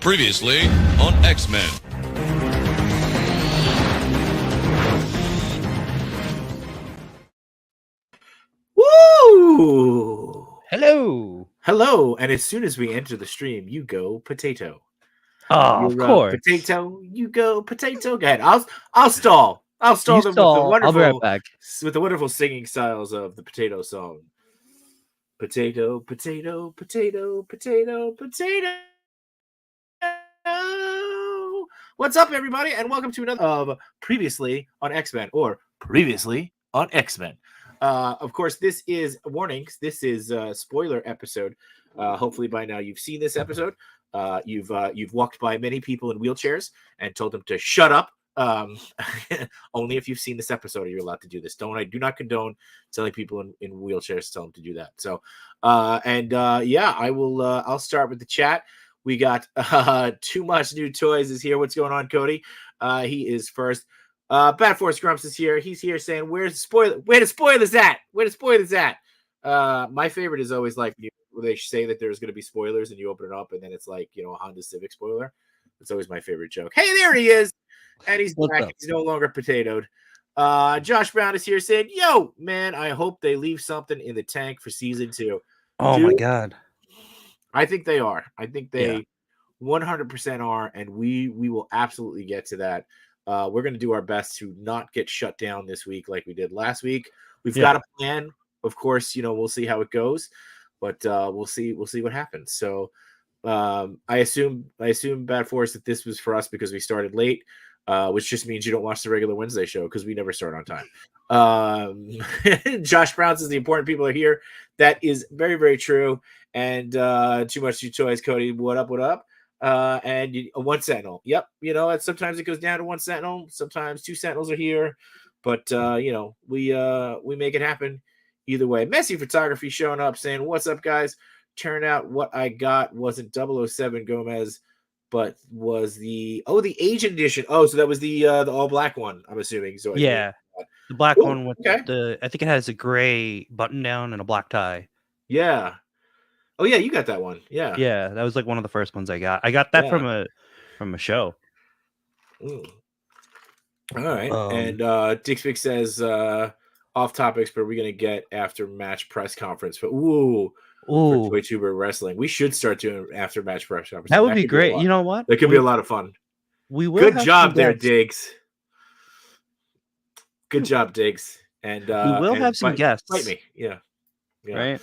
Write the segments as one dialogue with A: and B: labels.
A: Previously on X-Men.
B: Woo!
C: Hello.
B: And as soon as we enter the stream, you go potato.
C: Oh, of course.
B: Potato. You go potato. Go ahead. I'll stall. I'll stall
C: You
B: them
C: stall. I'll be right back.
B: with the wonderful singing styles of the potato song. Potato, potato, potato, potato, potato. What's up, everybody, and welcome to another of Previously on X-Men, or Previously on X-Men. Of course, this is warnings. This is a spoiler episode. Hopefully, by now you've seen this episode. You've walked by many people in wheelchairs and told them to shut up. Only if you've seen this episode are you allowed to do this. I do not condone telling people in wheelchairs to tell them to do that. So, I will. I'll start with the chat. We got Too Much New Toys is here. What's going on, Cody? He is first. Bad Force Grumps is here. He's here saying, "Where's the spoiler? Where the spoilers at? Where the spoilers at?" My favorite is always like where they say that there's going to be spoilers and you open it up and then it's like, a Honda Civic spoiler. It's always my favorite joke. Hey, there he is. And he's back. He's no longer potatoed. Josh Brown is here saying, "Yo, man, I hope they leave something in the tank for season 2.
C: Oh, my God.
B: I think they are. I think they 100% are, and we will absolutely get to that. We're going to do our best to not get shut down this week like we did last week. We've got a plan. Of course, we'll see how it goes, but we'll see what happens. So I assume Bad Force that this was for us because we started late, which just means you don't watch the regular Wednesday show because we never start on time. Josh Brown says the important people are here. That is very, very true. And Too Much New Toys, Cody, what up? And one Sentinel. Yep. Sometimes it goes down to one Sentinel. Sometimes two Sentinels are here. But, we make it happen either way. Messy Photography showing up saying, "What's up, guys? Turned out what I got wasn't 007 Gomez, but was the Asian edition." Oh, so that was the all black one, I'm assuming. So
C: the black one with I think it has a gray button down and a black tie.
B: Yeah. Oh yeah, you got that one. Yeah.
C: Yeah, that was like one of the first ones I got. I got that from a show.
B: All right. And Dixpic says off topics, but we're gonna get after match press conference. But for Toy Tuber Wrestling, we should start doing after match press conference.
C: That would be great. You know what?
B: That could be a lot of fun.
C: We will.
B: Good job there, Diggs. Good job, Diggs. And
C: we will have some guests.
B: Fight me. Yeah.
C: Right.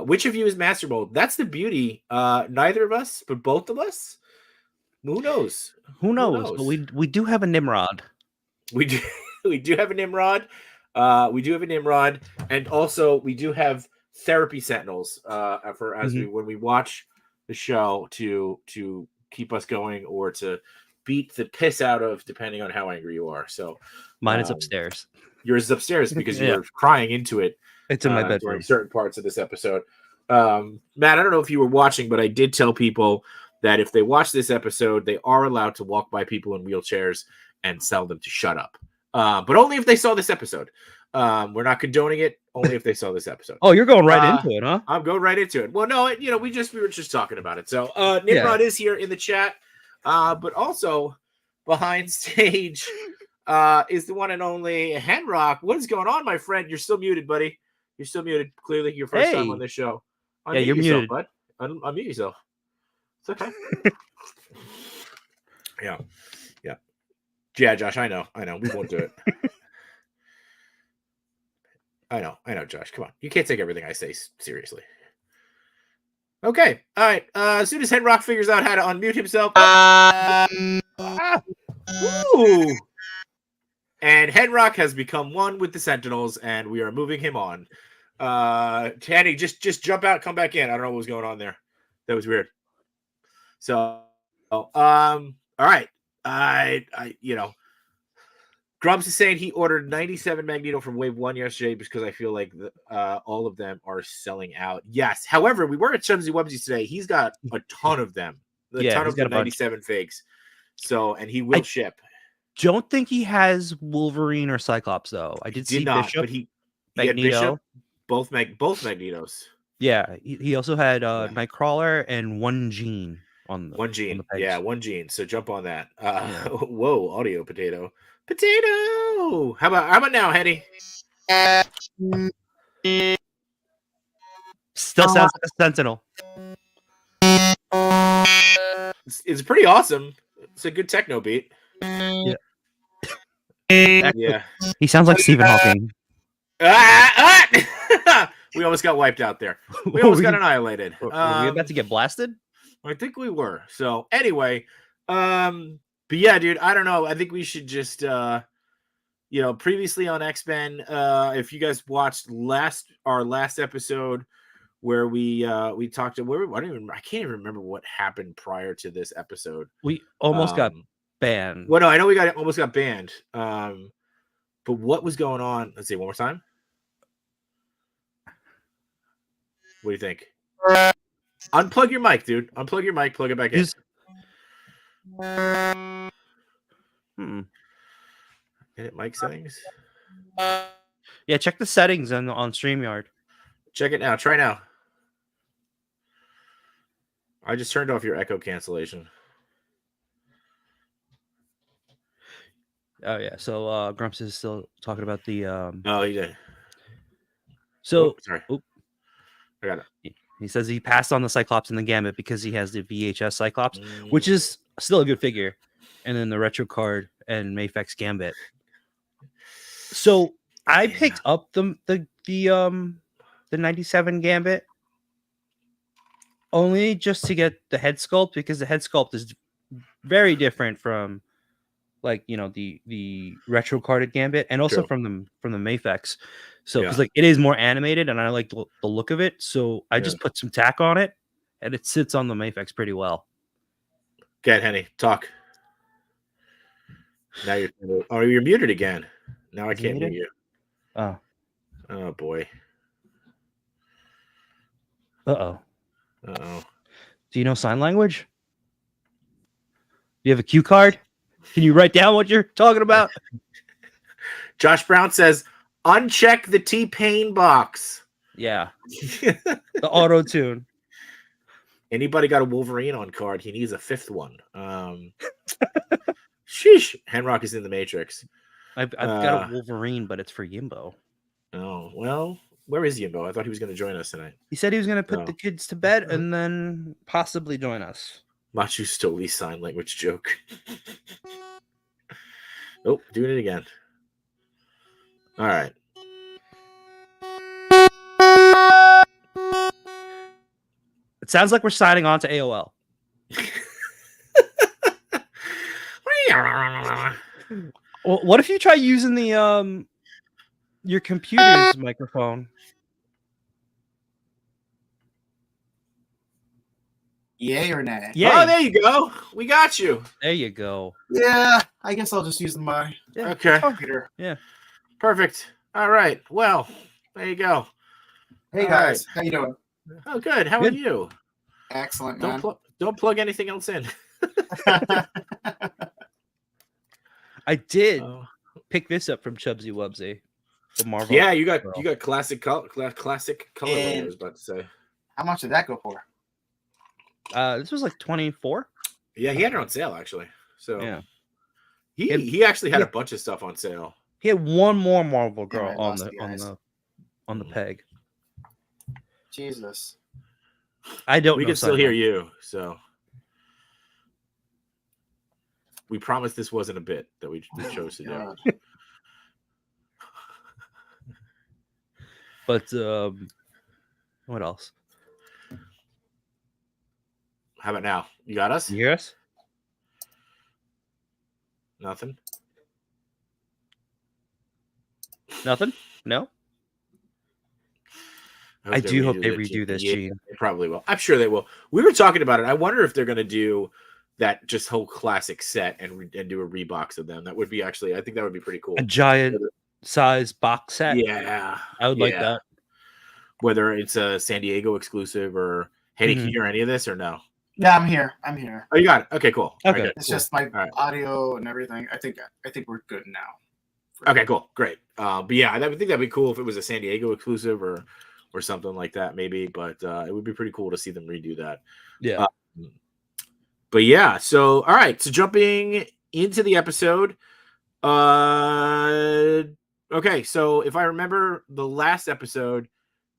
B: Which of you is Master Mold? That's the beauty. Neither of us, but both of us. Who knows?
C: But we do have a Nimrod.
B: We do have a Nimrod. We do have a Nimrod, and also we do have therapy sentinels. When we watch the show to keep us going or to beat the piss out of, depending on how angry you are. So
C: mine is upstairs.
B: Yours is upstairs because you were crying into it.
C: It's in my bedroom
B: during certain parts of this episode. Matt, I don't know if you were watching, but I did tell people that if they watch this episode, they are allowed to walk by people in wheelchairs and tell them to shut up. But only if they saw this episode. We're not condoning it. Only if they saw this episode.
C: Oh, you're going right into it, huh?
B: I'm going right into it. Well, no, we were just talking about it. So Nimrod is here in the chat, but also behind stage is the one and only Henrock. What is going on, my friend? You're still muted, buddy. You're still muted. Clearly, your first time on this show.
C: Unmute you're
B: yourself,
C: muted,
B: bud. Unmute yourself. It's okay. Yeah, Josh. I know. We won't do it. I know, Josh. Come on. You can't take everything I say seriously. Okay. All right. As soon as Henrock figures out how to unmute himself. Ooh. And Henrock has become one with the Sentinels, and we are moving him on. Tanny, just jump out, come back in. I don't know what was going on there. That was weird. So, all right. Grumps is saying he ordered 97 Magneto from Wave 1 yesterday because I feel like all of them are selling out. Yes. However, we were at Chumsy Wubsy today. He's got a ton of them. A ton of the 97 fakes. So, and he will ship.
C: Don't think he has Wolverine or Cyclops, though. I did see Bishop,
B: but he
C: Magneto.
B: Had Bishop, both Magnetos.
C: Yeah. He also had Nightcrawler and one Jean. on the
B: One gene.
C: the pegs.
B: Yeah, one gene. So jump on that.
C: Yeah.
B: Whoa, audio potato. Potato. How about now, Hetty?
C: Still sounds like a sentinel.
B: It's pretty awesome. It's a good techno beat.
C: Yeah.
B: Yeah.
C: He sounds like Stephen Hawking.
B: We almost got wiped out there. We almost got annihilated.
C: Were we about to get blasted?
B: I think we were. So anyway, but yeah, dude, I don't know. I think we should just previously on X-Men, if you guys watched our last episode where we talked I can't even remember what happened prior to this episode.
C: We almost got banned.
B: Well, no, I know we almost got banned. But what was going on? Let's see, one more time. What do you think? Unplug your mic, dude. Unplug your mic. Plug it back in. Edit mic settings.
C: Yeah, check the settings on StreamYard.
B: Check it now. Try now. I just turned off your echo cancellation.
C: Oh yeah. So Grumps is still talking about the
B: Oh, he did.
C: So
B: sorry. I got it.
C: He says he passed on the Cyclops and the Gambit because he has the VHS Cyclops, which is still a good figure, and then the retro card and Mafex Gambit. So I picked up the 97 Gambit only just to get the head sculpt, because the head sculpt is very different from the retro carded Gambit, and also from the Mafex. So because it is more animated and I like the look of it, so I just put some tack on it and it sits on the Mafex pretty well.
B: Get Henny, talk. Now you're muted again. Now I can't mute you. Oh boy.
C: Uh-oh. Do you know sign language? Do you have a cue card? Can you write down what you're talking about?
B: Josh Brown says, uncheck the T-Pain box.
C: Yeah. The auto tune.
B: Anybody got a Wolverine on card? He needs a fifth one. Sheesh. Henrock is in the Matrix.
C: I've got a Wolverine, but it's for Yimbo.
B: Oh, well, where is Yimbo? I thought he was going to join us tonight.
C: He said he was going to put the kids to bed and then possibly join us.
B: Machu Stoli sign language joke. Oh, doing it again. All right.
C: It sounds like we're signing on to AOL. Well, what if you try using the your computer's microphone?
D: Yay or nay?
B: Yeah. Oh, there you go. We got you.
C: There you go.
D: Yeah, I guess I'll just use my
B: okay.
D: computer.
C: Yeah.
B: Perfect. All right. Well, there you go.
D: Hey guys, how you doing?
B: Oh, good. How are you?
D: Excellent, man.
B: Don't plug anything else in.
C: I did pick this up from Chubsy Wubsy. The Marvel.
B: Yeah, you got classic color. Classic color. I was about to say.
D: How much did that go for?
C: This was like 24.
B: Yeah, he had it on sale actually. So
C: yeah,
B: he actually had a bunch of stuff on sale.
C: He had one more Marvel girl on the peg.
D: Jesus.
C: I don't.
B: We can still hear you, so we promised this wasn't a bit that we chose to do.
C: But what else?
B: How about now? You got us?
C: You hear us?
B: Nothing.
C: Nothing? No? I do hope they redo this, Gene.
B: They probably will. I'm sure they will. We were talking about it. I wonder if they're going to do that just whole classic set and do a rebox of them. That would be actually, I think that would be pretty cool.
C: A giant size box set?
B: Yeah.
C: I would like that.
B: Whether it's a San Diego exclusive or, hey, can you hear any of this or no?
D: Yeah, I'm here.
B: Oh, you got it. Okay, cool.
C: Okay.
B: Right,
D: it's just my audio and everything. I think we're good now.
B: Okay, cool. Great. But yeah, I think that'd be cool if it was a San Diego exclusive or something like that, maybe. But it would be pretty cool to see them redo that.
C: Yeah.
B: But yeah, so all right, so jumping into the episode. Okay, so if I remember the last episode,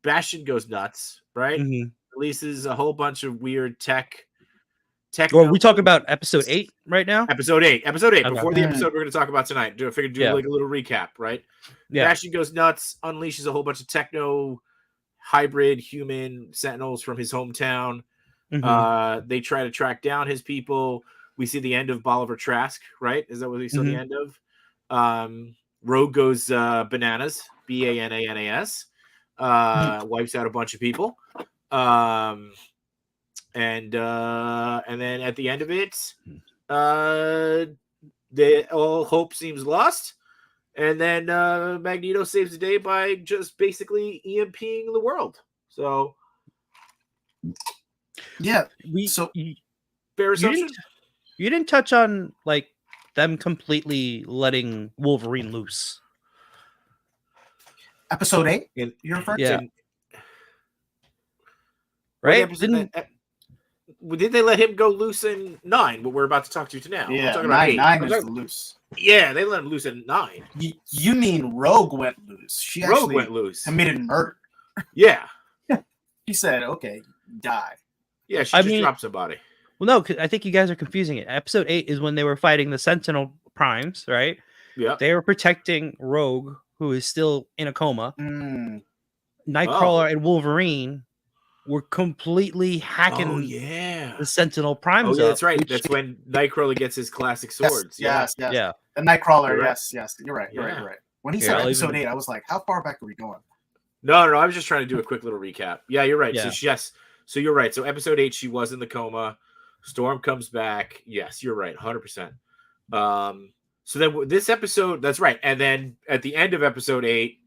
B: Bastion goes nuts, right?
C: Mhm.
B: Releases a whole bunch of weird tech.
C: Or we talk about episode 8 right now?
B: Episode 8. Episode 8.
C: Okay.
B: Before the episode we're going to talk about tonight. I figured do
C: Yeah.
B: like a little recap, right?
C: Yeah.
B: Bastion goes nuts, unleashes a whole bunch of techno hybrid human sentinels from his hometown.
C: Mhm.
B: They try to track down his people. We see the end of Bolivar Trask, right? Is that what we saw the end of? Rogue goes bananas, Bananas, wipes out a bunch of people. And then at the end of it, all hope seems lost. And then Magneto saves the day by just basically EMPing the world. So
D: Yeah.
C: So
B: fair assumption.
C: You didn't touch on like them completely letting Wolverine loose.
D: Episode 8?
B: And
D: You're referring
C: Yeah.
D: to?
C: Right?
B: Did they let him go loose in 9? What we're about to talk to now.
D: Yeah,
B: talking about 8.
D: 9 is the loose.
B: Yeah, they let him loose in 9.
D: You mean Rogue went loose? She
B: Rogue
D: actually
B: went loose.
D: committed murder.
B: Yeah.
D: He said, "Okay, die."
B: Yeah, she just dropped somebody.
C: Well, no, I think you guys are confusing it. Episode 8 is when they were fighting the Sentinel Primes, right?
B: Yeah.
C: They were protecting Rogue, who is still in a coma.
D: Mm.
C: Nightcrawler and Wolverine were completely hacking
B: the
C: Sentinel Primes.
B: that's right. That's when Nightcrawler gets his classic swords.
D: Yes.
C: Yeah.
D: The Nightcrawler.
B: You're right.
D: Yes. You're right.
B: Yeah.
D: You're right. When he said episode 8, I was like, "How far back are we going?"
B: No. I was just trying to do a quick little recap. Yeah, you're right.
C: Yeah.
B: So you're right. So episode 8, she was in the coma. Storm comes back. Yes, you're right. 100%. So then this episode, that's right. And then at the end of episode 8,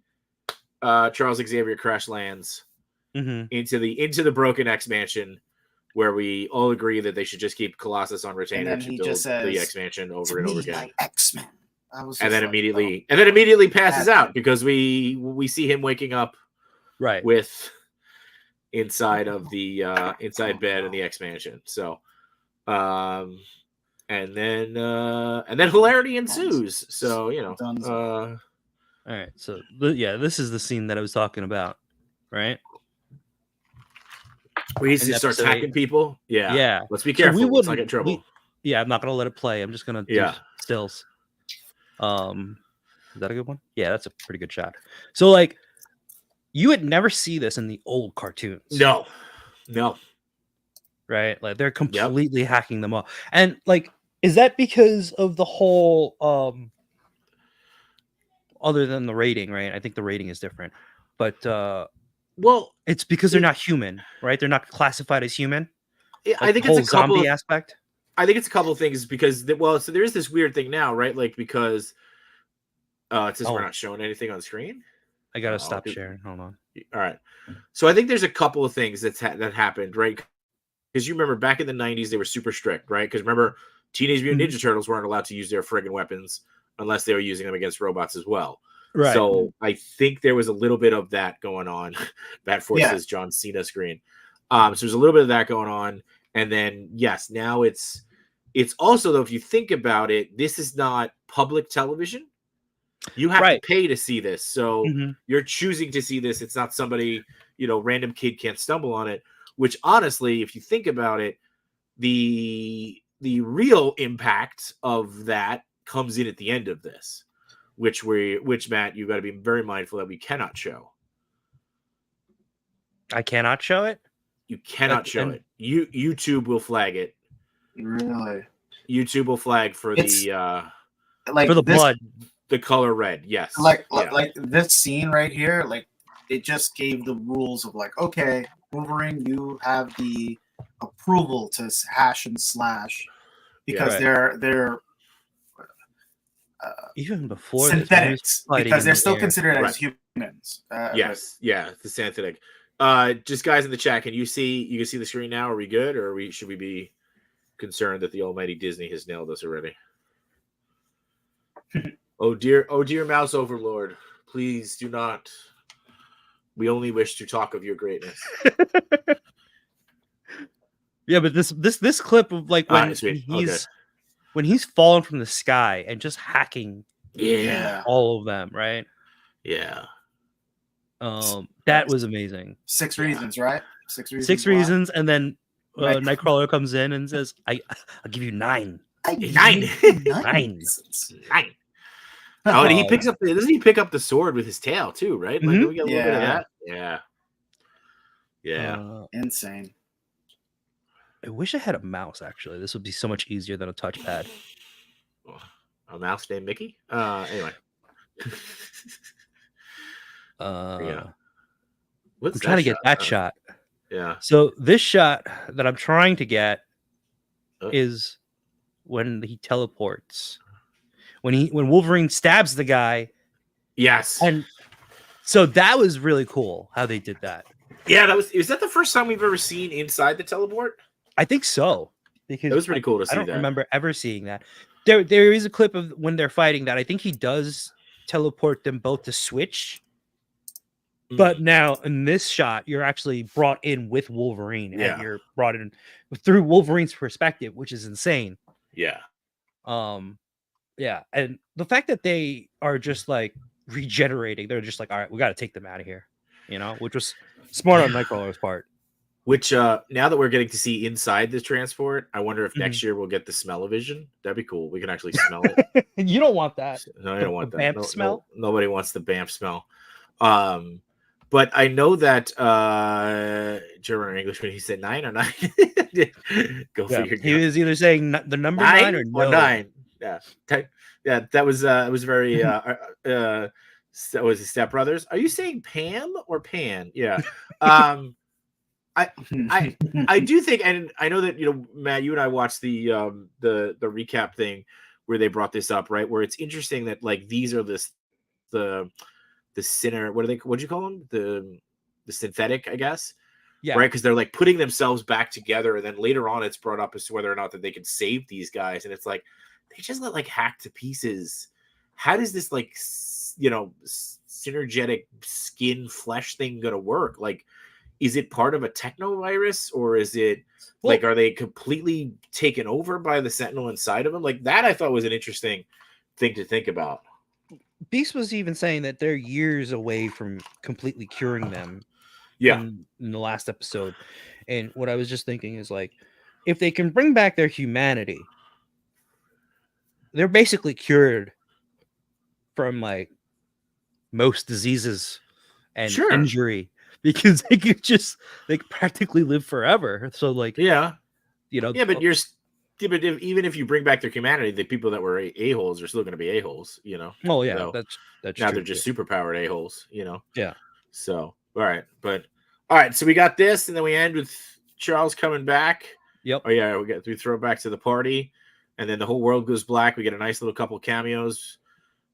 B: Charles Xavier crash lands into the broken X Mansion, where we all agree that they should just keep Colossus on retainer to build the X Mansion over and over again.
D: X-Men.
B: And then immediately passes out because we see him waking up
C: right
B: with inside of the inside bed in the X Mansion. So and then hilarity ensues. So
C: all right. So this is the scene that I was talking about, right?
B: We need to start attacking people. Yeah. Let's be careful. Let's not get in trouble.
C: I'm not gonna let it play. I'm just gonna do stills. Is that a good one? Yeah, that's a pretty good shot. So like you would never see this in the old cartoons.
B: No.
C: Right? Like they're completely hacking them all. And like, is that because of the whole other than the rating, right? I think the rating is different. But
B: well,
C: it's because they're not human, right? They're not classified as human.
B: Like
C: I think it's a zombie aspect.
B: I think it's a couple of things because so there is this weird thing now, right? Like because it says we're not showing anything on screen.
C: I gotta stop sharing. Hold on.
B: All right. So I think there's a couple of things that happened, right? Because you remember back in the 90s, they were super strict, right? Because remember, Teenage Mutant Ninja Turtles weren't allowed to use their friggin' weapons unless they were using them against robots as well.
C: Right.
B: So I think there was a little bit of that going on. That forces John Cena screen. So there's a little bit of that going on. And then, yes, now it's also, though, if you think about it, this is not public television. You have to pay to see this. So you're choosing to see this. It's not somebody, random kid can't stumble on it, which honestly, if you think about it, the real impact of that comes in at the end of this, which Matt, you got to be very mindful that we cannot show.
C: I cannot show it?
B: You cannot show it. YouTube will flag it.
D: Really?
B: YouTube will flag for
C: for the blood.
B: The color red, yes.
D: Like this scene right here, like it just gave the rules of like, okay, Wolverine, you have the approval to hash and slash because they're
C: even before
D: synthetics because they're still considered as humans.
B: The synthetic. Just guys in the chat, you can see the screen now? Are we good, or should we be concerned that the almighty Disney has nailed us already? Oh dear, mouse overlord, please do not. We only wish to talk of your greatness.
C: Yeah, but this clip of like when
B: Alright, sweet.
C: he's when he's fallen from the sky and just hacking
B: Yeah.
C: all of them, right?
B: Yeah.
C: That was amazing.
D: 6
B: Yeah.
D: reasons, right? 6 reasons.
C: 6
D: why.
C: reasons, and then
D: Night-
C: Nightcrawler comes in and says, "I'll give you 9."
B: 9.
C: 9.
D: reasons.
B: 9. Oh, and he picks up doesn't he pick up the sword with his tail too, right? Like
C: Mhm.
B: we get a little bit of
D: Yeah.
B: that. Yeah. Yeah.
D: Insane.
C: I wish I had a mouse. Actually, this would be so much easier than a touchpad.
B: A mouse named Mickey? Anyway. Yeah. What's
C: I'm trying to get that
B: Uh,
C: shot.
B: Yeah.
C: So this shot that I'm trying to get
B: Uh.
C: is when he teleports. When Wolverine stabs the guy,
B: Yes.
C: and so that was really cool how they did that.
B: Yeah, is that the first time we've ever seen inside the teleport?
C: I think so, because
B: It was pretty cool to see
C: I don't
B: that.
C: remember ever seeing that. There is a clip of when they're fighting that I think he does teleport them both to switch. But now in this shot, you're actually brought in with Wolverine,
B: Yeah.
C: and you're brought in through Wolverine's perspective, which is insane.
B: Yeah.
C: Yeah, and the fact that they are just like regenerating, they're just like, all right, we got to take them out of here, which was smart on Nightcrawler's part.
B: Which now that we're getting to see inside the transport, I wonder if
C: Mm-hmm.
B: next year we'll get the smell-o-vision. That'd be cool. We can actually smell it.
C: You don't want that.
B: No, I
C: The-
B: don't want
C: the
B: that.
C: BAMF smell?
B: Nobody wants the BAMF smell. But I know that German or English when he said 9 or 9. Go
C: Yeah.
B: figure.
C: He was either saying the number 9 or no.
B: 9. Yeah. Yeah, that was it was very that was his Step Brothers. Are you saying Pam or Pan? Yeah. I do think, and I know that Matt, you and I watched the recap thing where they brought this up, right? Where it's interesting that like these are the sinner. What'd you call them? The synthetic, I guess.
C: Yeah.
B: Right, because they're like putting themselves back together, and then later on, it's brought up as to whether or not that they can save these guys, and it's like they just got like hacked to pieces. How does this like synergetic skin flesh thing gonna work? Like, is it part of a technovirus, or is it like are they completely taken over by the Sentinel inside of them? Like that, I thought was an interesting thing to think about.
C: Beast was even saying that they're years away from completely curing them.
B: Yeah.
C: In the last episode. And what I was just thinking is like, if they can bring back their humanity, they're basically cured from like most diseases and
B: Sure.
C: injury because they could practically live forever. So like,
B: Yeah.
C: Yeah,
B: but even if you bring back their humanity, the people that were a-holes are still going to be a-holes,
C: Oh yeah,
B: So,
C: that's
B: now
C: true,
B: they're just superpowered a-holes,
C: Yeah.
B: So, all right. So we got this, and then we end with Charles coming back.
C: Yep.
B: Oh yeah, we throw it back to the party, and then the whole world goes black. We get a nice little couple cameos.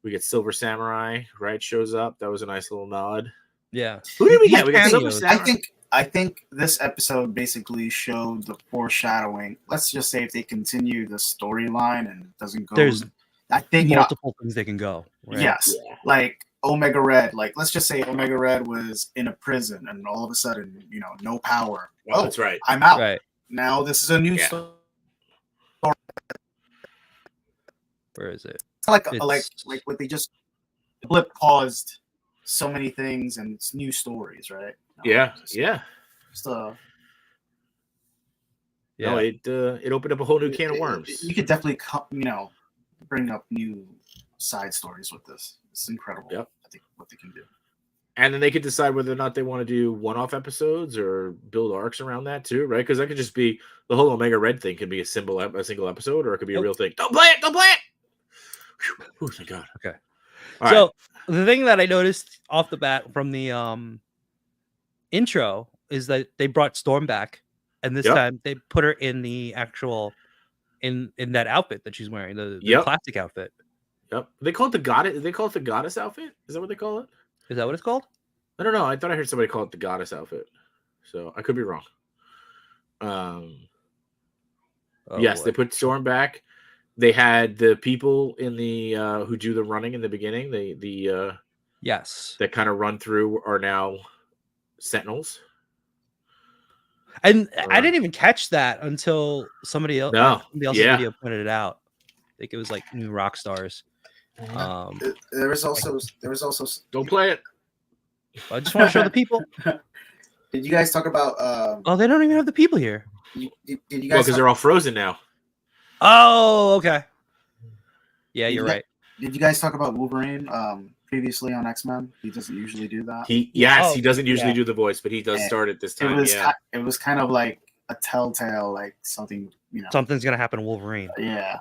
B: We get Silver Samurai, right? Shows up. That was a nice little nod.
C: Yeah.
B: Who did we get? We got Silver
C: Cameos.
B: Samurai.
D: I think this episode basically showed the foreshadowing. Let's just say if they continue the storyline and it doesn't go,
C: There's
D: I think
C: multiple things they can go. Right?
D: yes,
B: Yeah.
D: like Omega Red. Like let's just say Omega Red was in a prison and all of a sudden, no power.
B: Oh, that's right.
D: I'm out.
C: Right.
D: Now this is a new
B: Yeah.
D: story.
C: Where is it?
D: It's like
C: It's-
D: like what they just blip paused so many things and it's new stories, right?
B: Yeah.
D: Just,
B: Yeah.
D: just,
C: Yeah.
B: No, it opened up a whole new can of worms.
D: You could definitely bring up new side stories with this. It's incredible.
B: Yep.
D: I think what they can do.
B: And then they could decide whether or not they want to do one-off episodes or build arcs around that too, right? Because that could just be the whole Omega Red thing could be a single episode, or it could be a real thing. Don't play it! Don't play it! Whew. Oh, thank God.
C: Okay.
B: All
C: So
B: right.
C: the thing that I noticed off the bat from the intro is that they brought Storm back, and this
B: Yep.
C: time they put her in the actual in that outfit that she's wearing, the
B: Yep.
C: classic outfit.
B: Yep. They call it the goddess. They call it the goddess outfit. Is that what they call it?
C: Is that what it's called?
B: I don't know. I thought I heard somebody call it the goddess outfit. So I could be wrong.
C: Oh,
B: Yes,
C: boy.
B: they put Storm back. They had the people in the who do the running in the beginning. The
C: Yes.
B: that kind of run through are now Sentinels.
C: And I didn't even catch that until somebody else's video pointed it out. I think it was like New Rock Stars.
D: There was also.
B: Don't play it.
C: I just want to show the people.
D: Did you guys talk about?
C: Oh, they don't even have the people here.
D: Did you guys?
B: Well, because they're all frozen now.
C: Oh, okay. Yeah, you're right.
D: Did you guys talk about Wolverine previously on X-Men? He doesn't usually do that.
B: He doesn't usually do the voice, but he does start it this time.
D: It was kind of like a telltale, like something,
C: Something's gonna happen to Wolverine.
D: Yeah.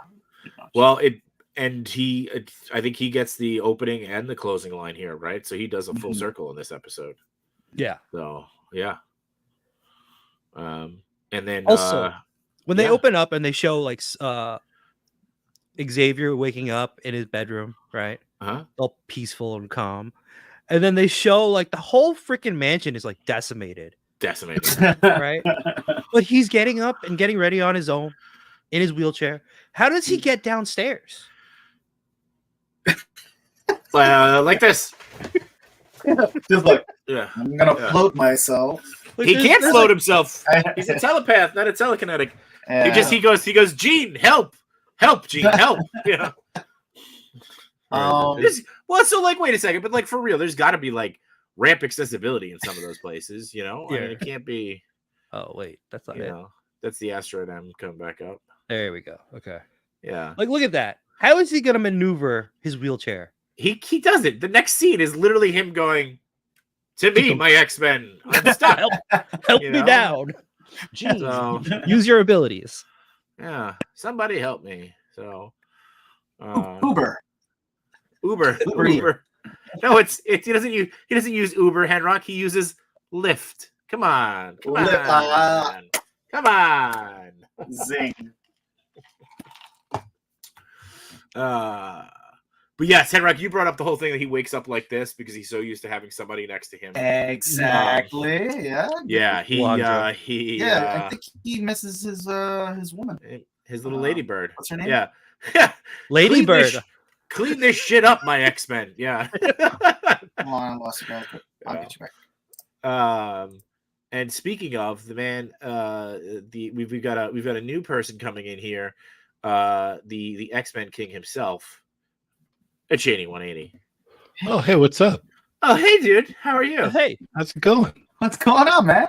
B: Well, I think he gets the opening and the closing line here, right? So he does a full circle in this episode.
C: Yeah.
B: So yeah. And then
C: also when they open up and they show like Xavier waking up in his bedroom, right? All peaceful and calm. And then they show like the whole freaking mansion is like decimated. Right? But he's getting up and getting ready on his own in his wheelchair. How does he get downstairs?
B: Like this.
D: Just like,
B: yeah.
D: I'm gonna float myself.
B: He can't float himself. He's a telepath, not a telekinetic.
D: Yeah.
B: He goes, Gene, help, Gene, help. Yeah. Well, so like, wait a second, but like for real, there's got to be like ramp accessibility in some of those places, I mean, it can't be.
C: Oh wait, that's not it.
B: That's the Asteroid M coming back up.
C: There we go. Okay.
B: Yeah.
C: Like, look at that. How is he gonna maneuver his wheelchair?
B: He does it. The next scene is literally him going, "To me, my X-Men, I'm stuck.
C: help me down. Jeez. So, use your abilities."
B: Yeah, somebody help me. So,
D: Uber.
B: No, he doesn't use Uber, Henrock. He uses Lyft. Come on.
D: Zing.
B: But yes, Henrock, you brought up the whole thing that he wakes up like this because he's so used to having somebody next to him.
D: Exactly. Yeah.
B: Yeah.
D: I think he misses his woman.
B: His little ladybird.
D: What's her name?
B: Yeah.
C: Ladybird.
B: Clean this shit up, my X-Men. Yeah.
D: Hold on, I lost it. I'll get you back.
B: And speaking of the man, we've got a new person coming in here. The X-Men King himself. It's Cheney 180.
E: Oh, hey, what's up?
B: Oh, hey, dude. How are you?
C: Hey,
E: how's it going?
D: What's going on, man?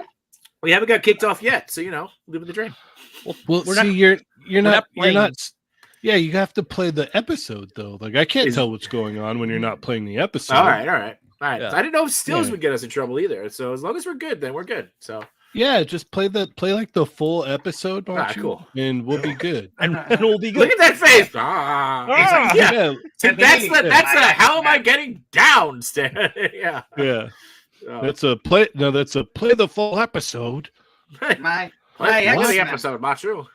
B: We haven't got kicked off yet, so living the dream.
E: Well, you're not. Yeah, you have to play the episode though. Like I can't tell what's going on when you're not playing the episode.
B: All right. Yeah. I didn't know if stills
E: Yeah.
B: would get us in trouble either. So as long as we're good, then we're good. So
E: Yeah, just play like the full episode, March,
B: cool.
E: and we'll be good.
C: and we'll be good.
B: look at that face.
E: Yeah,
B: And that's a how am I getting down stare. Yeah.
E: yeah. That's a play. No, that's a play the full episode.
D: My
B: Play the
D: X-Men.
B: episode, Machu.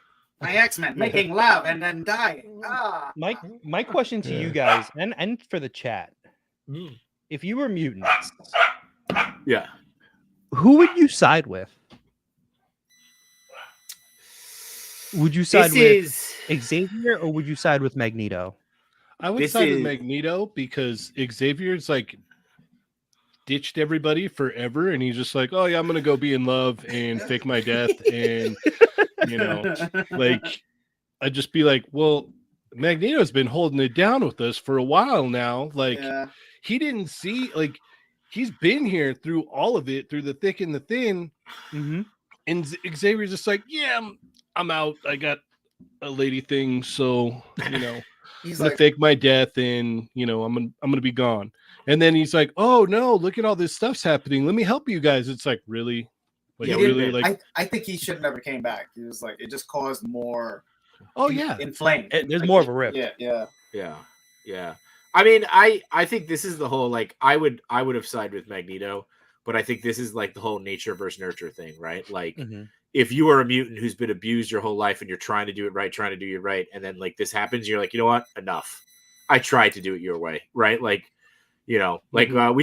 D: My X-Men making love and then dying.
C: My question to you guys and for the chat: if you were mutants,
B: Yeah.
C: who would you side with? Would you side with Xavier or would you side with Magneto?
E: I would side with Magneto because Xavier's like ditched everybody forever, and he's just like, oh yeah, I'm gonna go be in love and fake my death, and like I'd just be like, well, Magneto's been holding it down with us for a while now. Like he didn't see, like he's been here through all of it, through the thick and the thin.
C: Mm-hmm.
E: And Xavier's just like, yeah, I'm out. I got a lady thing, so
D: He's
E: I'm gonna fake my death, and I'm gonna be gone. And then he's like, oh no, look at all this stuff's happening. Let me help you guys. It's like, really? Like, really? Like,
D: I think he should have never came back. He was like, it just caused more.
E: Oh yeah,
D: inflamed.
C: There's more of a rift.
B: Yeah. I mean, I think this is the whole like I would have sided with Magneto, but I think this is like the whole nature versus nurture thing, right? Like if you are a mutant who's been abused your whole life and you're trying to do it right, and then like this happens, you're like, you know what? Enough. I tried to do it your way, right? Like, we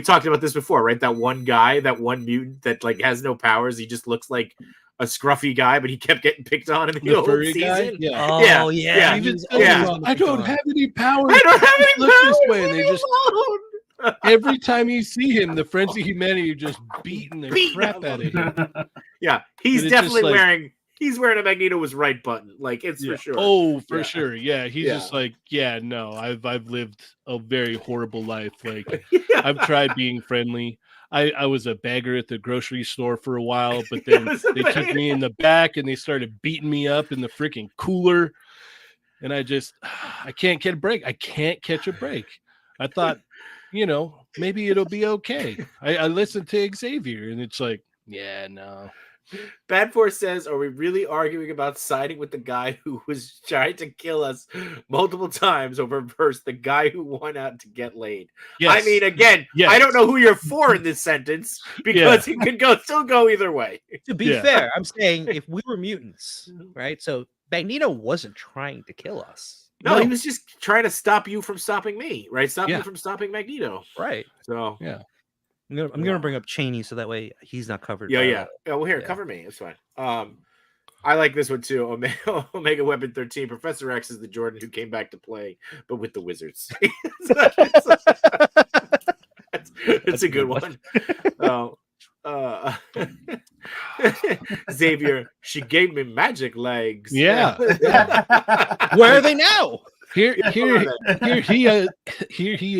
B: talked about this before, right? That one guy, that one mutant that like has no powers. He just looks like a scruffy guy, but he kept getting picked on in the old season.
E: Guy?
C: Yeah. Oh yeah.
E: I don't have any powers.
B: I don't have any
E: look
B: powers.
E: This way, and they just every time you see him, the Friends of Humanity are just beating the crap out of him.
B: Yeah, he's
E: But it's
B: definitely
E: just like-
B: he's wearing a Magneto was right button. Like it's for sure.
E: Oh, for
B: Yeah.
E: sure. Yeah. He's
B: Yeah.
E: just like, yeah, no, I've lived a very horrible life. Like
B: Yeah.
E: I've tried being friendly. I was a bagger at the grocery store for a while, but then they took me in the back and they started beating me up in the freaking cooler. And I can't get a break. I can't catch a break. I thought, maybe it'll be okay. I listened to Xavier and it's like, yeah, no.
B: Bad Force says, are we really arguing about siding with the guy who was trying to kill us multiple times over versus the guy who won out to get laid?
E: Yes.
B: I mean, again,
E: Yes.
B: I don't know who you're for in this sentence because it could still go either way.
C: To be fair, I'm saying if we were mutants, right? So Magneto wasn't trying to kill us.
B: No, he was just trying to stop you from stopping me, right? Stop you from stopping Magneto.
C: Right.
B: So,
E: yeah.
C: I'm gonna bring up Cheney so that way he's not covered.
B: Yeah. Well, here, cover me. It's fine. I like this one too. Omega Weapon 13. Professor X is the Jordan who came back to play, but with the Wizards. It's a good one. Xavier, she gave me magic legs.
E: Yeah.
C: Where are they now?
E: Here he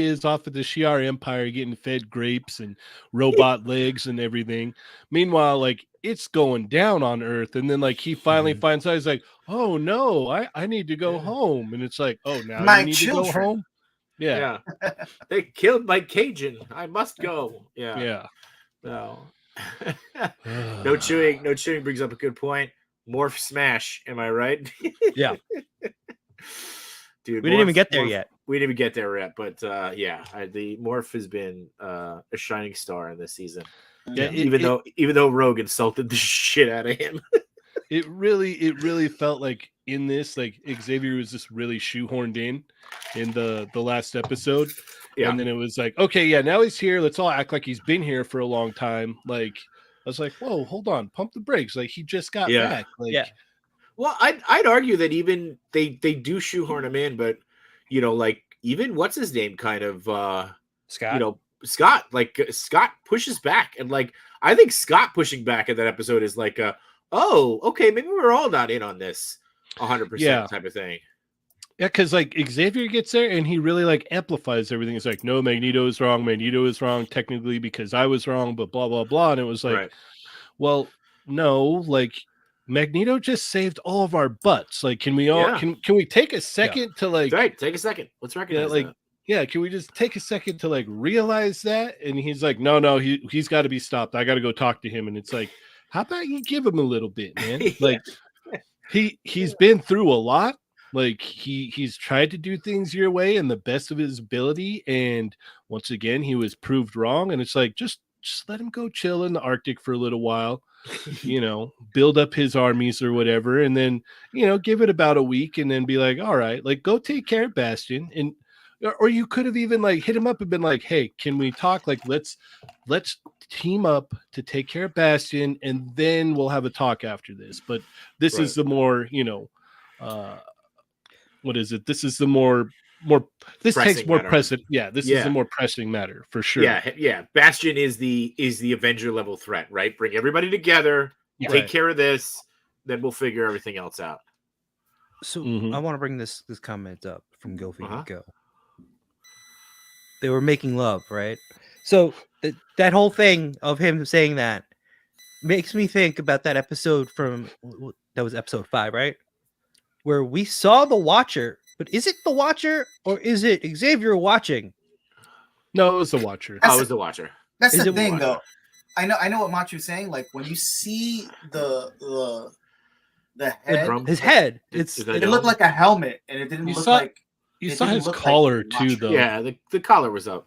E: is off of the Shi'ar Empire getting fed grapes and robot legs and everything. Meanwhile, like it's going down on Earth, and then like he finally finds out he's like, oh no, I need to go home, and it's like, oh now
D: My
E: you need
D: children.
E: to go home. Yeah.
B: They killed my Cajun. I must go. Yeah. No. No chewing. No chewing brings up a good point. Morph smash. Am I right?
C: Yeah.
B: Dude,
C: We didn't even get there yet.
B: We didn't even get there yet, but the Morph has been a shining star in this season.
E: Yeah,
B: even though Rogue insulted the shit out of him.
E: It really felt like in this, like Xavier was just really shoehorned in the last episode. Yeah. And then it was like, okay, yeah, now he's here. Let's all act like he's been here for a long time. Like I was like, whoa, hold on, pump the brakes. Like he just got back. Like,
C: yeah.
B: Well, I'd argue that even they do shoehorn him in, but like even what's his name kind of
C: Scott.
B: Scott, like Scott pushes back, and like I think Scott pushing back in that episode is like oh, okay, maybe we're all not in on this 100% type of thing.
E: Yeah, because like Xavier gets there and he really like amplifies everything. It's like, no, Magneto is wrong technically because I was wrong, but blah blah blah. And it was like, well, no, like Magneto just saved all of our butts. Like, can we all can we take a second to like
B: take a second? Let's recognize that.
E: Yeah, can we just take a second to like realize that? And he's like, no, he's got to be stopped. I got to go talk to him. And it's like, how about you give him a little bit, man? Like he's been through a lot. Like he's tried to do things your way and the best of his ability. And once again, he was proved wrong. And it's like, just let him go chill in the Arctic for a little while, build up his armies or whatever. And then, give it about a week and then be like, all right, like go take care of Bastion. And, or you could have even like hit him up and been like, hey, can we talk? Like, let's team up to take care of Bastion. And then we'll have a talk after this. But this is the more, what is it? This is the more this pressing takes more precedent. Yeah, this is a more pressing matter for sure.
B: Yeah. Bastion is the Avenger level threat, right? Bring everybody together, take care of this, then we'll figure everything else out.
C: So I want to bring this comment up from Go. They were making love, right? So that whole thing of him saying that makes me think about that episode that was episode 5, right? Where we saw the Watcher, but is it the Watcher or is it Xavier watching?
E: No, it was the Watcher.
B: It was the Watcher.
D: That's the thing, though. I know what Machu's saying. Like when you see the head,
C: his head,
D: it looked like a helmet, and it didn't look like.
E: You saw his collar too, though.
B: Yeah, the collar was up.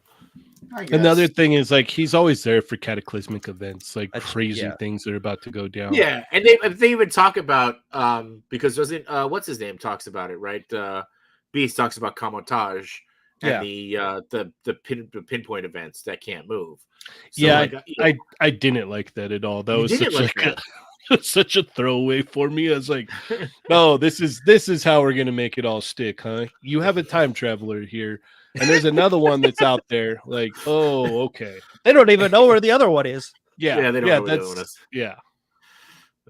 E: Another thing is like he's always there for cataclysmic events, like crazy things that are about to go down.
B: Yeah, and they even talk about because doesn't what's his name talks about it, right? Beast talks about Kamotage and the pinpoint events that can't move. So,
E: I didn't like that at all. That was such a throwaway for me. I was like, no, this is how we're gonna make it all stick, huh? You have a time traveler here. And there's another one that's out there. Like, oh, okay.
C: They don't even know where the other one is.
E: Yeah,
B: they don't know where the other one is.
E: Yeah.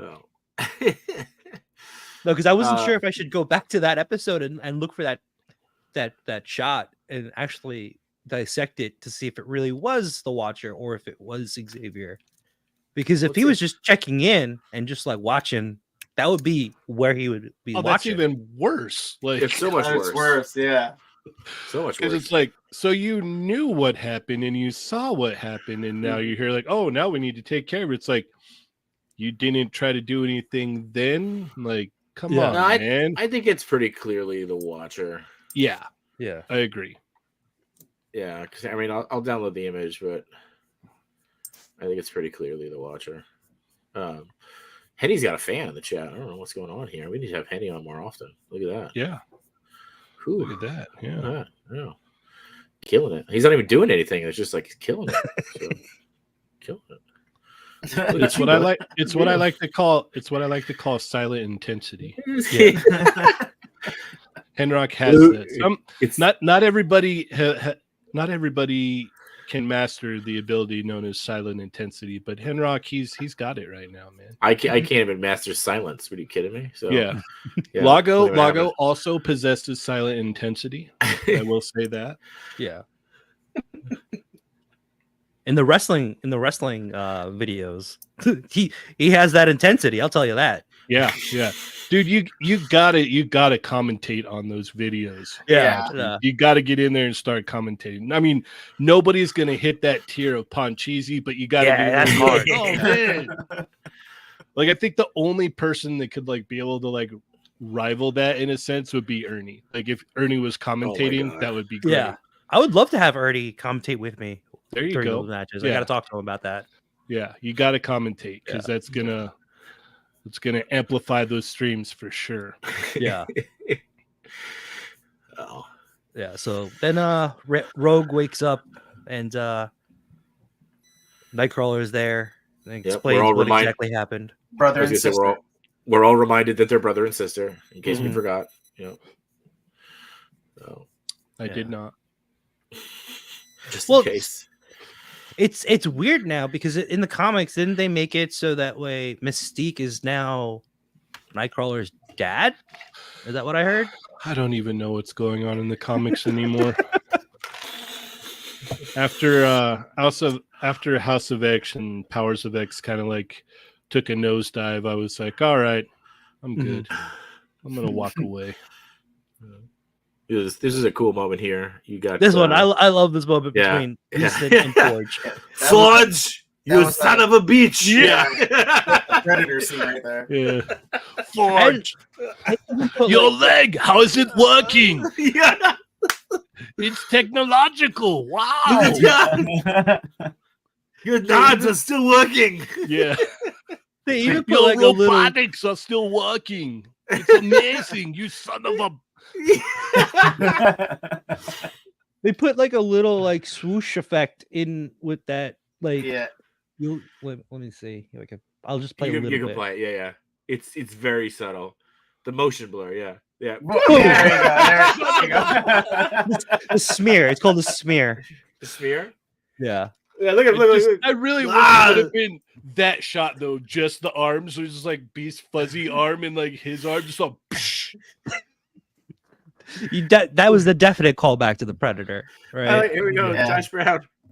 B: Oh.
C: No, because I wasn't sure if I should go back to that episode and look for that shot and actually dissect it to see if it really was the Watcher or if it was Xavier. Because if he was just checking in and just like watching, that would be where he would be
E: That's
C: watching.
E: even worse. Like
B: It's so much worse.
D: It's worse, yeah.
B: So much
E: because
B: worse.
E: it's like, so you knew what happened and you saw what happened, and now you hear like, oh, now we need to take care of it. It's like you didn't try to do anything then. Like, come on,
B: No,
E: man.
B: I think it's pretty clearly the Watcher.
E: Yeah,
C: Yeah.
E: I agree.
B: Yeah, because I mean, I'll download the image, but I think it's pretty clearly the Watcher. Henny's got a fan in the chat. I don't know what's going on here. We need to have Henny on more often. Look at that.
E: Yeah,
B: Whew.
E: look at that. Yeah.
B: Look at that. Yeah. Killing it. He's not even doing anything. It's just like killing it. So, killing it.
E: It's what I like. It's what I like to call. It's what I like to call silent intensity. Henrock has that.
B: It's
E: Not everybody. Not everybody can master the ability known as silent intensity, but Henrock, he's got it right now, man.
B: I can't even master silence. What are you kidding me? So
E: Yeah.
B: yeah,
E: Lago
B: whatever happened.
E: also possesses silent intensity. I will say that.
C: Yeah. In the wrestling videos, he has that intensity. I'll tell you that.
E: Yeah, yeah. Dude, you gotta commentate on those videos.
C: Yeah.
E: You gotta get in there and start commentating. I mean, nobody's gonna hit that tier of Ponchisi, but you gotta
C: Yeah,
E: get in
C: that's
E: there and
C: hard.
E: be like, oh man. Like I think the only person that could like be able to like rival that in a sense would be Ernie. Like if Ernie was commentating,
B: God.
E: that would be great.
C: Yeah. I would love to have Ernie commentate with me
E: There you
C: during
E: go.
C: those matches. I
E: Yeah.
C: got to talk to him about that.
E: Yeah, you got to commentate because that's gonna amplify those streams for sure.
C: Yeah.
B: Oh.
C: Yeah. So then Rogue wakes up and Nightcrawler's there and
B: Yep,
C: explains
B: we're all
C: what
B: reminded-
C: exactly happened.
B: I
D: Brother
B: was
D: and
B: gonna say,
D: sister.
B: we're all reminded that they're brother and sister, in case we
C: Mhm.
B: forgot. You know. So,
E: I
C: Yeah.
E: did not.
B: just
C: Well,
B: in case.
C: It's weird now because in the comics, didn't they make it so that way Mystique is now Nightcrawler's dad? Is that what I heard?
E: I don't even know what's going on in the comics anymore. After House of X and Powers of X kind of like took a nosedive, I was like, all right, I'm good. I'm gonna walk away.
B: This is a cool moment here. You got
C: This one, I love this moment
B: yeah.
C: between
B: Yeah.
C: Beast and Forge.
B: Forge,
D: that
B: you
D: was
B: son
D: like-
B: of a bitch!
D: The Predator scene right there.
E: Yeah.
C: Forge,
E: Your leg, how is it working?
B: yeah.
E: It's technological. Wow.
B: Your nods are still working.
E: Yeah.
C: they even put
E: Your
C: like a little.
E: robotics are still working. It's amazing, you son of a.
C: They put like a little like swoosh effect in with that. Like,
D: Yeah.
C: let me see. Like, I'll just play a
B: You
C: little
B: can
C: bit.
B: play it. Yeah. It's very subtle. The motion blur. Yeah.
D: Well, there you go.
C: The smear. It's called a smear.
B: The smear.
C: Yeah.
B: Yeah. Look.
E: I really wish
B: Ah!
E: it would have been that shot though. Just the arms, so it's just like Beast's fuzzy arm and like his arm, just all. Psh.
C: That was the definite callback to the Predator, right?
B: Here we go.
D: Yeah.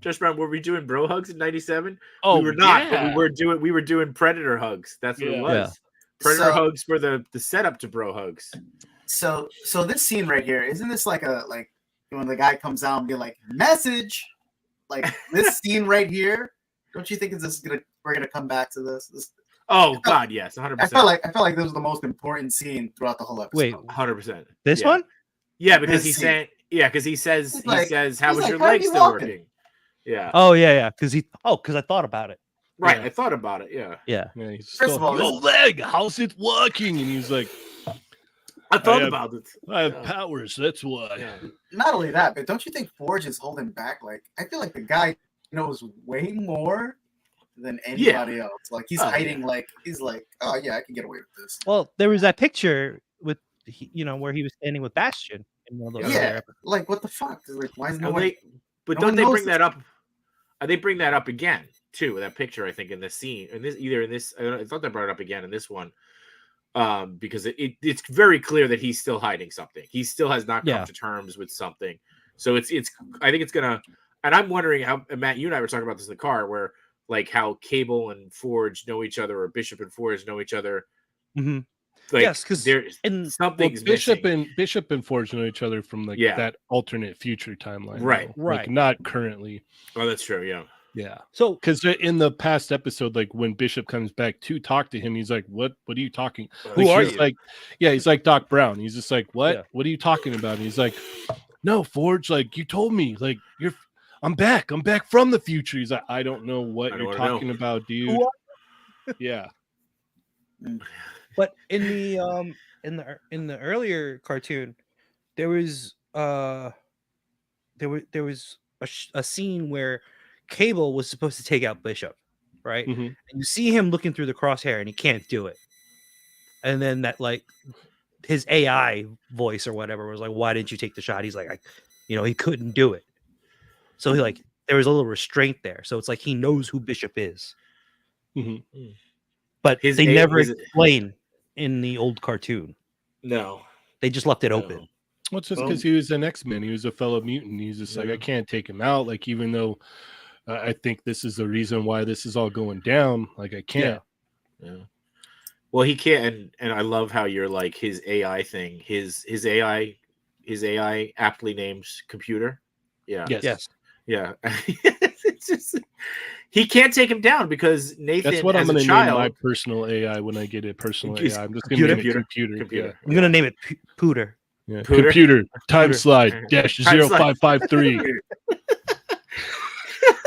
B: Josh Brown. Were we doing bro hugs in '97?
E: Oh,
B: we were not.
E: yeah.
B: But we were doing Predator hugs. That's what it
E: Yeah.
B: was.
C: Yeah.
B: Predator
D: So-
B: hugs were the setup to bro hugs.
D: So this scene right here, isn't this like when the guy comes out and be like, message? Like this scene right here, don't you think we're gonna come back to this?
B: Oh God, yes, 100%.
D: I felt like this was the most important scene throughout the whole episode.
C: Wait,
B: 100%.
C: this
B: Yeah.
C: one?
B: Yeah, because
D: This
B: he's
D: scene.
B: saying, because he says,
D: He's like-
B: how
D: he's
B: was
D: like,
B: your
D: "How are
B: leg
D: you
B: still
D: walking?"
B: working? Yeah,
C: Oh yeah. Because I thought about it.
B: right.
E: yeah.
B: I thought about it. Yeah,
C: Yeah.
E: Yeah, he's
D: First
E: still,
D: of all,
E: your leg, how's it working? And he's like,
B: I thought
E: have-
B: about it.
E: I have
B: Yeah.
E: powers. That's why.
B: Yeah.
D: Not only that, but don't you think Forge is holding back? Like, I feel like the guy knows way more than anybody else. Like, he's
B: Oh, yeah.
D: hiding. Like, he's like, oh yeah, I can get away with this.
C: Well, there was that picture with where he was standing with Bastion in one of those.
D: Yeah.
C: earlier episodes.
D: Like, what the fuck? Like, why is no
B: And
D: one?
B: but
D: no
B: don't
D: one
B: they
D: knows
B: bring
D: this.
B: that up? They bring that up again too. That picture, I think, in this scene, in this either in this, I thought they brought it up again in this one, because it's very clear that he's still hiding something. He still has not come to terms with something. So it's I think it's gonna, and I'm wondering how, Matt, you and I were talking about this in the car, where like how Cable and Forge know each other, or Bishop and Forge know each other.
C: Mm-hmm.
B: Like,
C: yes, because
B: something's
E: Bishop
B: missing.
E: Bishop and Forge know each other from like that alternate future timeline,
B: right?
E: Though. Like, not currently.
B: Oh, that's true. Yeah.
E: Yeah.
C: So,
E: because in the past episode, like when Bishop comes back to talk to him, he's like, "What? What are you talking?
B: Who are you?"
E: Like, yeah, he's like Doc Brown. He's just like, "What?
C: Yeah.
E: What are you talking about?" And he's like, "No, Forge. Like you told me. Like I'm back. I'm back from the future." He's like, "I don't know what you're talking about, dude." Yeah.
C: But in the earlier cartoon, there was a scene where Cable was supposed to take out Bishop, right?
E: Mm-hmm.
C: And you see him looking through the crosshair, and he can't do it. And then that, like, his AI voice or whatever was like, "Why didn't you take the shot?" He's like, he couldn't do it. So he, like, there was a little restraint there. So it's like he knows who Bishop is, but they never explain in the old cartoon.
B: No,
C: they just left it open.
E: Well, it's just because he was an X-Men. He was a fellow mutant. He's just like, I can't take him out. Like, even though I think this is the reason why this is all going down, like, I can't.
B: Yeah. Well, he can't, and I love how you're like his AI thing. His AI aptly named computer. Yeah.
C: Yes.
B: Yeah. It's just, he can't take him down because Nathan.
E: That's what I'm
B: going to
E: name my personal AI when I get a personal AI. I'm just going to name it computer. Yeah.
C: I'm going to name it Pooter.
E: Yeah. Computer time slide dash 0553.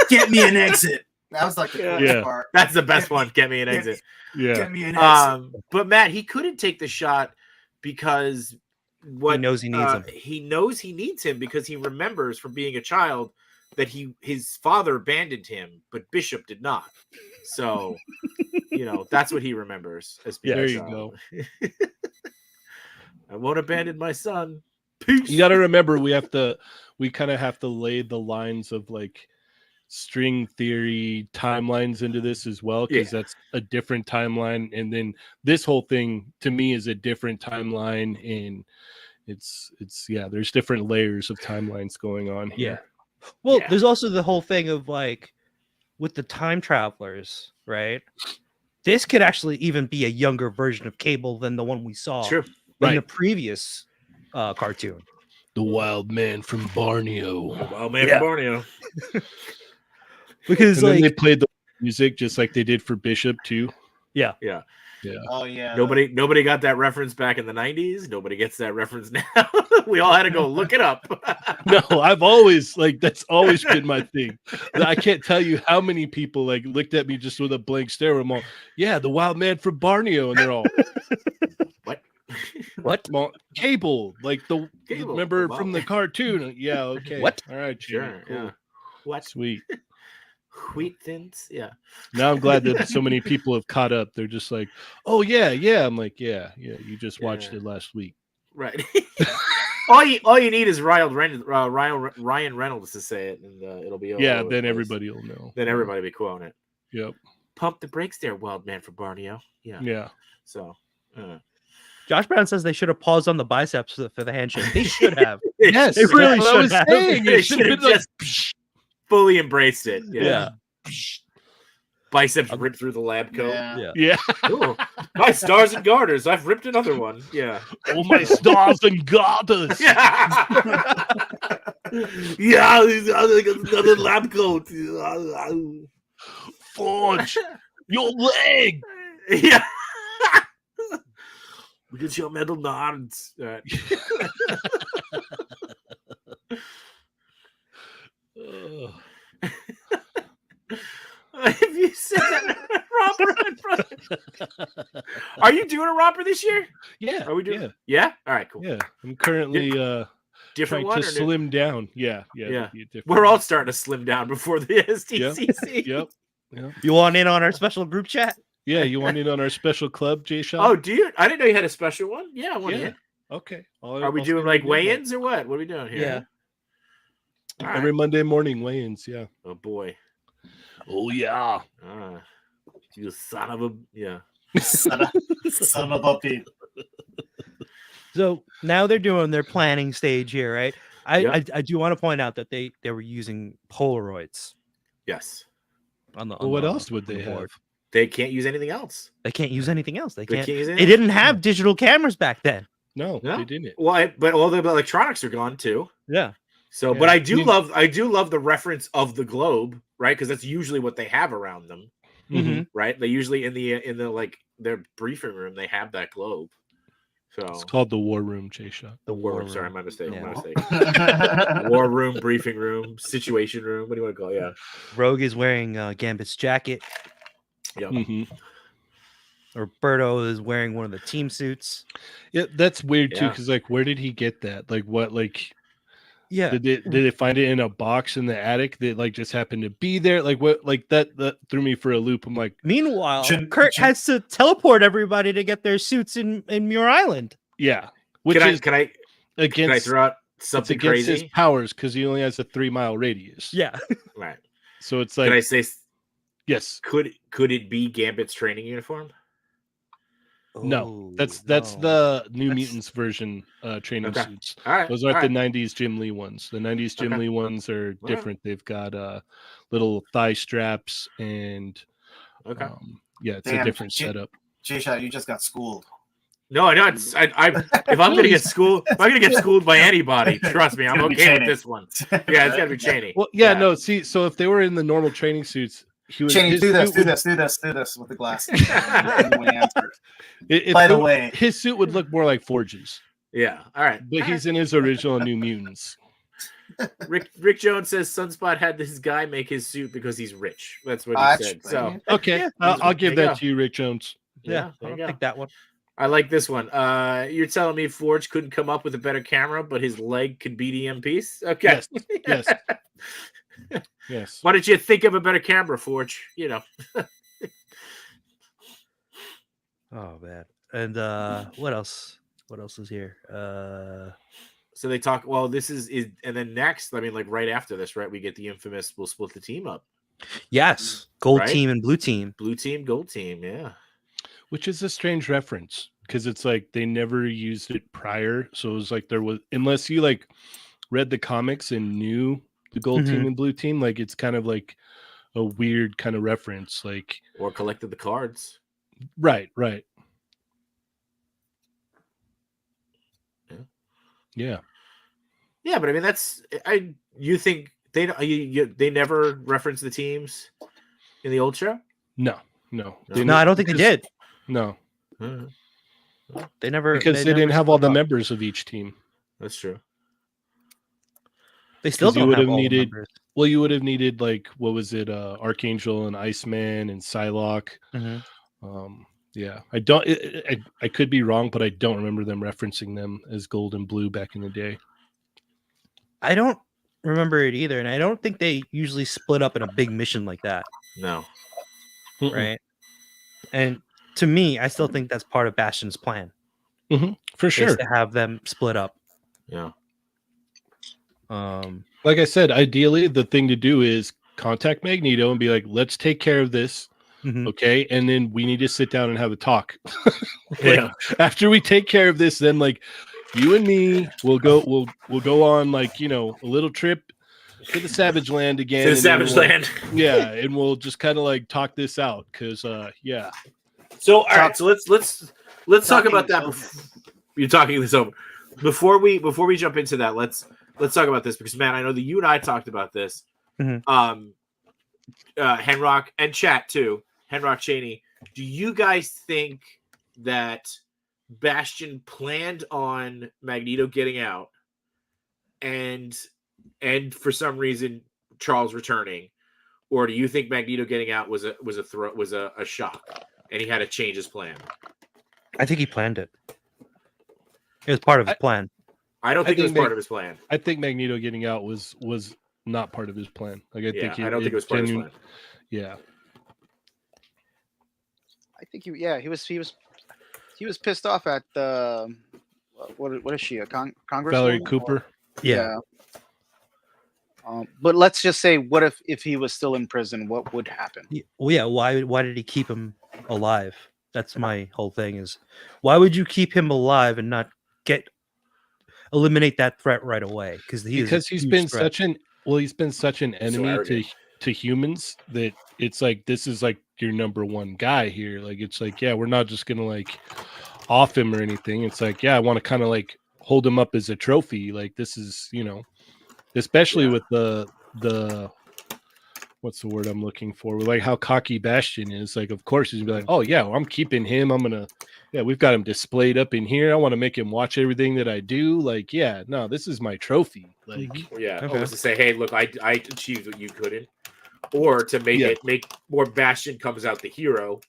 D: Get me an exit. That was like the coolest part.
B: That's the best one. Get me an exit.
E: Yeah.
D: Get me an exit.
B: But Matt, he couldn't take the shot because
C: he knows he needs him.
B: He knows he needs him because he remembers from being a child that his father abandoned him, but Bishop did not. So, that's what he remembers as being
E: there
B: a
E: you
B: child.
E: go.
B: I won't abandon my son. Peace.
E: You got to remember, we kind of have to lay the lines of like string theory timelines into this as well, because that's a different timeline, and then this whole thing to me is a different timeline, and it's there's different layers of timelines going on here.
C: Well, there's also the whole thing of like with the time travelers, right? This could actually even be a younger version of Cable than the one we saw in the previous cartoon.
E: The Wild Man from Borneo.
B: The Wild Man from Borneo.
C: Because
E: then they played the music just like they did for Bishop too.
B: Yeah.
D: Oh yeah.
B: Nobody got that reference back in the 90s. Nobody gets that reference now. We all had to go look it up.
E: No, I've always that's always been my thing. I can't tell you how many people like looked at me just with a blank stare. I'm all, the Wild Man from Borneo, and they're all, what? Cable, like
B: Cable,
E: remember from the cartoon? Yeah, okay.
C: What?
E: All right,
B: sure.
E: Cool.
B: Yeah. What?
E: Sweet.
B: Wheat thins. Yeah.
E: Now I'm glad that so many people have caught up. They're just like, oh yeah. I'm like, yeah. You just watched it last week,
B: right? all you need is Ryan Reynolds to say it, and it'll be over.
E: Yeah. Then everybody will know.
B: Then everybody will be quoting it.
E: Yep.
B: Pump the brakes there, Wild Man from Borneo. Yeah.
E: Yeah.
B: So.
C: Josh Brown says they should have paused on the biceps for the handshake. They should have.
E: Yes,
C: they really should have.
B: They should have just fully embraced it. Yeah. Biceps ripped through the lab coat.
E: Yeah.
B: Ooh, my stars and garters. I've ripped another one. Yeah.
E: Oh, my stars and garters.
B: Yeah. Another lab coat.
E: Forge, your leg.
B: Yeah. Look at your metal nods.
E: Have
B: you said that romper? Are you doing a romper this year?
E: Yeah.
B: Are we doing? Yeah. All right. Cool.
E: Yeah. I'm currently
B: different
E: trying
B: one
E: to slim down. Yeah.
B: We're all starting to slim down before the SDCC.
E: Yep.
C: You want in on our special group chat?
E: Yeah, you want in on our special club, Jay Shaw?
B: Oh, do you? I didn't know you had a special one. Yeah, I want in.
E: Okay.
B: Are we doing like weigh-ins or what? What are we doing here?
E: Yeah. Every Monday morning weigh-ins. Yeah.
B: Oh boy.
E: Oh yeah.
B: You son of a
D: Son of a bitch.
C: So now they're doing their planning stage here, right?
B: Yep.
C: I do want to point out that they were using Polaroids
B: Yes.
C: on the.
E: Well, what else would they have?
B: They can't use anything else.
C: They can't use anything else. They can't.
B: use
C: They
B: anything.
C: didn't have digital cameras back then.
E: No,
B: No?
E: they didn't.
B: Well, but all the electronics are gone too.
C: Yeah.
B: So,
E: Yeah.
B: but I do
E: I mean-
B: love the reference of the globe, right? Because that's usually what they have around them,
C: Mhm.
B: right? They usually in the like their briefing room they have that globe. So
E: It's called the War Room, Jay-Shot.
B: the war room.
C: War
B: Sorry,
C: room.
B: my mistake.
C: Yeah.
B: My mistake. War room, briefing room, situation room. What do you want to call it? Yeah.
C: Rogue is wearing Gambit's jacket.
B: Yep.
E: Mhm.
C: Roberto is wearing one of the team suits.
E: Yeah, that's weird too.
B: Yeah.
E: Because like, where did he get that? Like, what? Like,
C: Yeah.
E: did they find it in a box in the attic that like just happened to be there? Like, what? Like that threw me for a loop. I'm like,
C: Meanwhile,
D: Jin-
C: Kurt
D: Jin-
C: has to teleport everybody to get their suits in Muir Island.
E: yeah, which
B: Can
E: is
B: I
E: against
B: throw out
E: it's
B: something
E: against his
B: crazy?
E: powers because he only has a 3-mile radius.
C: Yeah.
B: Right.
E: So it's
B: Can I
E: like,
B: say
E: yes,
B: could it be Gambit's training uniform?
E: no, that's
C: no.
E: the New
B: That's-
E: Mutants version training
B: Okay.
E: suits.
B: All right.
E: Those
B: all
E: aren't
B: right.
E: the 90s Jim Lee ones. The 90s Jim
B: Okay.
E: Lee ones are
B: right.
E: different. They've got little thigh straps and
B: Okay.
E: yeah, it's
D: Damn,
E: a different
D: Jim-
E: setup.
D: Jay-Shot, you just got schooled.
B: No, I know. If I'm gonna get schooled, if I'm gonna get schooled by anybody, trust me, I'm
D: It's gonna be
B: okay with
D: Cheney.
B: this one. Yeah, it's gotta be Cheney.
E: Well, yeah, no, see, so if they were in the normal training suits, he was
D: Cheney,
E: his
D: do this
E: suit
D: with the glasses.
E: it
D: By the
E: would-
D: way.
E: his suit would look more like Forge's,
B: Yeah. All right.
E: but he's in his original New Mutants.
B: Rick Jones says Sunspot had this guy make his suit because he's rich. That's what he
D: That's-
B: said. So
E: Okay,
C: Yeah,
E: I'll give
B: there you
E: that
B: go.
E: to you, Rick Jones.
C: Yeah.
B: there
C: I'll
B: you go.
C: take that one.
B: I like this one. You're telling me Forge couldn't come up with a better camera, but his leg could beat EM piece? Okay.
E: Yes, yes, yes.
B: Why don't you think of a better camera, Forge? You know.
C: Oh man. And what else? What else is here?
B: So they talk. Well, this is and then next. I mean, like right after this, right? We get the infamous. We'll split the team up.
C: Yes. Gold
B: Right?
C: team and blue team.
B: Blue team, gold team. Yeah.
E: Which is a strange reference because it's like they never used it prior. So it was like there was, unless you like read the comics and knew the gold team
C: Mhm.
E: and blue team, like it's kind of like a weird kind of reference. Like,
B: Or collected the cards.
E: right.
B: Yeah.
E: Yeah.
B: Yeah, but I mean, that's You think they they never reference the teams in the old show?
E: No.
B: No,
C: No, I don't think they
E: because-
C: did.
E: No,
C: They never
E: because they
C: never
E: didn't have all the
C: split up.
E: members of each team.
B: That's true.
C: They still
E: 'cause you
C: don't
E: would
C: have
E: have
C: all the
E: needed-
C: members.
E: Well, you would have needed like what was it, Archangel and Iceman and Psylocke.
C: Mhm.
E: Yeah, I don't. I could be wrong, but I don't remember them referencing them as gold and blue back in the day.
C: I don't remember it either, and I don't think they usually split up in a big mission like that,
B: No.
E: Mm-mm.
C: right? And to me, I still think that's part of Bastion's plan.
E: For
C: Is
E: sure.
C: to have them split up.
B: Yeah.
E: Like I said, ideally, the thing to do is contact Magneto and be like, "Let's take care of this."
C: Mhm.
E: Okay, and then we need to sit down and have a talk.
B: Yeah.
E: After we take care of this, then like you and me will go we'll go on like a little trip to the Savage Land again.
B: To the
E: and then
B: Savage
E: we'll-
B: Land.
E: Yeah, and we'll just kind of like talk this out because yeah.
B: So all right, so let's talk about that.
D: Talking
B: You're talking this over. Before we jump into that, let's talk about this because man, I know that you and I talked about this.
C: Mhm.
B: Henrock and chat too. Henrock Cheney. Do you guys think that Bastion planned on Magneto getting out and for some reason Charles returning, or do you think Magneto getting out was a shock and he had to change his plan?
C: I think he planned it. It was part of his plan.
B: I don't think it was
E: think
B: part of his plan.
E: I think Magneto getting out was not part of his plan. Like I
B: Yeah,
E: think
B: I don't think it was part of his plan.
E: Yeah.
F: I think he was pissed off at what is she, a congresswoman?
E: Valerie Cooper.
C: Yeah.
F: But let's just say, what if he was still in prison? What would happen?
C: Well, yeah. Why did he keep him alive? That's my whole thing. Is why would you keep him alive and not eliminate that threat right away? Because
E: he's been such an enemy
B: arrogant.
E: to humans that it's like this is like your number one guy here. Like it's like, yeah, we're not just gonna like off him or anything. It's like, yeah, I want to kind of like hold him up as a trophy. Like this is, especially with the what's the word I'm looking for? With like how cocky Bastion is. Like, of course he's gonna be like, oh yeah, well, I'm keeping him. We've got him displayed up in here. I want to make him watch everything that I do. Like, yeah, no, this is my trophy. Like,
C: Okay.
B: Almost to say, hey, look, I achieved what you couldn't, or to make more Bastion comes out the hero,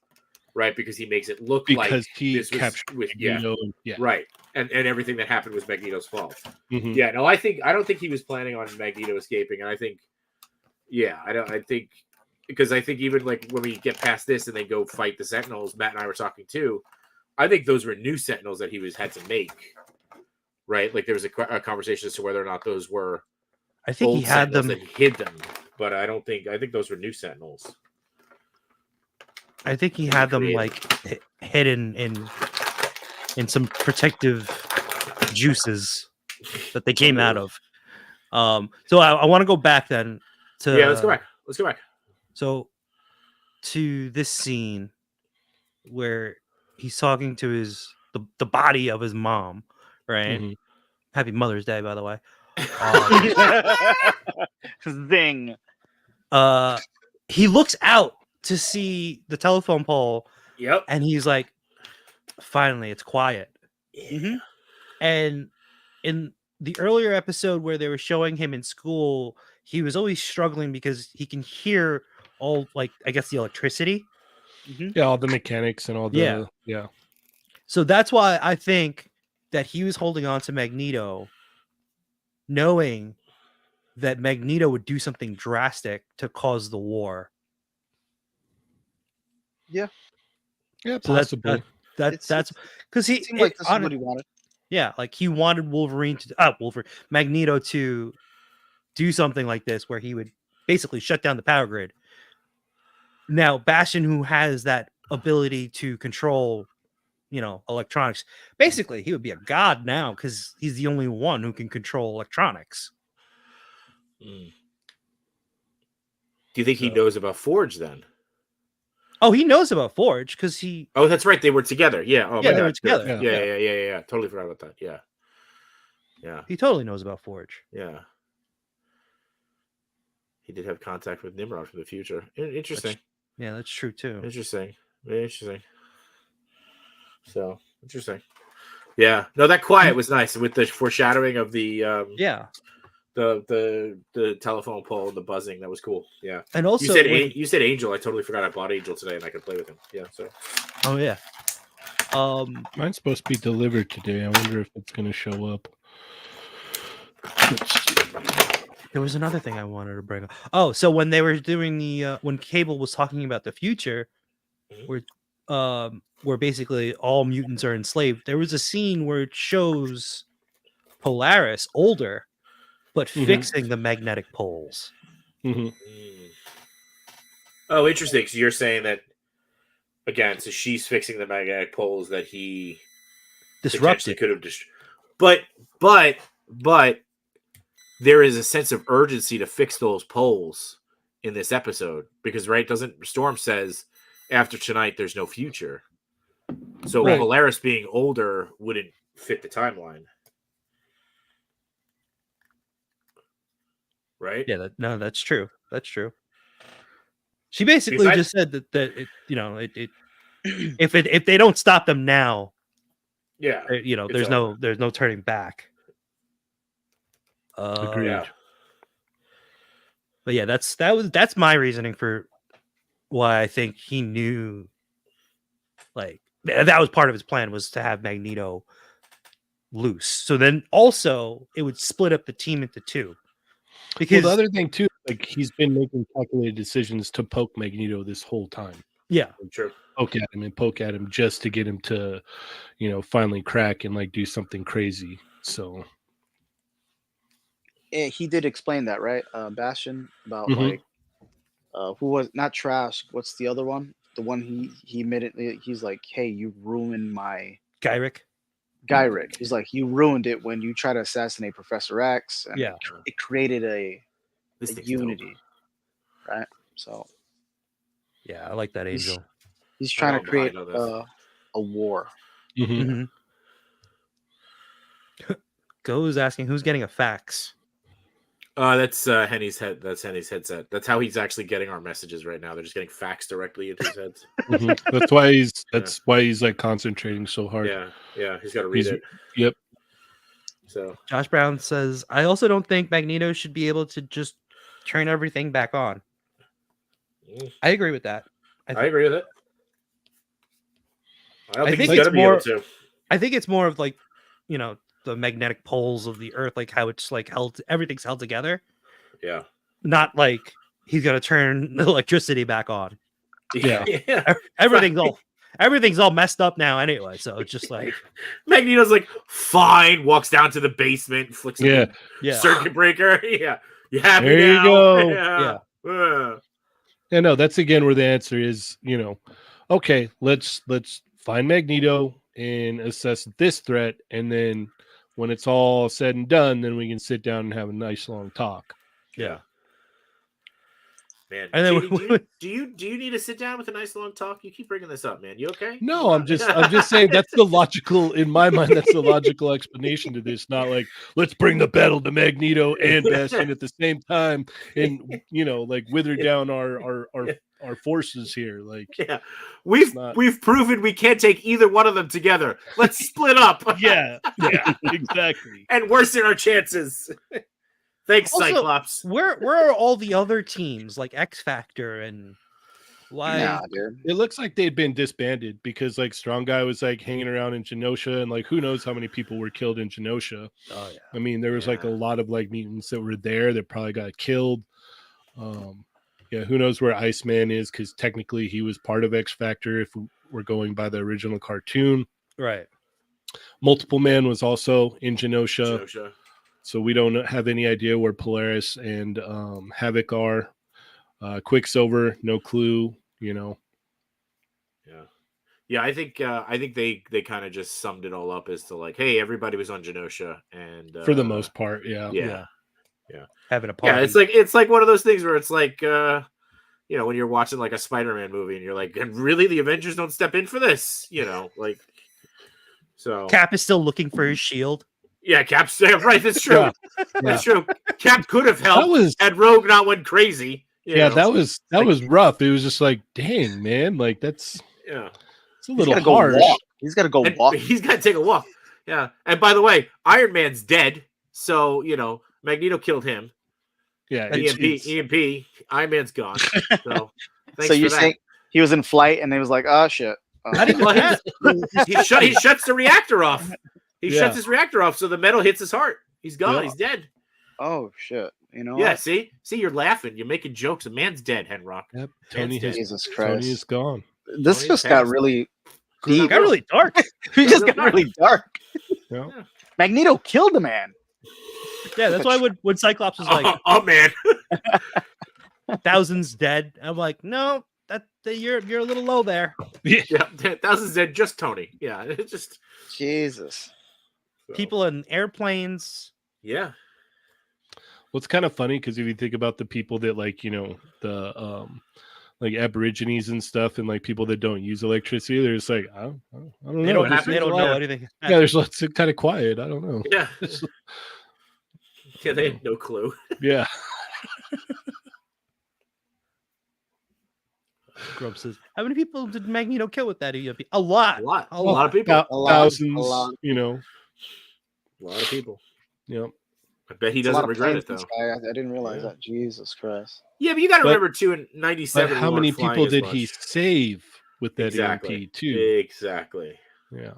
B: right? Because he makes it look
E: because
B: like
E: he
B: this was
E: captured
B: with
E: Magneto,
B: right, and everything that happened was Magneto's fault.
E: Mhm.
B: Yeah, no, I don't think he was planning on Magneto escaping, and I think, because I think even like when we get past this and they go fight the Sentinels, Matt and I were talking too. I think those were new Sentinels that he had to make, right? Like there was a conversation as to whether or not those were.
C: I think
B: old
C: he had
B: Sentinels
C: them.
B: and hid them, but I think those were new Sentinels.
C: I think he had them
B: creative.
C: like hidden in some protective juices that they came out of. So I want to go back then to
B: Yeah, let's go back.
C: So to this scene where he's talking to the body of his mom, right?
E: Mhm.
C: Happy Mother's Day, by the way.
F: Zing.
C: He looks out to see the telephone pole,
B: Yep.
C: and he's like, finally, it's quiet.
F: Mhm.
C: And in the earlier episode where they were showing him in school, he was always struggling because he can hear all, like, I guess, the electricity.
E: Yeah, all the mechanics and all the yeah.
C: So that's why I think that he was holding on to Magneto, knowing that Magneto would do something drastic to cause the war.
E: Yeah,
C: So
E: possibly.
C: that's because
F: It seemed like this is what he wanted.
C: Yeah, like he wanted Magneto to do something like this where he would basically shut down the power grid. Now, Bastion, who has that ability to control, electronics, basically he would be a god now because he's the only one who can control electronics.
B: Do you think he knows about Forge then?
C: Oh, he knows about Forge because he.
B: Oh, that's right. They were together. Yeah. Oh,
C: Yeah,
B: my
C: they
B: God.
C: were together.
B: Yeah. Totally forgot about that. Yeah.
C: He totally knows about Forge.
B: Yeah. He did have contact with Nimrod from the future. Interesting.
C: Yeah, that's true too.
B: Interesting. Very interesting. So interesting. Yeah. No, that quiet was nice with the foreshadowing of the
C: Yeah,
B: the telephone pole and the buzzing. That was cool. Yeah.
C: and also
B: You said Angel. I totally forgot I bought Angel today and I could play with him. Yeah. So
C: oh yeah.
E: Mine's supposed to be delivered today. I wonder if it's going to show up. Let's see.
C: There was another thing I wanted to bring up. Oh, so when they were doing when Cable was talking about the future, where basically all mutants are enslaved, there was a scene where it shows Polaris older, but fixing the magnetic poles.
E: Mhm.
B: Oh, interesting. So you're saying that again? So she's fixing the magnetic poles that he
C: Disrupted.
B: could have but there is a sense of urgency to fix those poles in this episode because doesn't Storm says after tonight there's no future. So
E: Right.
B: Polaris being older wouldn't fit the timeline. Right?
C: Yeah, that's true. That's true. She basically
B: Besides-
C: just said that it if they don't stop them now,
B: Yeah.
C: there's no turning back.
E: Agreed.
B: Yeah.
C: But yeah, that's my reasoning for why I think he knew, like that was part of his plan was to have Magneto loose. So then also it would split up the team into two. Because
E: Well, the other thing too, like he's been making calculated decisions to poke Magneto this whole time.
C: yeah,
B: Sure.
E: Poke at him just to get him to, finally crack and like do something crazy. So
F: he did explain that, right? Bastion about
E: Mhm.
F: like who was not Trash. What's the other one? The one he admitted he's like, hey, you ruined my
C: Gyrick.
F: Gyrick. He's like, you ruined it when you try to assassinate Professor X, and
C: Yeah.
F: it created a
B: This thing's
F: unity, right? So
C: Yeah, I like that
F: He's-
C: Angel.
F: he's trying to
B: I'm
F: create
B: behind on this.
F: a war.
E: Mhm.
C: Go's asking who's getting a fax.
B: That's Henny's head. That's Henny's headset. That's how he's actually getting our messages right now. They're just getting faxed directly into his heads.
E: Mhm. That's why he's like concentrating so hard.
B: Yeah. He's got to read
E: He's-
B: it.
E: Yep.
B: So
C: Josh Brown says, I also don't think Magneto should be able to just turn everything back on. I agree with that.
B: I agree with it. I don't
C: I
B: think
C: think
B: he's
C: it's
B: gonna be
C: more-
B: able to.
C: I think it's more of like, you know, the magnetic poles of the earth, like how it's like held, everything's held together.
B: Yeah.
C: Not like he's gonna turn the electricity back on.
E: Yeah.
B: yeah.
C: Everything's all messed up now anyway. So it's just like,
B: Magneto's like, fine. Walks down to the basement, flicks
E: Yeah.
B: the
C: yeah,
B: circuit breaker. Yeah. You happy
E: There you
B: now?
E: go.
B: Yeah. Yeah.
E: Yeah, no, that's again where the answer is, okay, let's find Magneto and assess this threat, and then when it's all said and done, then we can sit down and have a nice long talk.
C: yeah.
B: Man,
C: And then
B: JD, do you need to sit down with a nice long talk? You keep bringing this up, man. You okay?
E: No, I'm just saying that's the logical, in my mind, that's the logical explanation to this. Not like let's bring the battle to Magneto and Bastion at the same time, and like wither down our forces here. Like,
B: Yeah, we've
E: not-
B: we've proven we can't take either one of them together. Let's split up.
E: yeah, exactly.
B: And worsen our chances. Thanks,
C: Also,
B: Cyclops.
C: where are all the other teams like X Factor and why?
F: Nah, dude.
E: It looks like they'd been disbanded because like Strong Guy was like hanging around in Genosha, and like who knows how many people were killed in Genosha.
C: Oh yeah.
E: I mean, there was like a
B: Yeah.
E: lot of like mutants that were there that probably got killed. Yeah, who knows where Iceman is, because technically he was part of X Factor if we're going by the original cartoon.
C: Right.
E: Multiple Man was also in Genosha,
B: Genosha.
E: so we don't have any idea where Polaris and Havoc are. Quicksilver, no clue.
B: Yeah. Yeah, I think they kind of just summed it all up as to like, hey, everybody was on Genosha, and
E: For the most part, yeah.
B: yeah.
C: Having a party.
B: Yeah, it's like one of those things where it's like when you're watching like a Spider-Man movie and you're like, and really the Avengers don't step in for this, like so
C: Cap is still looking for his shield.
B: yeah, Cap's right, that's true.
E: Yeah.
B: That's true. Cap could have helped
E: That was
B: had Rogue not went crazy.
E: that was rough. It was just like, dang, man, like that's
B: yeah.
E: it's a
F: He's
E: little
F: gotta go
E: harsh.
F: walk. He's got to go
B: And
F: walk.
B: he's got to take a walk. Yeah. And by the way, Iron Man's dead, so Magneto killed him.
E: Yeah,
B: EMP, Iron Man's gone. So thanks
F: So you're
B: for that.
F: saying he was in flight and it was like, oh shit.
C: Not even
B: Well,
C: that.
B: he shuts the reactor off. He
E: Yeah.
B: shuts his reactor off, so the metal hits his heart. He's gone.
E: Yeah.
B: He's dead.
F: Oh shit. You know
B: Yeah.
F: what?
B: See, you're laughing. You're making jokes. A man's dead, Henrock.
E: Yep. Tony
B: dead.
E: has
F: Jesus
E: Tony
F: Christ.
E: is gone.
F: This
B: Tony
F: just
B: passed.
F: got really deep.
C: Got really dark.
F: We just
B: really
F: got really dark.
E: Yeah.
F: Magneto killed a man.
C: Yeah, that's why when Cyclops was like
B: oh man.
C: thousands dead, I'm like, no, you're a little low there.
B: Yeah. Thousands dead. Just Tony. Yeah. It just
F: Jesus.
B: so,
C: People in airplanes.
B: Yeah.
E: Well, it's kind of funny because if you think about the people that like, the like Aborigines and stuff, and like people that don't use electricity, they're just like, I don't know.
C: They don't,
E: Just
C: they don't
E: seems
C: know
E: like-
C: anything.
E: Yeah, there's lots of kind of quiet. I don't know.
B: Yeah. Yeah. They had no clue.
E: Yeah.
C: Grub says, how many people did Magneto kill with that EMP? A lot.
B: A lot.
C: A
B: A lot of people.
E: Thou-
F: A lot,
E: thousands,
F: a lot.
B: A lot of people.
E: Yep.
B: I bet he
F: It's a lot
B: doesn't
F: of
B: regret
F: planes
B: it though.
F: in the sky. I didn't realize
B: Yeah.
F: that. Jesus Christ.
B: Yeah, but you got to
E: But-
B: remember too. In
E: But
B: '97,
E: how many people did he save with that
B: Exactly.
E: EMP too?
B: Exactly.
E: Yeah.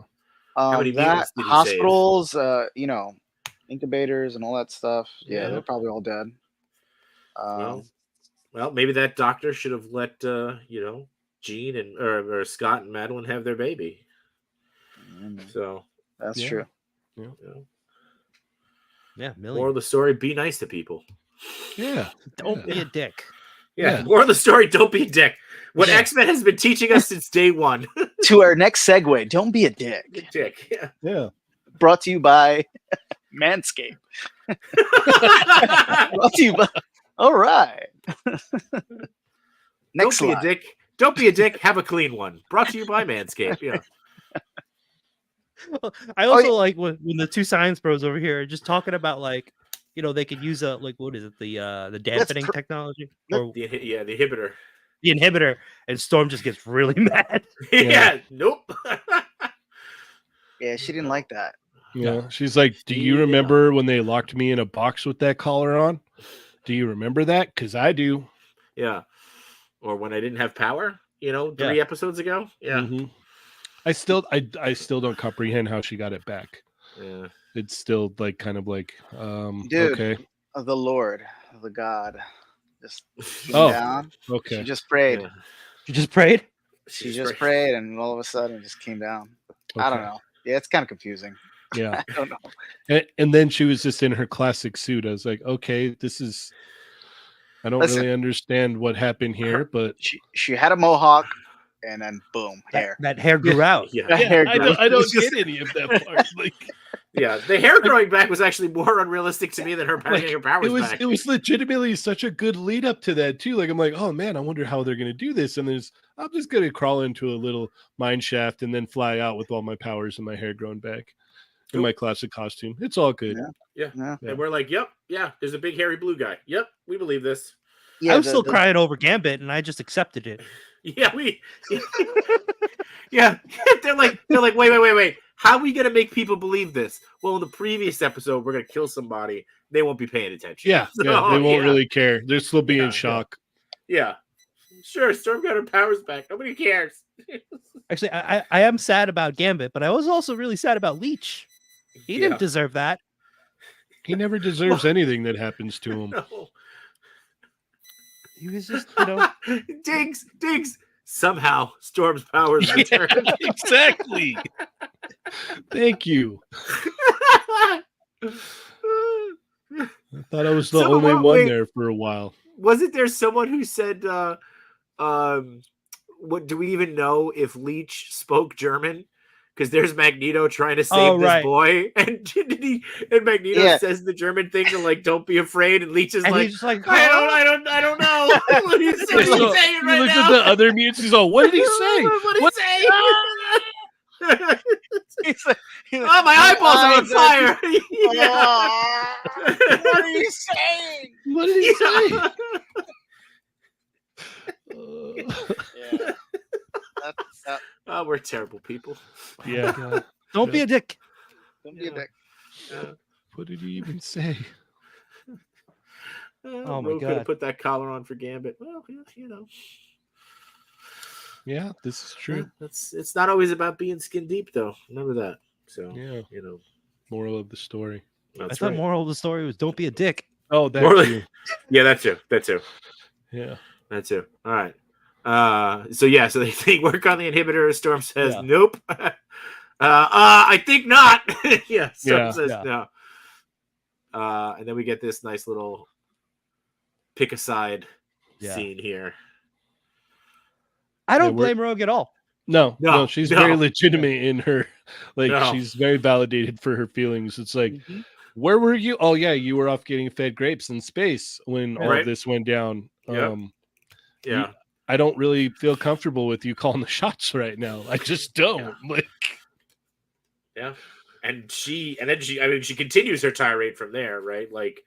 B: How many
F: That
B: mutants did he
F: hospitals, incubators and all that stuff. Yeah,
B: Yeah.
F: they're probably all dead.
B: Well, maybe that doctor should have let Jean and or Scott and Madeline have their baby.
F: Mm,
B: So
F: that's
E: Yeah.
F: true.
B: you know.
C: Yeah,
B: Moral
C: million.
B: of the story: be nice to people.
E: Yeah.
C: Don't be a dick.
B: Yeah.
E: Yeah.
B: Moral of the story: don't be a dick. What
C: Yeah.
B: X-Men has been teaching us since day one.
F: To our next segue, don't be a dick.
B: Dick. Yeah.
E: Yeah.
F: Brought to you by Manscaped. Brought to you by. All right. Next
B: Don't be a
F: slide.
B: dick. Don't be a dick. Have a clean one. Brought to you by Manscaped. Yeah.
C: I also
F: yeah.
C: like when the two science bros over here are just talking about like, they could use what is it, the dampening technology or
B: The inhibitor.
C: the inhibitor, and Storm just gets really mad.
B: Yeah. Nope.
F: Yeah, she didn't like that.
E: Yeah. She's like, do you remember when they locked me in a box with that collar on? Do you remember that? Because I do.
B: Yeah. Or when I didn't have power, 3 episodes ago. Yeah.
E: Mhm. I still don't comprehend how she got it back.
B: Yeah.
E: It's still like kind of like
F: Dude.
E: okay.
F: Of the Lord, of the God, just came
E: Oh,
F: down.
E: okay.
F: She just prayed.
B: Yeah.
C: You just prayed.
F: She just prayed, and all of a sudden, it just came down. I don't
E: Okay.
F: know. Yeah, it's kind of confusing.
E: Yeah.
F: I don't know.
E: And then she was just in her classic suit. I was like, okay, I don't
F: Listen.
E: really understand what happened here, but
F: She had a mohawk, and then boom, hair.
C: That hair grew out.
B: Yeah.
F: That hair
E: I
F: grew.
E: don't
F: It's just-
E: get any of that part. Like,
B: Yeah. The hair growing back was actually more unrealistic to me than her
E: like,
B: getting her powers back.
E: it was legitimately such a good lead up to that too. Like I'm like, oh man, I wonder how they're gonna do this. And I'm just gonna crawl into a little mine shaft and then fly out with all my powers and my hair growing back in my classic costume. It's all good.
B: Yeah.
F: Yeah.
B: And we're like, yep, yeah, there's a big hairy blue guy. Yep, we believe this.
F: Yeah,
C: I was still crying over Gambit, and I just accepted it.
B: Yeah, yeah. They're like, wait. How are we gonna make people believe this? Well, in the previous episode, we're gonna kill somebody. They won't be paying attention.
E: Yeah,
B: So,
E: they won't
B: yeah.
E: really care. They'll still be
B: Yeah,
E: in shock.
B: Yeah. Sure, Storm got her powers back. Nobody cares.
C: Actually, I am sad about Gambit, but I was also really sad about Leech. He didn't deserve that.
E: He never deserves anything that happens to him.
B: No.
C: He was just,
B: Diggs. Somehow, Storm's powers return.
E: Exactly. Thank you. I thought I was the only one there for a while.
B: Wasn't there someone who said, what do we even know if Leech spoke German? Because there's Magneto trying to save this boy, and Magneto says the German thing to like, "Don't be afraid," and Leech is
C: and
B: like,
C: he's just like,
B: I don't know. What are you saying
E: He
B: right
E: looked
B: now?
E: at the other mutants. He's all, "What did he say?
B: What did he say?
F: He's like,
B: Oh, my eyeballs are on fire. Yeah.
F: "Ah, what are you saying?"
E: What did he say?"
F: Yeah. That,
B: Oh, we're terrible people.
E: Yeah.
C: don't be a dick.
F: don't be a dick.
E: What did he even say?
C: Oh my
B: Rogue could have
C: God.
B: put that collar on for Gambit. Well,
E: Yeah, this is true.
B: it's not always about being skin deep, though. Remember that. So
E: Yeah.
B: you
E: Moral of the story.
B: that's
C: I thought
B: right.
C: moral of the story was don't be a dick.
E: Oh, that
B: Moral-
E: too.
B: Yeah, that too.
E: Yeah.
B: That too. All right. So they think work on the inhibitor. Storm says
C: Yeah.
B: nope. I think not. Yeah. Storm
E: Yeah.
B: says
C: Yeah.
B: no. And then we get this nice little pick a side
C: Yeah.
B: scene here.
C: I don't
E: we're-
C: blame Rogue at all.
E: No,
B: No,
E: she's
B: no.
E: very legitimate in her, like
B: No.
E: she's very validated for her feelings. It's like,
C: Mm-hmm.
E: where were you? Oh yeah, you were off getting fed grapes in space when all
B: Right.
E: of this went down.
B: Yep. Yeah.
E: I don't really feel comfortable with you calling the shots right now. I just don't. Like,
B: Yeah. And then she continues her tirade from there, right? Like,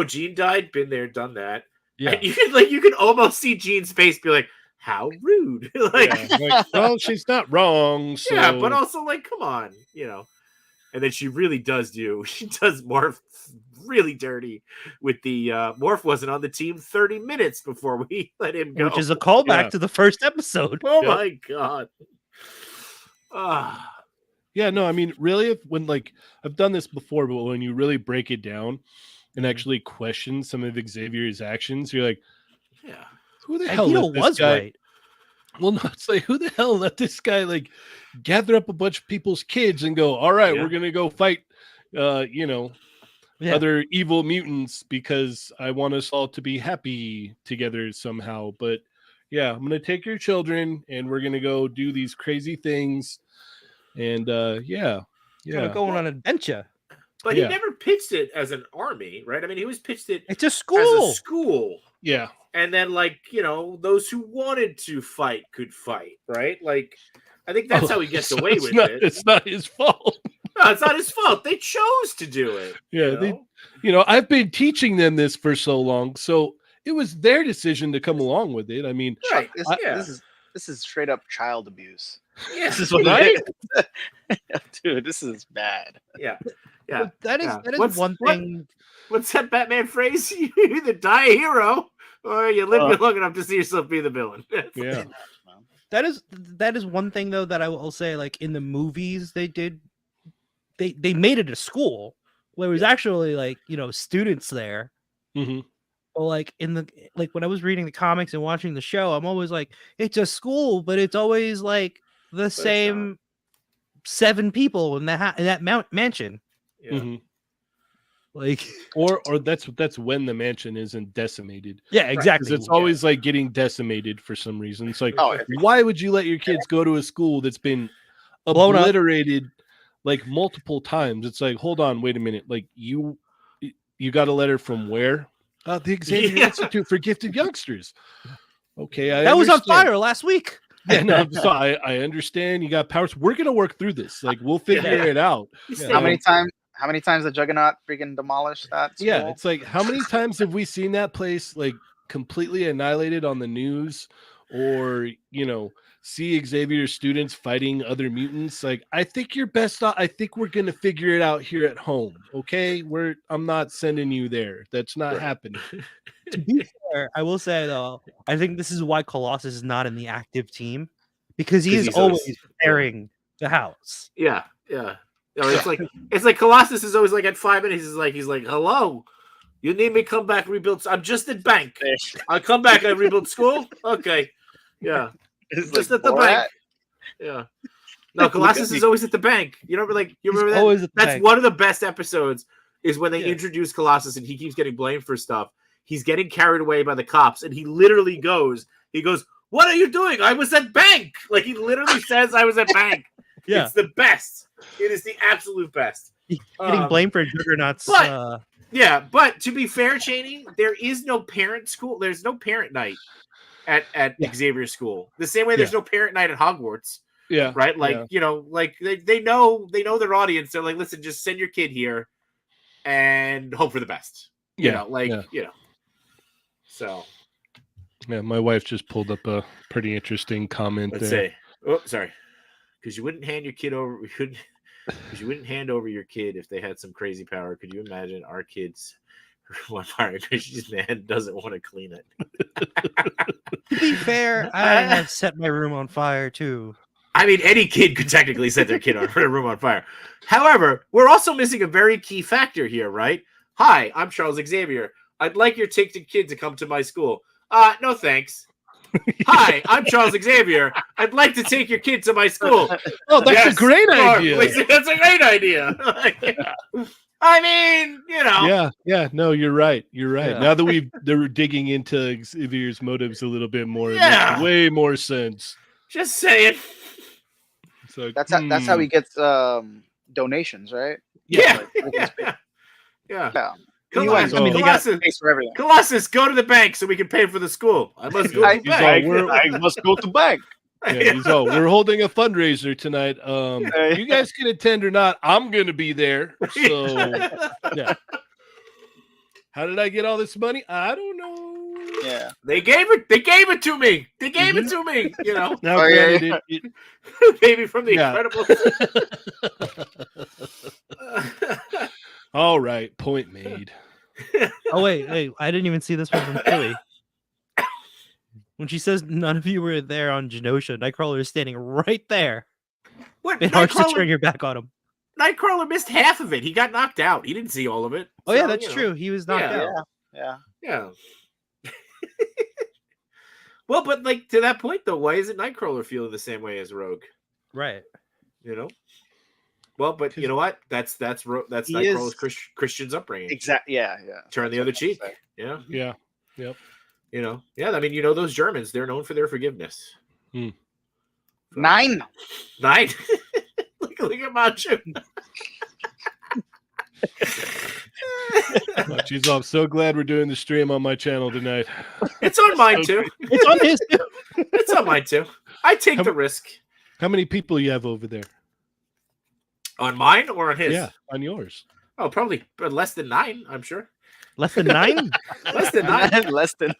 B: Jean died, been there, done that.
C: Yeah.
B: And you can almost see Jean's face be like, how rude. Like,
E: yeah, like, well, she's not wrong. So
B: yeah, but also like, come on, And then she does Morph really dirty with the Morph wasn't on the team 30 minutes before we let him go.
C: Which is a callback
E: Yeah.
C: to the first episode.
B: Oh
E: Yep.
B: my god. Ah.
E: yeah, no, I mean, really, when like I've done this before, but when you really break it down and actually question some of Xavier's actions, you're like,
B: Yeah.
E: who the hell
C: Magneto
E: let this
C: was
E: guy?
C: right.
E: Well, no, it's like, who the hell let this guy like gather up a bunch of people's kids and go, all right,
B: Yeah.
E: we're gonna go fight, other evil mutants because I want us all to be happy together somehow. But yeah, I'm gonna take your children and we're gonna go do these crazy things. And
C: Going on an adventure.
B: But
E: Yeah.
B: he never pitched it as an army, right? I mean, he was pitched it
C: It's a
B: as a
C: school.
B: school.
E: Yeah.
B: And then, like, those who wanted to fight could fight, right? Like, I think that's how he gets
E: So
B: away
E: it's
B: with
E: not,
B: it.
E: It's not his fault.
B: No, it's not his fault. They chose to do it.
E: Yeah,
B: you know?
E: I've been teaching them this for so long, so it was their decision to come along with it. I mean,
B: Right.
F: This is straight up child abuse.
B: Yeah.
F: This is what
E: Right?
F: it is. Dude, this is bad.
B: Yeah. Yeah.
C: But that is
B: What's-
C: one
B: what-
C: thing.
B: What's that Batman phrase? You either die a hero or you live long enough to see yourself be the villain.
E: yeah.
C: That is one thing though that I will say. Like in the movies, they made it a school where it was actually like students there.
E: hmm
C: But like when I was reading the comics and watching the show, I'm always like, it's a school, but it's always like the
B: it's
C: same 7 people in that mansion.
B: Yeah.
E: hmm
C: Like,
E: Or that's when the mansion isn't decimated.
C: yeah, exactly.
E: Because it's always like getting decimated for some reason. It's like,
F: Oh,
E: why would you let your kids go to a school that's been
C: Blown up.
E: obliterated like multiple times? It's like, hold on, wait a minute. Like you got a letter from where? The Xavier
B: Yeah.
E: Institute for Gifted Youngsters. Okay,
C: that was on
E: understand.
C: fire last week.
E: Yeah, no, so I understand you got powers. We're gonna work through this. Like we'll figure it out.
B: Yeah.
F: How many times the Juggernaut freaking demolished that?
E: Yeah,
F: school?
E: it's like how many times have we seen that place like completely annihilated on the news, or see Xavier's students fighting other mutants? Like I think you're best off. I think we're gonna figure it out here at home. Okay, I'm not sending you there. That's not happening.
C: To be fair, I will say though, I think this is why Colossus is not in the active team because he
B: 'Cause
C: is
B: he's always-
C: always preparing the house.
B: Yeah. It's like Colossus is always like at 5 minutes. He's like, hello. You need me come back rebuild? I'm just at bank. I'll come back. I rebuild school. Okay. Yeah.
F: It's
B: Just
F: like
B: at the
F: Borat.
B: bank. Yeah. No, Colossus is always at the bank. You remember that?
C: Always at the
B: That's
C: bank.
B: one of the best episodes is when they
C: Yeah.
B: introduce Colossus and he keeps getting blamed for stuff. He's getting carried away by the cops and he literally goes, what are you doing? I was at bank. Like he literally says I was at bank.
C: Yeah,
B: It's the best. It is the absolute best.
C: getting blamed for Juggernaut's.
B: but- Yeah, but to be fair, Cheney, there is no parent school. There's no parent night at
C: Yeah.
B: Xavier School. The same way there's no parent night at Hogwarts,
E: Yeah,
B: right? Like, like they know their audience. They're like, listen, just send your kid here and hope for the best. So
E: yeah. My wife just pulled up a pretty interesting comment
B: let's
E: there.
B: say, oh, sorry, because you wouldn't hand your kid over. Because you wouldn't hand over your kid if they had some crazy power. Could you imagine our kids on fire because his man doesn't want to clean it?
C: To be fair, I have set my room on fire too.
B: I mean, any kid could technically set their kid on a room on fire. However, we're also missing a very key factor here, right? Hi, I'm Charles Xavier. I'd like your ticted kid to come to my school. No thanks. Hi, I'm Charles Xavier. I'd like to take your kid to my school.
E: Oh, that's
B: Yes,
E: a great
B: sure.
E: idea.
B: That's a great idea. I mean,
E: Yeah. No, you're right. You're right.
C: Yeah.
E: Now that they're digging into Xavier's motives a little bit more, it
B: Yeah.
E: makes way more sense.
B: just saying.
E: It's like,
F: That's how he gets donations, right?
B: Yeah.
F: Yeah.
B: Yeah.
F: Yeah.
B: Colossus,
E: I mean,
C: they got-
F: Pays for everything.
B: Colossus, go to the bank so we can pay for the school. I must go to the
E: He's all,
B: bank.
E: we're
F: must go to bank.
E: Yeah, he's all, we're holding a fundraiser tonight. You guys can attend or not. I'm gonna be there. So yeah. How did I get all this money? I don't know.
F: Yeah.
B: They gave it to me. They gave it to me.
E: Now,
F: Oh, yeah,
E: granted, it,
B: Baby from the
E: Yeah.
B: Incredibles.
E: all right, point made.
C: Oh wait, I didn't even see this one from Philly. When she says none of you were there on Genosha, Nightcrawler is standing right there.
B: What?
C: It's hard to turn
B: Nightcrawler,
C: your back on him.
B: Nightcrawler missed half of it. He got knocked out. He didn't see all of it.
C: Oh yeah,
B: So,
C: that's true. He was knocked
B: Yeah.
C: out.
F: Yeah.
B: Yeah. Well, but like to that point though, why isn't Nightcrawler feeling the same way as Rogue?
C: Right.
B: You know? Well, but you know what? That's
F: He
B: Nightcrawler's
F: is-
B: Christian's upbringing.
F: Exactly. Yeah.
B: Turn the other cheek. Yeah.
E: Yeah. Yep.
B: You know. Yeah. I mean, you know, those Germans, they're known for their forgiveness.
F: 9.
B: 9. look at Machu.
E: Oh, geez, I'm so glad we're doing the stream on my channel tonight.
B: It's on mine too.
C: It's on his.
B: It's on mine too. I take the risk.
E: How many people you have over there?
B: On mine or on his?
E: Yeah, on yours.
B: Oh, probably less than 9, I'm sure.
C: Less than 9.
B: Less than 9.
F: Less than.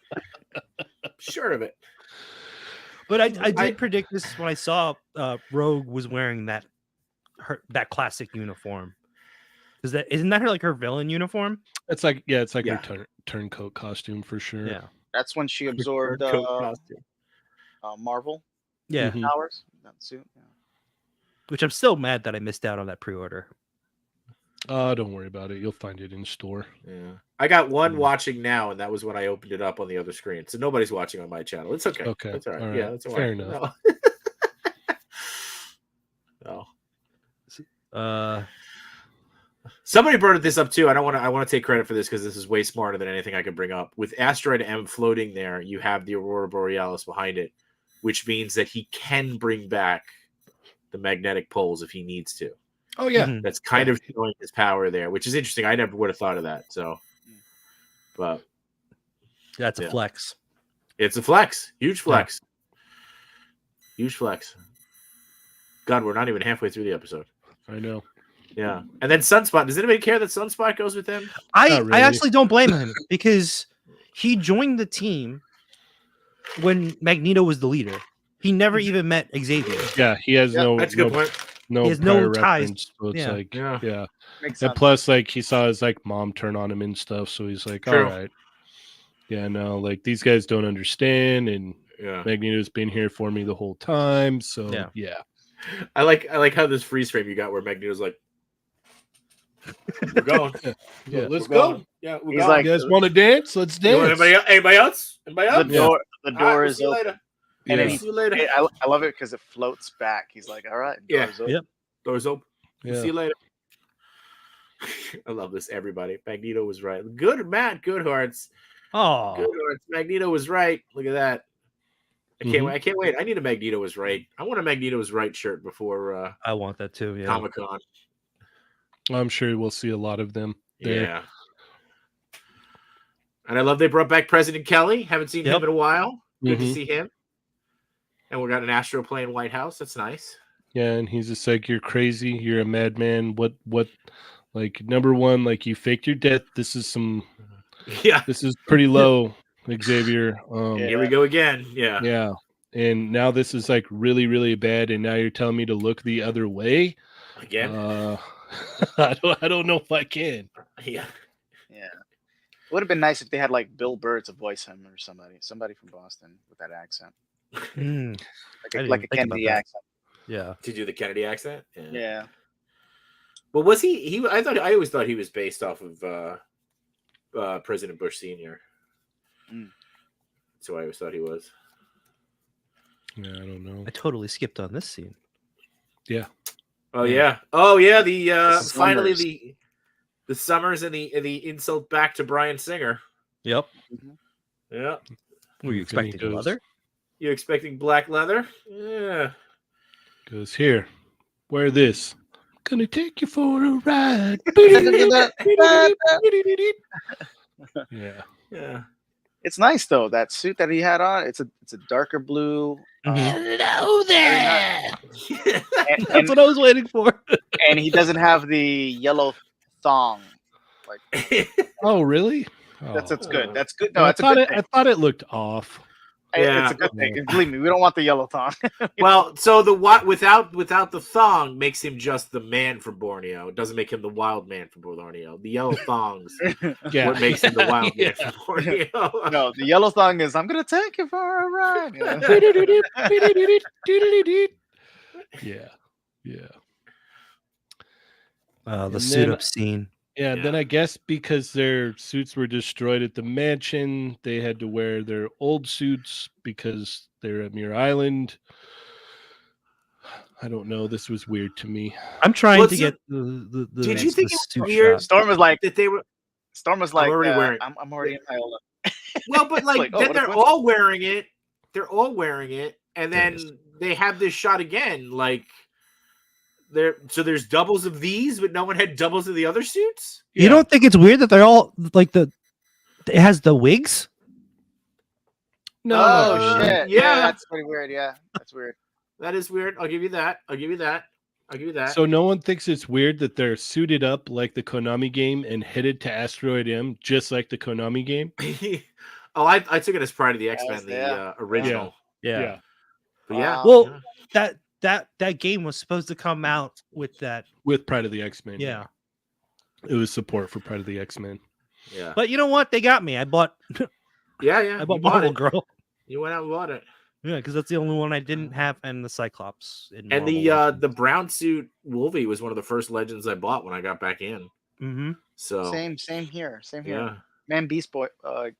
B: Sure of it.
C: But I did predict this when I saw Rogue was wearing that classic uniform. Isn't that her villain uniform?
E: It's like it's like
B: Yeah.
E: her turncoat costume for sure.
C: Yeah.
F: That's when she absorbed Marvel
C: Yeah.
E: Mhm.
F: powers. That suit. Yeah.
C: Which I'm still mad that I missed out on that pre-order.
E: Don't worry about it. You'll find it in store.
B: Yeah. I got one
E: Mm.
B: watching now, and that was when I opened it up on the other screen. So nobody's watching on my channel. It's okay.
E: Okay.
B: That's all right.
E: All right.
B: Yeah, that's all
E: Fair
B: right.
E: enough.
B: No. Somebody brought this up too. I want to take credit for this because this is way smarter than anything I could bring up. With Asteroid M floating there, you have the Aurora Borealis behind it, which means that he can bring back the magnetic poles if he needs to.
E: Oh yeah.
C: Mhm.
B: That's kind of showing his power there, which is interesting. I never would have thought of that. So, but
C: That's a
B: Yeah.
C: flex.
B: it's a flex, huge flex, huge flex. God, we're not even halfway through the episode.
E: I know.
B: Yeah, and then Sunspot. Does anybody care that Sunspot goes with him?
C: I
E: really.
C: actually don't blame him because he joined the team when Magneto was the leader. He never even met Xavier.
E: Yeah, he has no
B: That's a good
E: no,
B: point.
E: no
C: He has no
E: prior
C: ties.
E: reference, so it's
C: Yeah.
E: like
B: Yeah.
E: yeah.
F: Makes
E: And
F: sense.
E: plus, like he saw his like mom turn on him and stuff, so he's like,
B: True.
E: all right. Yeah, no, like these guys don't understand, and
B: Yeah,
E: Magneto's been here for me the whole time. So
C: Yeah.
E: yeah.
B: I like how this freeze frame you got where Magneto's like, "We're going,
E: Yeah.
B: let's
F: We're
B: go."
F: going.
B: Yeah, we're
F: He's
B: going.
F: like-
E: You guys want to dance? Let's
B: You want
E: dance.
B: anybody else? Anybody
F: The
B: else?
E: Yeah.
F: door. The
B: All
F: door
B: right, we'll
F: is
B: see you
F: open.
B: later.
F: And then
E: Yeah.
B: See you later.
F: I love it because it floats back. He's like, "All right,
B: Yeah.
F: door's open."
C: Yep.
B: Doors open. We'll
E: Yeah.
B: see you later. I love this. Everybody, Magneto was right. Good, Matt. Good hearts.
C: Oh,
B: Good hearts. Magneto was right. Look at that. I can't
E: Mhm.
B: wait. I can't wait. I need a Magneto was right. I want a Magneto was right shirt before
C: I want that too. Yeah.
B: Comic Con.
E: I'm sure we'll see a lot of them there.
B: Yeah. And I love they brought back President Kelly. Haven't seen him
C: Yep.
B: in a while. Good to
E: Mhm.
B: see him. And we got an Astro playing White House. That's nice.
E: Yeah, and he's just like, you're crazy, you're a madman. What like number one, like you faked your death. This is
B: Yeah.
E: pretty low, Xavier.
F: Yeah.
B: Here we go again. Yeah.
E: Yeah. And now this is like really, really bad. And now you're telling me to look the other way.
B: Again.
E: I don't know if I can.
B: Yeah.
F: Yeah. It would have been nice if they had like Bill Burr to voice him or somebody from Boston with that accent,
C: Mm, I didn't
F: like a
C: even think about
F: Kennedy
C: that.
F: accent.
C: yeah.
B: To do the Kennedy accent.
F: Yeah.
B: Well, was he? I always thought he was based off of President Bush Sr.
F: Mm.
B: That's who I always thought he was.
E: Yeah, I don't know.
C: I totally skipped on this scene.
B: Oh yeah. Oh yeah. The
F: The
B: finally
F: Summers.
B: the Summers and the insult back to Brian Singer.
C: Yep.
B: Yeah.
C: Were you
E: And he
C: expecting
E: goes-
C: leather?
B: You expecting black leather? Yeah.
E: Goes here. Wear this. Gonna take you for a ride. Yeah.
B: Yeah.
F: It's nice though, that suit that he had on. It's a darker blue.
C: Hello there.
F: And,
C: That's what I was waiting for.
F: and he doesn't have the yellow thong.
E: Oh, really?
F: That's
E: Oh.
F: good. That's good. No,
E: I
F: that's a
E: thought
F: good
E: it.
F: thing.
E: I thought it looked off.
B: Yeah.
F: It's a good thing. And believe me, we don't want the yellow thong.
B: Well, so the without the thong makes him just the man from Borneo. It doesn't make him the wild man from Borneo. The yellow thongs
E: Yeah.
B: what makes him the wild
E: Yeah.
B: man from Borneo.
F: No, the yellow thong is I'm gonna take you for a ride. Yeah.
E: Yeah. Yeah.
C: The
E: And
C: suit
E: then-
C: up scene.
E: Yeah,
B: Yeah.
E: then I guess because their suits were destroyed at the mansion, they had to wear their old suits because they're at Muir Island. I don't know. This was weird to me.
C: I'm trying
B: Well,
C: to
B: so-
C: get the
B: Did you think
C: the
B: it was
C: suit
B: weird?
C: shot.
F: Storm was like,
B: that they were already wearing it.
F: I'm already in Iola.
B: well, but like,
F: like, oh,
B: then
F: what a
B: they're
F: coincidence.
B: all wearing it. They're all wearing it, and then
C: Yes.
B: they have this shot again. Like, there's doubles of these, but no one had doubles of the other suits.
C: You
E: Yeah.
C: don't think it's weird that they're all like it has the wigs?
E: No,
F: Oh
E: not really.
F: shit!
B: yeah.
F: Yeah, that's pretty weird. Yeah, that's weird.
B: That is weird. I'll give you that. I'll give you that.
E: So no one thinks it's weird that they're suited up like the Konami game and headed to Asteroid M, just like the Konami game.
B: Oh, I took it as Pride of the X-Men, the
F: yeah.
B: original.
E: Yeah.
B: But yeah.
F: Wow.
C: Well,
B: yeah.
C: that game was supposed to come out with that.
E: With Pride of the X-Men.
C: Yeah.
E: It was support for Pride of the X-Men.
B: Yeah.
C: But you know what? They got me. I bought
B: Yeah.
C: I bought
B: You bought
C: Marvel
B: it.
C: Girl.
B: You went out and bought it.
C: Yeah, because that's the only one I didn't have, and the Cyclops. In
B: And the brown suit Wolvie was one of the first legends I bought when I got back in.
C: mm-hmm.
B: So
F: Same here. Same here.
B: yeah.
F: Man, Beast Boy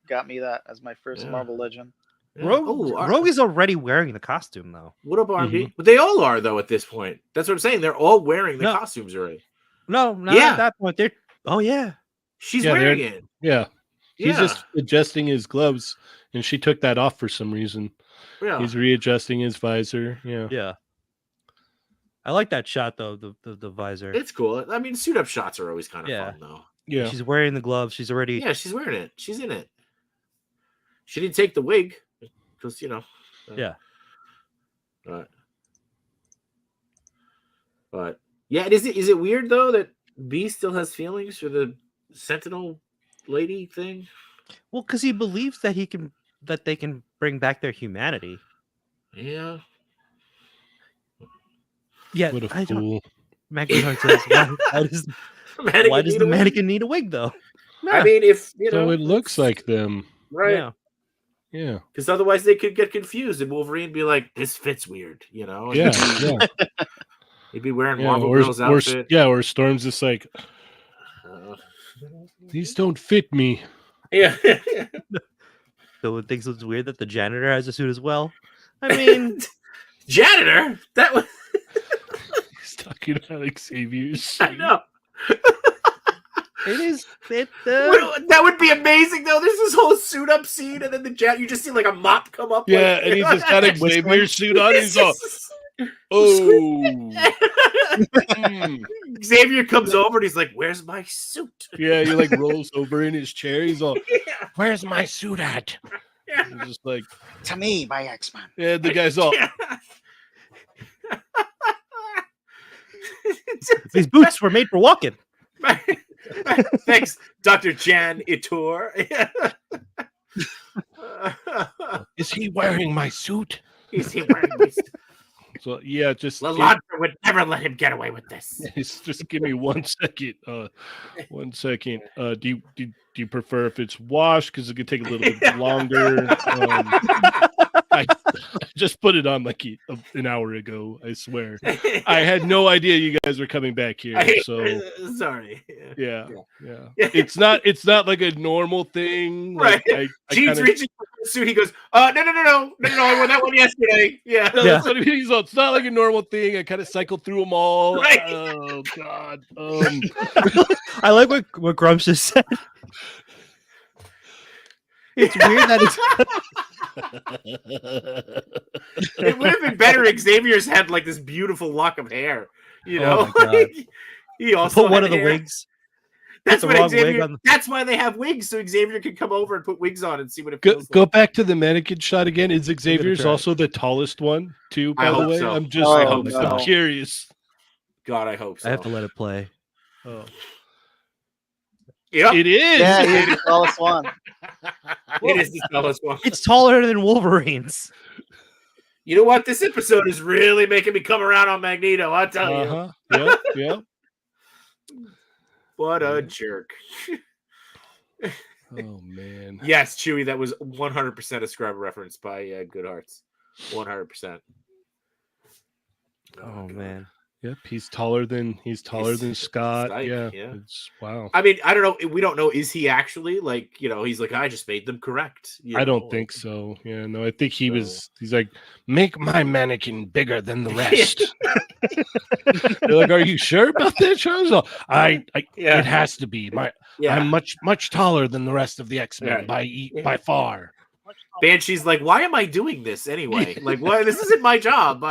F: got me that as my first
B: Yeah.
F: Marvel Legend.
B: Yeah.
C: Rogue,
B: Oh,
C: Rogue is already wearing the costume though.
B: what up, RMB? But they all are though at this point. That's what I'm saying. They're all wearing the
C: No.
B: costumes already.
C: No, not
B: Yeah.
C: at that point. They're yeah.
B: She's
E: Yeah,
B: wearing
E: they're-
B: it.
E: Yeah. He's
B: Yeah.
E: just adjusting his gloves, and she took that off for some reason.
B: Yeah.
E: He's readjusting his visor. Yeah.
C: Yeah. I like that shot though, the visor.
B: It's cool. I mean, suit up shots are always kind of
C: Yeah.
B: fun though.
E: Yeah.
C: She's wearing the gloves. She's already
B: Yeah, she's wearing it. She's in it. She didn't take the wig because
C: Yeah.
B: But yeah, is it weird though that B still has feelings for the Sentinel lady thing?
C: well, because he believes that they can bring back their humanity.
B: Yeah.
C: Yeah,
E: What a
C: I don't.
E: fool.
C: Maggie Hart says, why does the mannequin need a wig though?
B: I mean, if
E: So it looks like them.
B: right,
C: Yeah.
E: Yeah.
B: because otherwise they could get confused and Wolverine be like, "This fits weird," and
E: Yeah. Yeah.
B: he'd be wearing
E: Yeah,
B: Marvel Girl's outfit.
E: or Storm's just like, these don't fit me.
B: Yeah.
C: So it thinks it's weird that the janitor has a suit as well. I mean,
B: Janitor. That was.
E: He's talking about Xavier's.
B: I know.
C: it is.
B: That would be amazing, though. There's this whole suit up scene, and then you just see like a mop come up.
E: Yeah,
B: like,
E: and he's just got Xavier's suit on. He's all, oh. Mm.
B: Xavier comes over and he's like, "Where's my suit?"
E: Yeah, he like rolls over in his chair. He's all,
B: Yeah.
E: where's my suit at?
B: Yeah.
E: He's just like,
F: To me by X-Men.
E: yeah, the guy's all,
C: These boots were made for walking.
B: Thanks, Dr. Jan Itur.
E: is he wearing my suit?
B: Is he wearing this?
E: So yeah, just
B: Lalandra would never let him get away with this.
E: just give me 1 second. 1 second. Do you prefer if it's washed because it could take a little bit longer? I just put it on like an hour ago. I swear. I had no idea you guys were coming back here. So
B: Sorry.
E: yeah. It's not like a normal thing. Like,
B: Right.
E: I
B: Gene's
E: kinda-
B: reaching for the suit. He goes, no, I wore that one yesterday. Yeah.
E: No, that's what I mean. He's all, it's not like a normal thing. I kind of cycled through them all.
B: Right.
E: Oh God.
C: I like what Grumps just said. It's weird that
B: It would have been better if Xavier's had like this beautiful lock of hair.
C: Oh my God.
B: He also
C: put one
B: had
C: of the
B: hair.
C: wigs.
B: That's
C: the
B: what
C: wrong wig
B: Xavier.
C: on the-
B: That's why they have wigs, so Xavier can come over and put wigs on and see what it
E: Go,
B: feels
E: go
B: like.
E: back to the mannequin shot again. Is Xavier's
C: try.
E: also the tallest one too?
B: I
E: By the
B: hope
E: way,
B: so.
E: I'm just
F: I
E: I'm
F: hope
E: so
F: so.
E: curious.
B: God, I hope so.
C: I have to let it play.
E: Oh.
B: Yep.
E: It is.
F: Yeah, he's the tallest one.
B: It is the tallest one.
C: It's taller than Wolverine's.
B: You know what? This episode is really making me come around on Magneto. I'll tell you.
E: Uh-huh. Yep. Yep.
B: What a jerk.
E: Oh man.
B: Yes, Chewie, that was 100% a scrub reference by Good Hearts. 100%.
C: Oh
B: God.
C: man.
E: Yep, he's taller than Scott.
B: Ike,
E: Yeah,
B: yeah.
E: it's wow.
B: I mean, I don't know. We don't know. Is he actually like, he's like, I just made them correct.
E: I don't think so. Yeah, no, I think he's like, make my mannequin bigger than the rest. They're like, are you sure about that, Charles? Oh, it has to be. I'm much taller than the rest of the X-Men by far.
B: Banshee's like, why am I doing this anyway? Like, what? This isn't my job.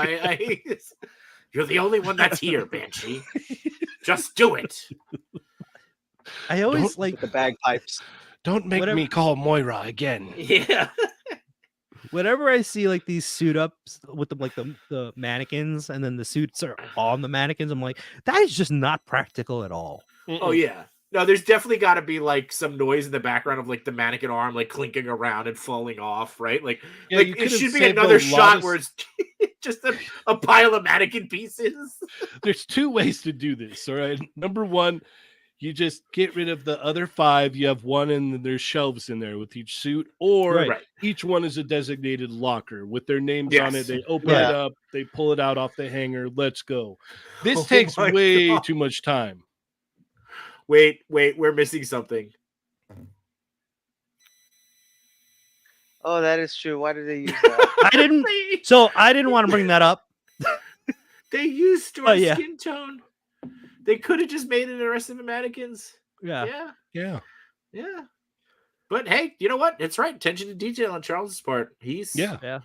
B: You're the only one that's here, Banshee. Just do it.
C: I always like
F: the bagpipes.
E: Don't make me call Moira again.
B: Yeah.
C: Whenever I see like these suit ups with the mannequins, and then the suits are on the mannequins, I'm like, that is just not practical at all.
B: Oh yeah. No, there's definitely got to be like some noise in the background of like the mannequin arm like clinking around and falling off, right? Like it should be another shot where it's just a pile of mannequin pieces.
E: There's two ways to do this. All right. Number one, you just get rid of the other 5. You have one, and there's shelves in there with each suit, or each one is a designated locker with their names on it. They open it up, they pull it out off the hanger. Let's go. This takes way too much time.
B: Wait, we're missing something.
F: Oh, that is true. Why did they use that?
C: I didn't want to bring that up.
B: They used Storm's skin tone. They could have just made it the rest of the mannequins.
C: Yeah.
B: But hey, you know what? It's right. Attention to detail on Charles's part. He's
C: yeah.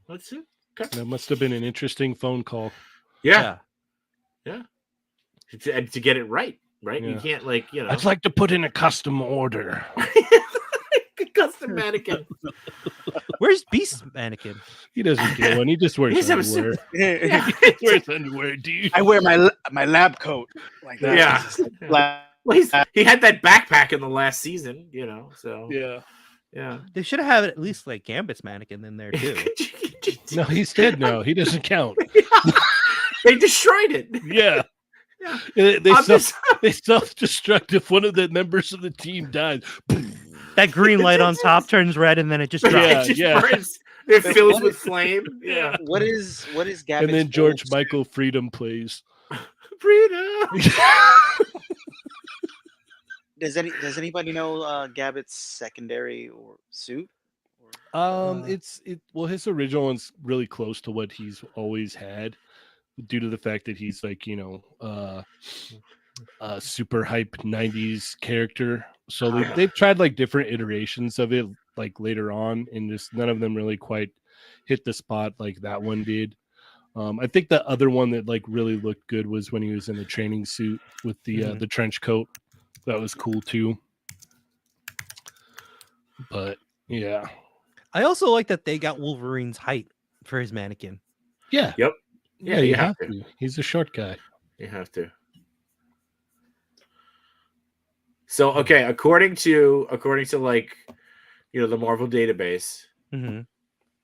B: Let's see. Okay.
E: That must have been an interesting phone call.
B: Yeah. To get it right. Right?
E: Yeah.
B: You can't
E: I'd like to put in a custom order.
B: Custom mannequin.
C: Where's Beast's mannequin?
E: He doesn't get one. He just wears underwear. He wears underwear, dude.
F: I wear my lab coat like that.
B: Yeah. Well, he had that backpack in the last season, so yeah.
C: They should have had at least like Gambit's mannequin in there too.
E: No, he's dead now. He doesn't count.
B: They destroyed it.
E: Yeah. They self-destruct if one of the members of the team dies.
C: That green light on top turns red, and then it just drops.
B: It just burns. It fills with flame. Yeah.
F: What is Gambit's
E: and then George Michael Freedom plays.
F: Freedom. Does anybody know Gambit's secondary or suit?
E: His original one's really close to what he's always had, due to the fact that he's like, a super hype 90s character. So they've tried like different iterations of it like later on, and just none of them really quite hit the spot like that one did. I think the other one that like really looked good was when he was in the training suit with the trench coat. That was cool too. But yeah.
C: I also like that they got Wolverine's height for his mannequin.
E: Yeah.
B: Yep.
E: Yeah, you have to. He's a short guy.
B: You have to. So okay, according to like, the Marvel database,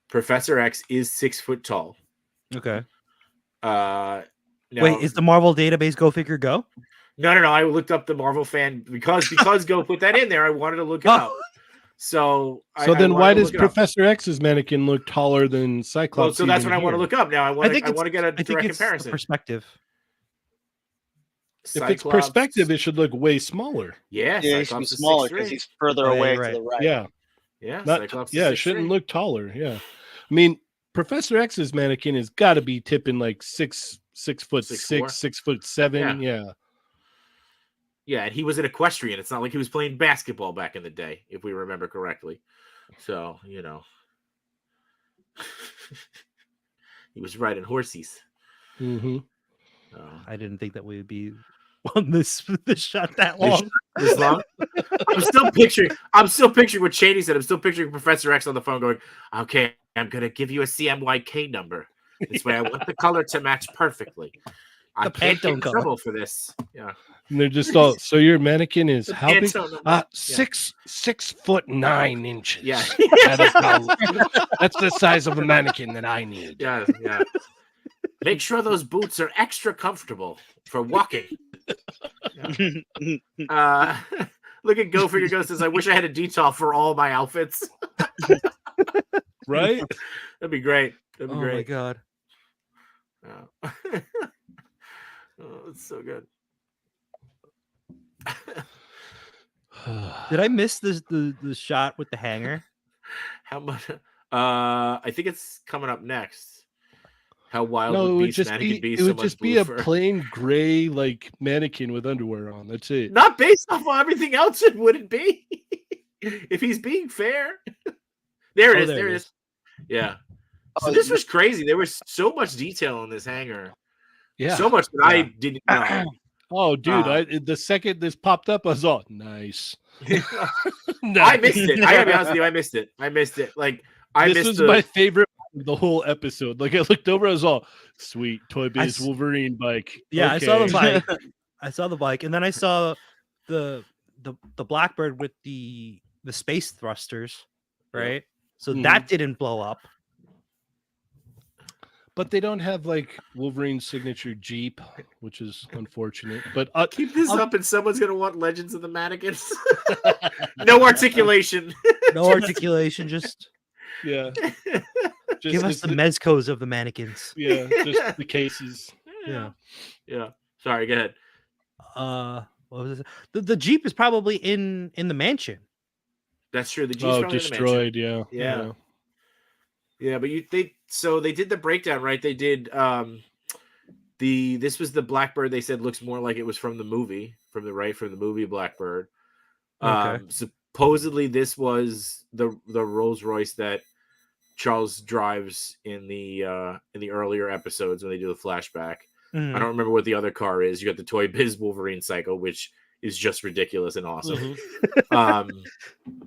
B: Professor X is 6 foot tall.
C: Okay.
B: Now,
C: wait, is the Marvel database Go Figure Go?
B: No. I looked up the Marvel fan because Go put that in there. I wanted to look it up. So
E: then why does Professor X's mannequin look taller than Cyclops?
B: Well, so that's what I want to look up now. I want to get a direct comparison.
C: Perspective.
E: If it's perspective, it should look way smaller.
B: Yeah,
F: it should be smaller because he's further away to the right.
E: Yeah. It shouldn't look taller. Yeah. I mean, Professor X's mannequin has got to be tipping like 6'6", 6'7".
B: Yeah, and he was an equestrian. It's not like he was playing basketball back in the day, if we remember correctly. So, he was riding horses.
E: Mm-hmm.
C: I didn't think that we would be on this shot that long.
B: This long? I'm still picturing what Shady said. I'm still picturing Professor X on the phone going, okay, I'm going to give you a CMYK number. This way I want the color to match perftly. I can't get in trouble for this. Yeah.
E: And they're just all, so your mannequin is how big? 6'9" inches.
B: Yeah.
E: That's the size of a mannequin that I need.
B: Yeah. Make sure those boots are extra comfortable for walking. Yeah. Look at Go Figure Go says, I wish I had a detail for all my outfits.
E: Right?
B: That'd be great.
C: Oh my god.
B: Yeah. Oh, it's so good.
C: Did I miss the shot with the hanger?
B: How much? I think it's coming up next. How wild
E: No, it
B: would
E: would
B: Beast
E: just
B: Mannequin be?
E: it
B: So
E: would
B: much
E: just be
B: blue
E: a
B: fur.
E: plain gray like mannequin with underwear on. That's it.
B: Not based off of everything else, it wouldn't be. If he's being fair. There it
C: Oh,
B: is.
C: there
B: There
C: it
B: it
C: is.
B: is. Yeah. So
F: Oh,
B: this was crazy. There was so much detail in this hangar.
E: Yeah.
B: So much that I didn't know.
E: Oh, dude!
B: Uh,
E: The second this popped up, I was all nice.
B: I missed it. I gotta be honest with you. I missed it. I missed it. Like I
E: This
B: missed
E: was
B: the.
E: my favorite part of the whole episode. Like I looked over, I was all sweet Toy
C: I
E: Biz
C: s-
E: Wolverine bike.
C: Yeah, I saw the
E: Okay.
C: bike. I saw the bike, and then I saw the Blackbird with the space thrusters,
B: Yeah.
C: right? So
E: Mhm.
C: that didn't blow up.
E: But they don't have like Wolverine's signature Jeep, which is unfortunate. But
B: Keep this
E: I'll-
B: up, and someone's gonna want Legends of the Mannequins. No articulation.
C: No articulation, just
E: yeah, just
C: give us
E: it's
C: the mezcos of the mannequins.
E: yeah, just the cases.
C: Yeah.
B: Yeah. Sorry. Go ahead.
C: What was it? The Jeep is probably in the mansion.
B: That's true. The G's
E: Oh,
B: probably in the mansion.
E: destroyed. Yeah,
B: Yeah. Yeah, but they did the breakdown, right? They did this was the Blackbird they said looks more like it was from the movie, from the movie Blackbird.
C: Okay.
B: Supposedly this was the Rolls Royce that Charles drives in the earlier episodes when they do the flashback.
C: Mhm.
B: I don't remember what the other car is. You got the Toy Biz Wolverine Cycle, which is just ridiculous and awesome.
E: Mhm.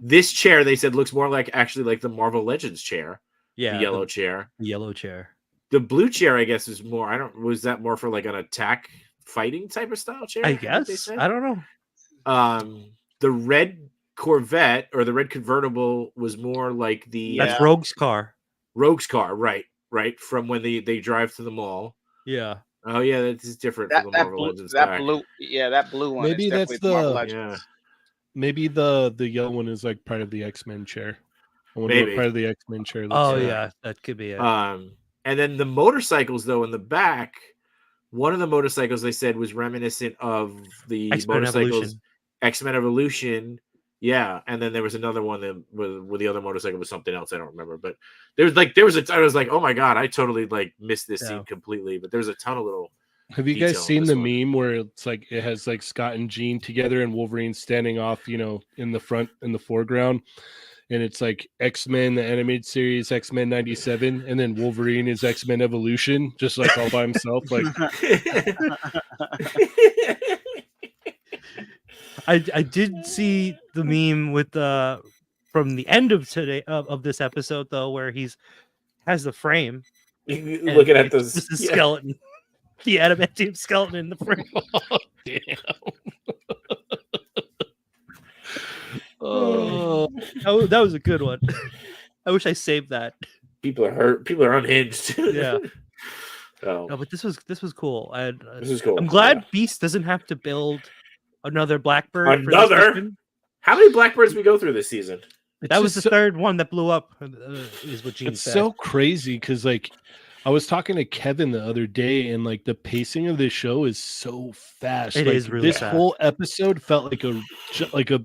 B: This chair they said looks more like actually like the Marvel Legends chair.
C: Yeah,
B: The yellow chair.
C: the yellow chair.
B: The blue chair, I guess, is more. Was that more for like an attack fighting type of style chair?
C: I
B: think they
C: guess.
B: said?
C: I don't know.
B: The red Corvette or the red convertible was more like the
C: That's Rogue's car.
B: Rogue's car, right? From when they drive to the mall.
C: Yeah.
B: Oh yeah, that is different
F: that
B: from the Marvel
F: blue,
B: Legends pack.
F: that blue one.
E: Maybe
F: is
E: that's
F: definitely Marvel
E: the-
F: Legends.
B: Yeah,
E: Maybe the yellow one is like part of the X-Men chair. I wonder
B: Maybe.
E: what part of the X-Men chair looks
C: Oh
E: like.
C: yeah, that could be it.
B: and then the motorcycles though in the back. One of the motorcycles they said was reminiscent of the
C: X-Men
B: motorcycles
C: Evolution.
B: X-Men Evolution. Yeah, and then there was another one that with the other motorcycle was something else I don't remember. But I was like, oh my god, I totally like missed this
C: Yeah.
B: scene completely. But there's a ton of little.
E: Have you
B: detail
E: guys
B: in
E: seen
B: this
E: the
B: one.
E: meme where it's like it has like Scott and Jean together and Wolverine standing off, in the front in the foreground, and it's like X-Men the animated series, X-Men 97, and then Wolverine is X-Men Evolution, just like all by himself. Like
C: I did see the meme with from the end of today of this episode though, where has the frame. and
B: Looking at
C: it's
B: those,
C: just the
B: yeah.
C: skeleton, the adamantium skeleton in the frame.
E: damn. Oh,
C: Oh, that was a good one. I wish I saved that.
B: People are hurt. People are unhinged.
C: Yeah.
B: Oh,
C: No, but this was cool. And
B: this is cool.
C: I'm glad
B: Yeah.
C: Beast doesn't have to build another Blackbird. for this
B: Another?
C: mission.
B: How many Blackbirds we go through this season?
C: That was the
E: just so-
C: third one that blew up. Is what Gene
E: it's
C: said.
E: so crazy because like I was talking to Kevin the other day, and like the pacing of this show is so fast.
C: It
E: Like,
C: is really
E: this
C: fast.
E: whole episode felt like a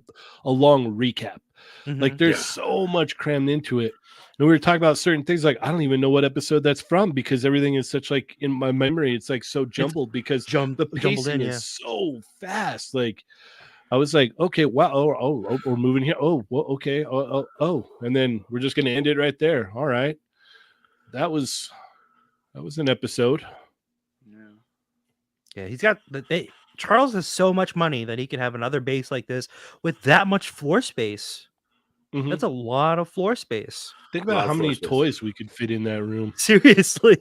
E: long recap.
C: Mhm.
E: Like there's
B: Yeah.
E: so much crammed into it. And we were talking about certain things like I don't even know what episode that's from because everything is such like in my memory, it's like so jumbled because the
C: jumbled
E: pacing
C: in,
E: is so fast. Like I was like, okay, wow, oh, we're moving here. Oh, well, okay, oh, and then we're just gonna end it right there. All right, that was an episode.
C: Yeah, he's got Charles has so much money that he can have another base like this with that much floor space.
E: Mhm.
C: That's a lot of floor space.
E: Think
B: lot
E: about
B: of
E: how many
B: floor space.
E: toys we could fit in that room.
C: Seriously.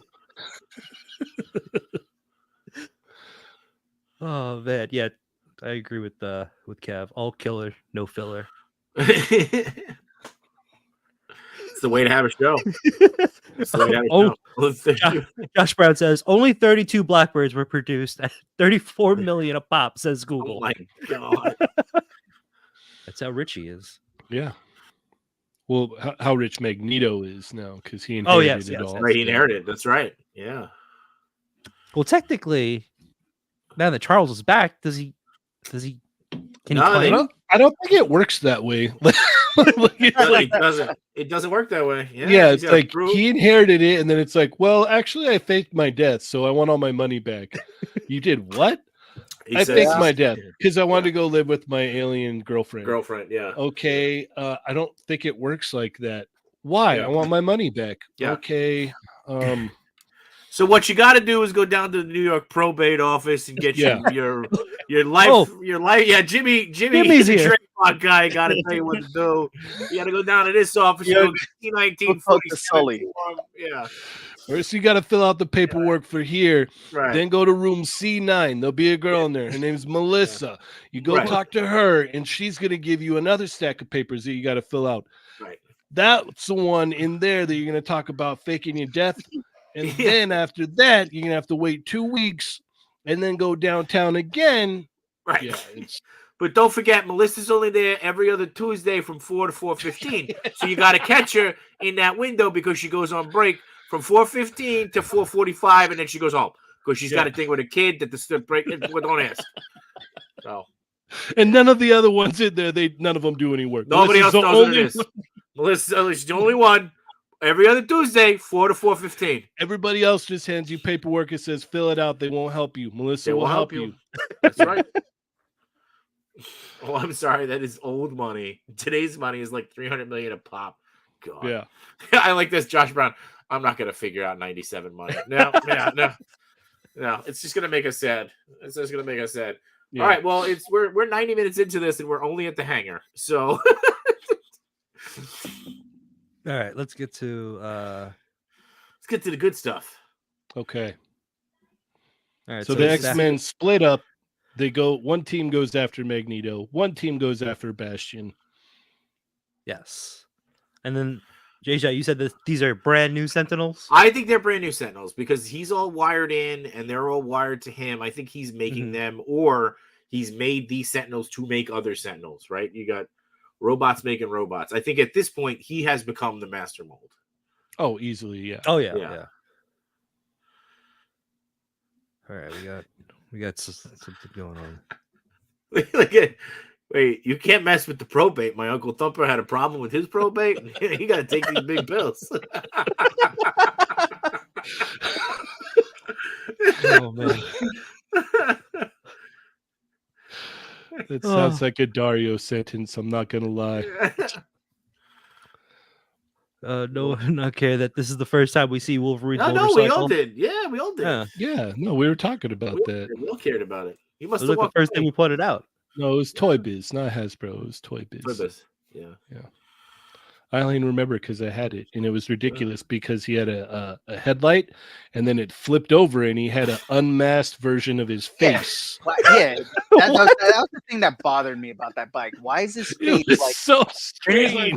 C: Oh man, yeah, I agree with Kev. All killer, no filler.
B: It's the way to have a show. It's the way to have a
C: Oh,
B: show. Let's do-
C: Josh, Josh Brown says only 32 Blackbirds were produced at 34 million a pop. Says
B: Oh
C: Google.
B: my god.
C: That's how rich he is.
E: Yeah. Well, how rich Magneto is now because he
C: Oh,
E: inherited
C: yes,
E: it all.
B: Right, he inherited. That's right. Yeah.
C: Well, technically, now that Charles is back, does he? Can he
B: No,
E: I
C: claim?
E: don't think it works that way.
B: It doesn't work that way. Yeah,
E: Yeah,
B: he's
E: it's
B: gotta
E: like
B: prove-
E: he inherited it, and then it's like, well, actually, I faked my death, so I want all my money back. You did what?
B: he
E: I
B: says-
E: faked my death because I wanted to go live with my alien girlfriend.
B: Yeah.
E: Okay, I don't think it works like that. Why?
B: Yeah.
E: I want my money back.
B: Yeah.
E: Okay.
B: So what you got to do is go down to the New York probate office and get
E: Yeah.
B: your life
C: Oh.
B: your life. Yeah, Jimmy's
C: Jimmy's
B: the
C: here.
B: trademark guy. Got to tell you what to do. You got to go down to this office.
F: Yeah.
B: You go
F: Go talk to
B: 1947
F: Sully.
B: form. Yeah,
E: First, you got to fill out the paperwork for here.
B: right.
E: Then go to room C9. There'll be a girl in there. Her name's Melissa. You go
B: Right.
E: talk to her, and she's going to give you another stack of papers that you got to fill out.
B: Right.
E: That's the one in there that you're going to talk about faking your death. And
B: Yeah.
E: then after that, you're going to have to wait 2 weeks and then go downtown again.
B: Right.
E: Yeah, it's
B: But don't forget, Melissa's only there every other Tuesday from 4 to 4:15. So you got to catch her in that window because she goes on break from 4:15 to 4:45, and then she goes home because she's got a thing with a kid that the break. Well, don't ask. So
E: and none of the other ones in there, none of them do any work.
B: nobody else
E: Melissa's the
B: knows what it
E: only
B: is.
E: one.
B: Melissa's the only one. Every other Tuesday, 4 to 4:15.
E: Everybody else just hands you paperwork. It says fill it out. They won't help you. Melissa
B: They
E: will
B: will
E: help
B: help
E: you.
B: That's right. Oh, I'm sorry. That is old money. Today's money is like 300 million a pop. God.
E: Yeah.
B: I like this, Josh Brown. I'm not gonna figure out 97 money. No. It's just gonna make us sad. It's just gonna make us sad.
E: Yeah.
B: All right. Well, we're 90 minutes into this, and we're only at the hangar. So
C: All right, let's get to.
B: let's get to the good stuff.
E: Okay.
C: All right,
E: So the
B: it's-
E: X-Men split up. They go. One team goes after Magneto. One team goes after Bastion.
C: Yes, and then JJ, you said that these are brand new Sentinels.
B: I think they're brand new Sentinels because he's all wired in and they're all wired to him. I think he's making
C: Mhm.
B: them, or he's made these Sentinels to make other Sentinels, right? You got robots making robots. I think at this point he has become the master mold.
E: Oh, easily, yeah.
C: Oh yeah,
B: Yeah.
C: yeah. All right, we got something going on.
B: Look at, wait, you can't mess with the probate. My Uncle Thumper had a problem with his probate. He got to take these big pills.
C: Oh man.
E: That sounds like a Dario sentence. I'm not gonna lie.
C: No, not care that this is the first time we see Wolverine's
B: No,
C: motorcycle.
B: we all did. Yeah, we all did.
C: Yeah,
E: Yeah, no, we were talking about that.
B: We all cared about it. You
C: it
B: must
C: was
B: have
C: like the
B: walked
C: first thing we pointed out.
E: No, it was Toy Biz, not Hasbro. It was Toy Biz.
B: Purpose. Yeah.
E: I only remember because I had it, and it was ridiculous because he had a headlight, and then it flipped over, and he had an unmasked version of his
F: Yeah.
E: face.
F: Yeah, that was the thing that bothered me about that bike. Why is his
E: It
F: face
E: was
F: like
E: so strange.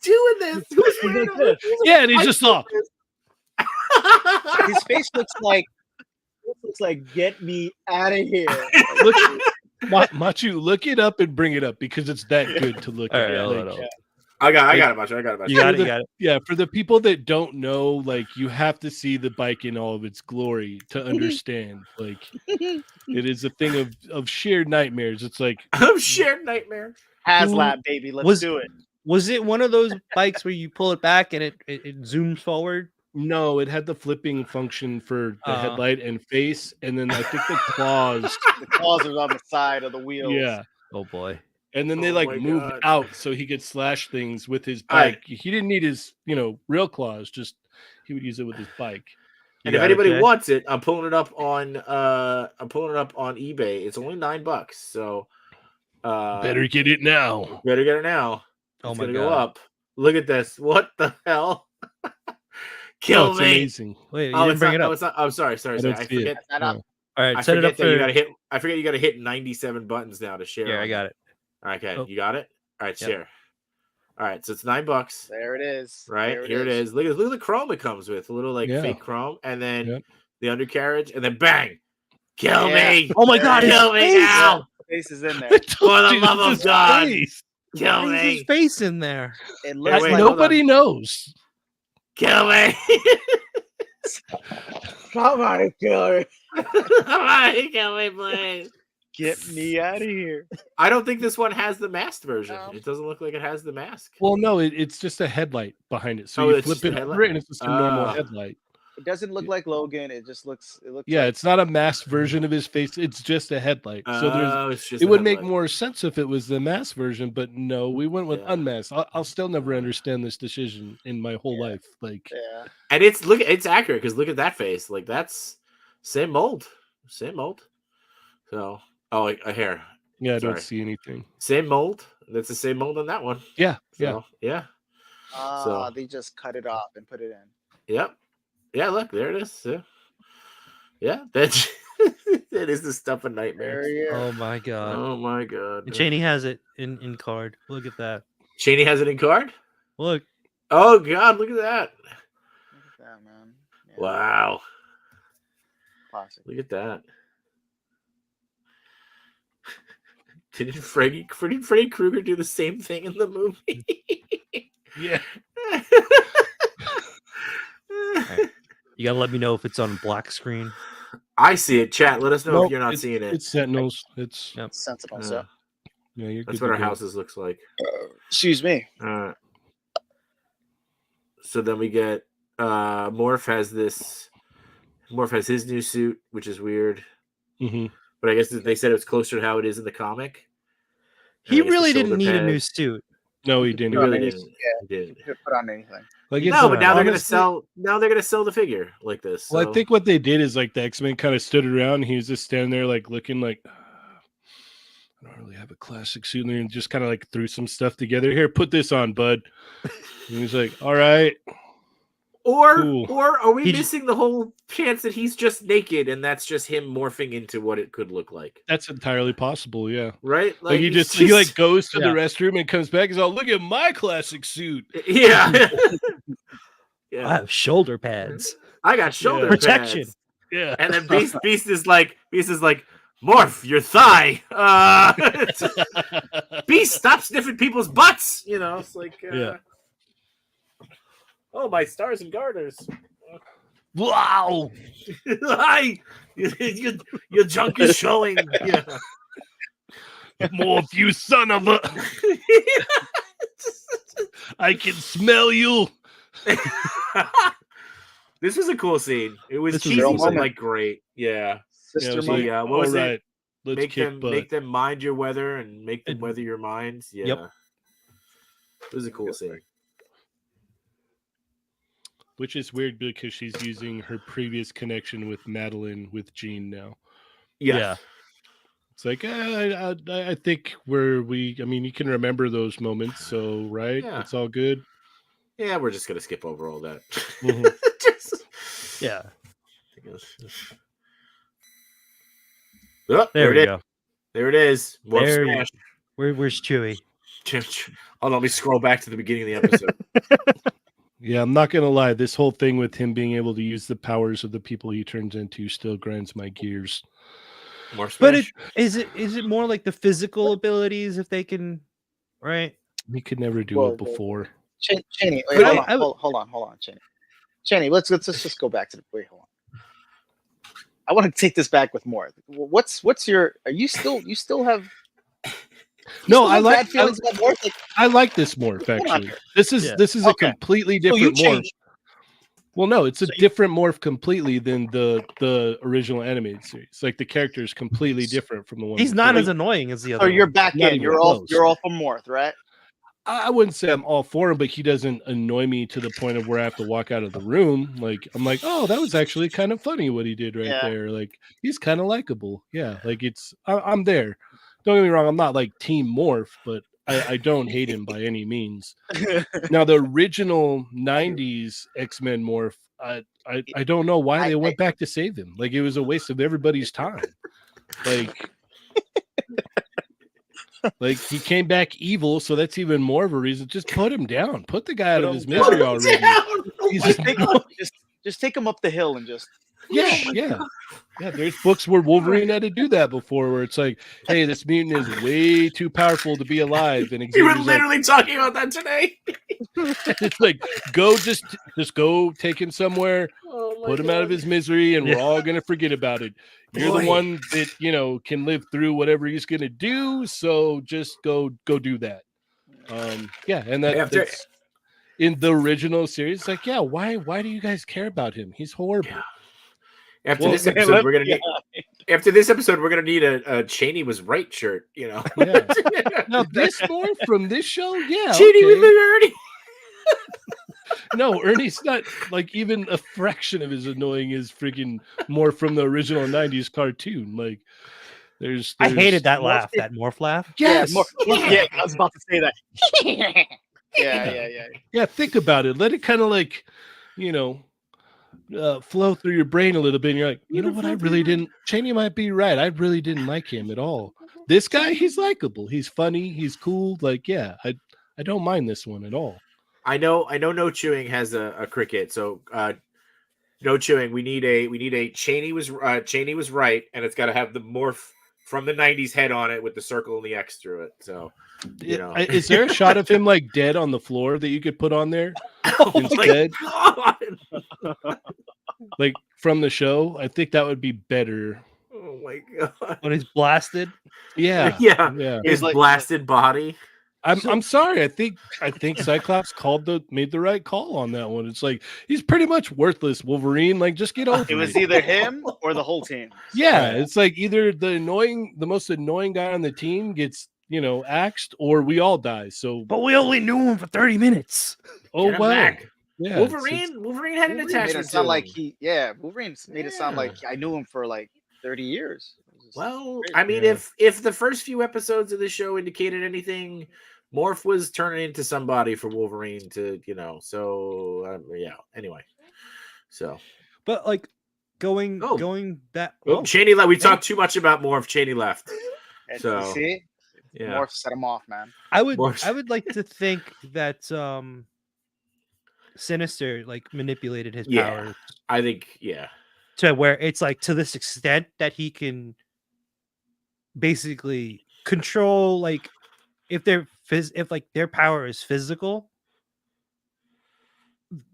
B: Doing this. Who's wearing a-
E: Yeah, and he's just off.
F: his face looks like get me out of here.
E: Look, Machu, look it up and bring it up because it's that good to look
C: All
E: at.
C: right, hold
E: Like,
C: on, hold on.
B: I got it, Macho. I got it, Macho.
C: You got it.
E: the-
C: You got it.
E: Yeah, for the people that don't know, like you have to see the bike in all of its glory to understand. Like it is a thing of sheer nightmares. It's like
B: I'm shared nightmare.
F: HasLab, baby, let's
C: Was-
F: do it.
C: Was it one of those bikes where you pull it back and it zooms forward?
E: no, it had the flipping function for the
C: Uh-huh.
E: headlight and face, and then I think the claws.
F: The claws are on the side of the wheels.
E: Yeah.
C: Oh boy.
E: And then they
B: Oh
E: like
B: my
E: moved
B: God.
E: out so he could slash things with his
B: All right.
E: bike. He didn't need his, real claws, just he would use it with his bike.
C: You
B: And if
C: got it,
B: anybody
C: Jay?
B: wants it, I'm pulling it up on eBay. It's only $9, so
E: Better get it now.
B: better get it now.
C: Oh
B: It's
C: my
B: gonna
C: god.
B: go up. Look at this. What the hell?
E: Oh,
B: Kill
E: it's
B: me.
E: amazing.
C: Wait, you
B: Oh,
C: didn't
B: it's
C: bring
B: not,
C: it
B: no,
C: up.
B: it's not. I'm sorry.
E: I
B: I
E: don't see it.
B: forget.
F: That up.
E: No.
C: All right,
B: I
C: set it
B: forget
C: up
B: that
C: for.
B: you gotta hit. I forget you gotta hit 97 buttons now to share.
C: Yeah, I
B: on
C: got it.
B: Okay,
C: Oh.
B: you got it. All right,
C: Yep.
B: share. All right, so it's $9.
F: There it is.
B: Right
F: There
B: here it is. Look at the chrome it comes with. A little like
E: Yeah.
B: fake chrome, and then
E: Yep.
B: the undercarriage, and then bang, kill
F: Yeah.
B: me.
C: Oh my god, his
B: Kill me
C: face!
B: now.
F: Face is in there.
E: I told
B: For the
E: you,
B: love
E: it's
B: of
E: his
B: God.
E: face.
B: Kill
C: Why is
B: me.
C: his face in there.
F: It
B: Yeah,
F: looks
B: wait,
F: like
B: hold on.
E: Nobody knows.
B: Kill me.
F: Come on, killer.
B: Can't wait, please.
F: Get me out of here.
B: I don't think this one has the masked version.
F: No.
B: It doesn't look like it has the mask.
E: Well, no, it's just a headlight behind it. So
B: Oh,
E: you
B: it's
E: flip
B: just a
E: it
B: headlight?
E: over and it's just a normal
B: Ah.
E: headlight.
F: It doesn't look like Logan. It just looks. It looks.
E: Yeah,
F: like,
E: it's not a masked version of his face. It's just a headlight. So there's
B: Oh, it's just
E: it
B: a
E: would make
B: headlight.
E: more sense if it was the masked version, but no, we went with
B: Yeah.
E: unmasked. I'll still never understand this decision in my whole life. Like,
F: yeah.
B: And it's accurate because look at that face. Like that's same mold. So like a hair.
E: yeah, I
B: Sorry.
E: don't see anything.
B: Same mold. That's the same mold on that one.
E: Yeah,
B: So, yeah. So-
F: They just cut it off and put it in.
B: Yep. Yeah, look, there it is. Yeah, that that is the stuff of nightmares.
F: There he is.
C: Oh my god.
B: Oh my god.
C: And Cheney has it in card. Look at that.
B: Cheney has it in card?
C: Look.
B: Oh god, look at that.
F: Look at that, man. Yeah,
B: Wow.
F: classic.
B: Look at that. Didn't Freddy Krueger do the same thing in the movie?
E: yeah.
C: You gotta let me know if it's on black screen.
B: I see it. Chat, let us know
E: Nope,
B: if you're not seeing it.
E: It's Sentinels. It's
C: Yep.
F: Sentinels.
B: Uh,
E: yeah, you're
B: that's
E: good
B: what
E: to
B: our
E: go.
B: houses looks like.
F: Excuse me.
B: So then we get Morph has his new suit, which is weird.
E: Mhm.
B: But I guess they said it was closer to how it is in the comic. And
C: He
B: I guess the
C: really didn't
B: shoulder
C: need a new
B: pads-
C: suit.
E: No, he
B: He
E: didn't.
B: really
F: Yeah.
B: didn't. He didn't.
F: Could put on anything.
E: Like,
B: No,
E: it's-
B: but now they're gonna
E: honestly-
B: sell. Now they're gonna sell the figure like this.
E: Well,
B: so-
E: I think what they did is like the X-Men kind of stood around. And he was just standing there, like looking like, I don't really have a classic suit, and just kind of like threw some stuff together. Here, put this on, bud. And he's like, all right. Cool.
B: Or are we
C: He j-
B: missing the whole chance that he's just naked and that's just him morphing into what it could look like?
E: That's entirely possible. Yeah.
B: Right?
E: Like he
B: he's
E: he like goes to
C: Yeah.
E: the restroom and comes back. He's all, look at my classic suit.
B: yeah.
C: I
B: yeah.
C: have shoulder pads.
B: I got shoulder
C: Protection.
B: pads.
E: Yeah.
B: And then Beast is like Morph your thigh. Beast, stop sniffing people's butts. You know, it's like
C: Yeah.
B: Oh, my stars and garters.
E: Wow.
B: Hi, your junk is showing. Yeah.
E: Morph, you son of a. I can smell you.
B: This was a cool scene. It was
C: This was
B: cheesy,
F: a
B: but
F: moment.
B: like great. Yeah.
E: Yeah, it
F: Sister
E: was
B: So,
F: moment.
E: like,
B: yeah, what was
E: all
B: it?
E: right, let's
B: Make
E: kick
B: them
E: butt.
B: make them mind your weather and make them
C: It-
B: weather your minds. Yeah.
C: Yep.
B: It was a cool scene.
E: Which is weird because she's using her previous connection with Madeline with Jean now.
B: Yeah.
E: It's like I think I mean, you can remember those moments, so right,
B: Yeah.
E: it's all good.
B: Yeah, we're just gonna skip over all that.
E: Mhm.
B: Just-
C: Yeah.
B: Oh,
C: There
B: it
C: we
B: is.
C: go.
B: There it is. More
C: There you-
B: smash.
C: Where's Chewie?
B: Oh, let me scroll back to the beginning of the episode.
E: Yeah, I'm not gonna lie. This whole thing with him being able to use the powers of the people he turns into still grinds my gears.
B: More smash.
C: But is it more like the physical abilities if they can, right?
E: He could never do
F: Well,
E: it before.
F: Cheney,
C: But
F: wait,
C: I would-
F: hold on, Cheney. Cheney, let's just go back to the wait. Hold on. I want to take this back with more. What's your? Are you still have?
E: No,
F: still
E: I
F: have
E: like
F: bad feelings about Morph? Like,
E: I like this morph
F: Hold on
E: actually.
F: here.
E: This is
C: Yeah.
E: this is a
F: Okay.
E: completely
F: so you
E: different morph.
F: changed.
E: Well, no, it's a
F: So you-
E: different morph completely than the original animated series. Like the character is completely different from the one.
C: He's not
E: before.
C: as annoying as the
F: So
C: other.
F: you're
C: one.
F: back
E: Not
F: in.
E: even
F: You're all
E: close.
F: for Morph, right?
E: I wouldn't say I'm all for him, but he doesn't annoy me to the point of where I have to walk out of the room. Like I'm like, oh, that was actually kind of funny what he did right
F: Yeah.
E: there. Like he's kind of likable. Yeah, like I'm there. Don't get me wrong, I'm not like Team Morph, but I don't hate him by any means. Now the original '90s X-Men Morph, I don't know why they went back to save him. Like it was a waste of everybody's time. Like he came back evil, so that's even more of a reason. Just put him down. Put the guy out of his misery already. He's
F: just take him up the hill and just
E: Yeah. There's books where Wolverine had to do that before, where it's like, hey, this mutant is way too powerful to be alive, and
B: We were
E: Xavier's like,
B: literally talking about that today.
E: it's like, go just go take him somewhere,
B: Oh my
E: put him out of
B: God.
E: his misery, and we're all gonna forget about it. You're
B: Boy.
E: the one that can live through whatever he's gonna do, so just go do that. And that's in the original series. Like, yeah, why do you guys care about him? He's horrible.
B: Yeah. After
E: Well,
B: this episode, we're gonna need. After this episode, we're gonna need a Cheney was right shirt.
E: Yeah. Now this more from this show, yeah.
B: Cheney
E: okay.
B: with Ernie.
E: No, Ernie's not like even a fraction of as annoying as freaking more from the original '90s cartoon. Like, there's
C: I hated that laugh, that morph laugh.
E: Yes.
F: Yeah, I was about to say that. Yeah.
E: Think about it. Let it kind of like, flow through your brain a little bit. And you're like, you know what? I really didn't. Cheney might be right. I really didn't like him at all. This guy, he's likable. He's funny. He's cool. Like, yeah, I don't mind this one at all.
B: I know. No Chewing has a cricket. So, No Chewing. We need a Cheney was right, and it's got to have the morph from the '90s head on it with the circle and the X through it. So,
E: Is there a shot of him like dead on the floor that you could put on there instead?
B: God.
E: Like from the show? I think that would be better.
B: Oh my God.
C: When he's blasted.
E: Yeah.
B: Yeah. His
F: like-
B: blasted body.
E: I'm sorry. I think Cyclops made the right call on that one. It's like he's pretty much worthless, Wolverine. Like, just get over it.
F: It was either him or the whole team.
E: Yeah, it's like either the most annoying guy on the team gets axed, or we all die. So,
C: But we only knew him for 30 minutes.
E: oh
B: Get him
E: well,
B: back.
E: yeah.
B: Wolverine had an
F: Wolverine made it
B: attachment to
F: sound
B: him.
F: like Wolverine made it sound like I knew him for like 30 years.
B: Well,
F: crazy.
B: I mean,
E: Yeah.
B: if the first few episodes of the show indicated anything, Morph was turning into somebody for Wolverine to, So yeah. Anyway, so
C: But like going that.
B: Cheney left. We talked too much about Morph. Cheney left.
F: And
B: So,
F: you see,
B: Yeah.
F: Morph set him off, man.
C: I would
B: Morph.
C: like to think that Sinister like manipulated his
B: Yeah.
C: powers
B: I think, yeah.
C: to where it's like to this extent that he can basically control like if their power is physical,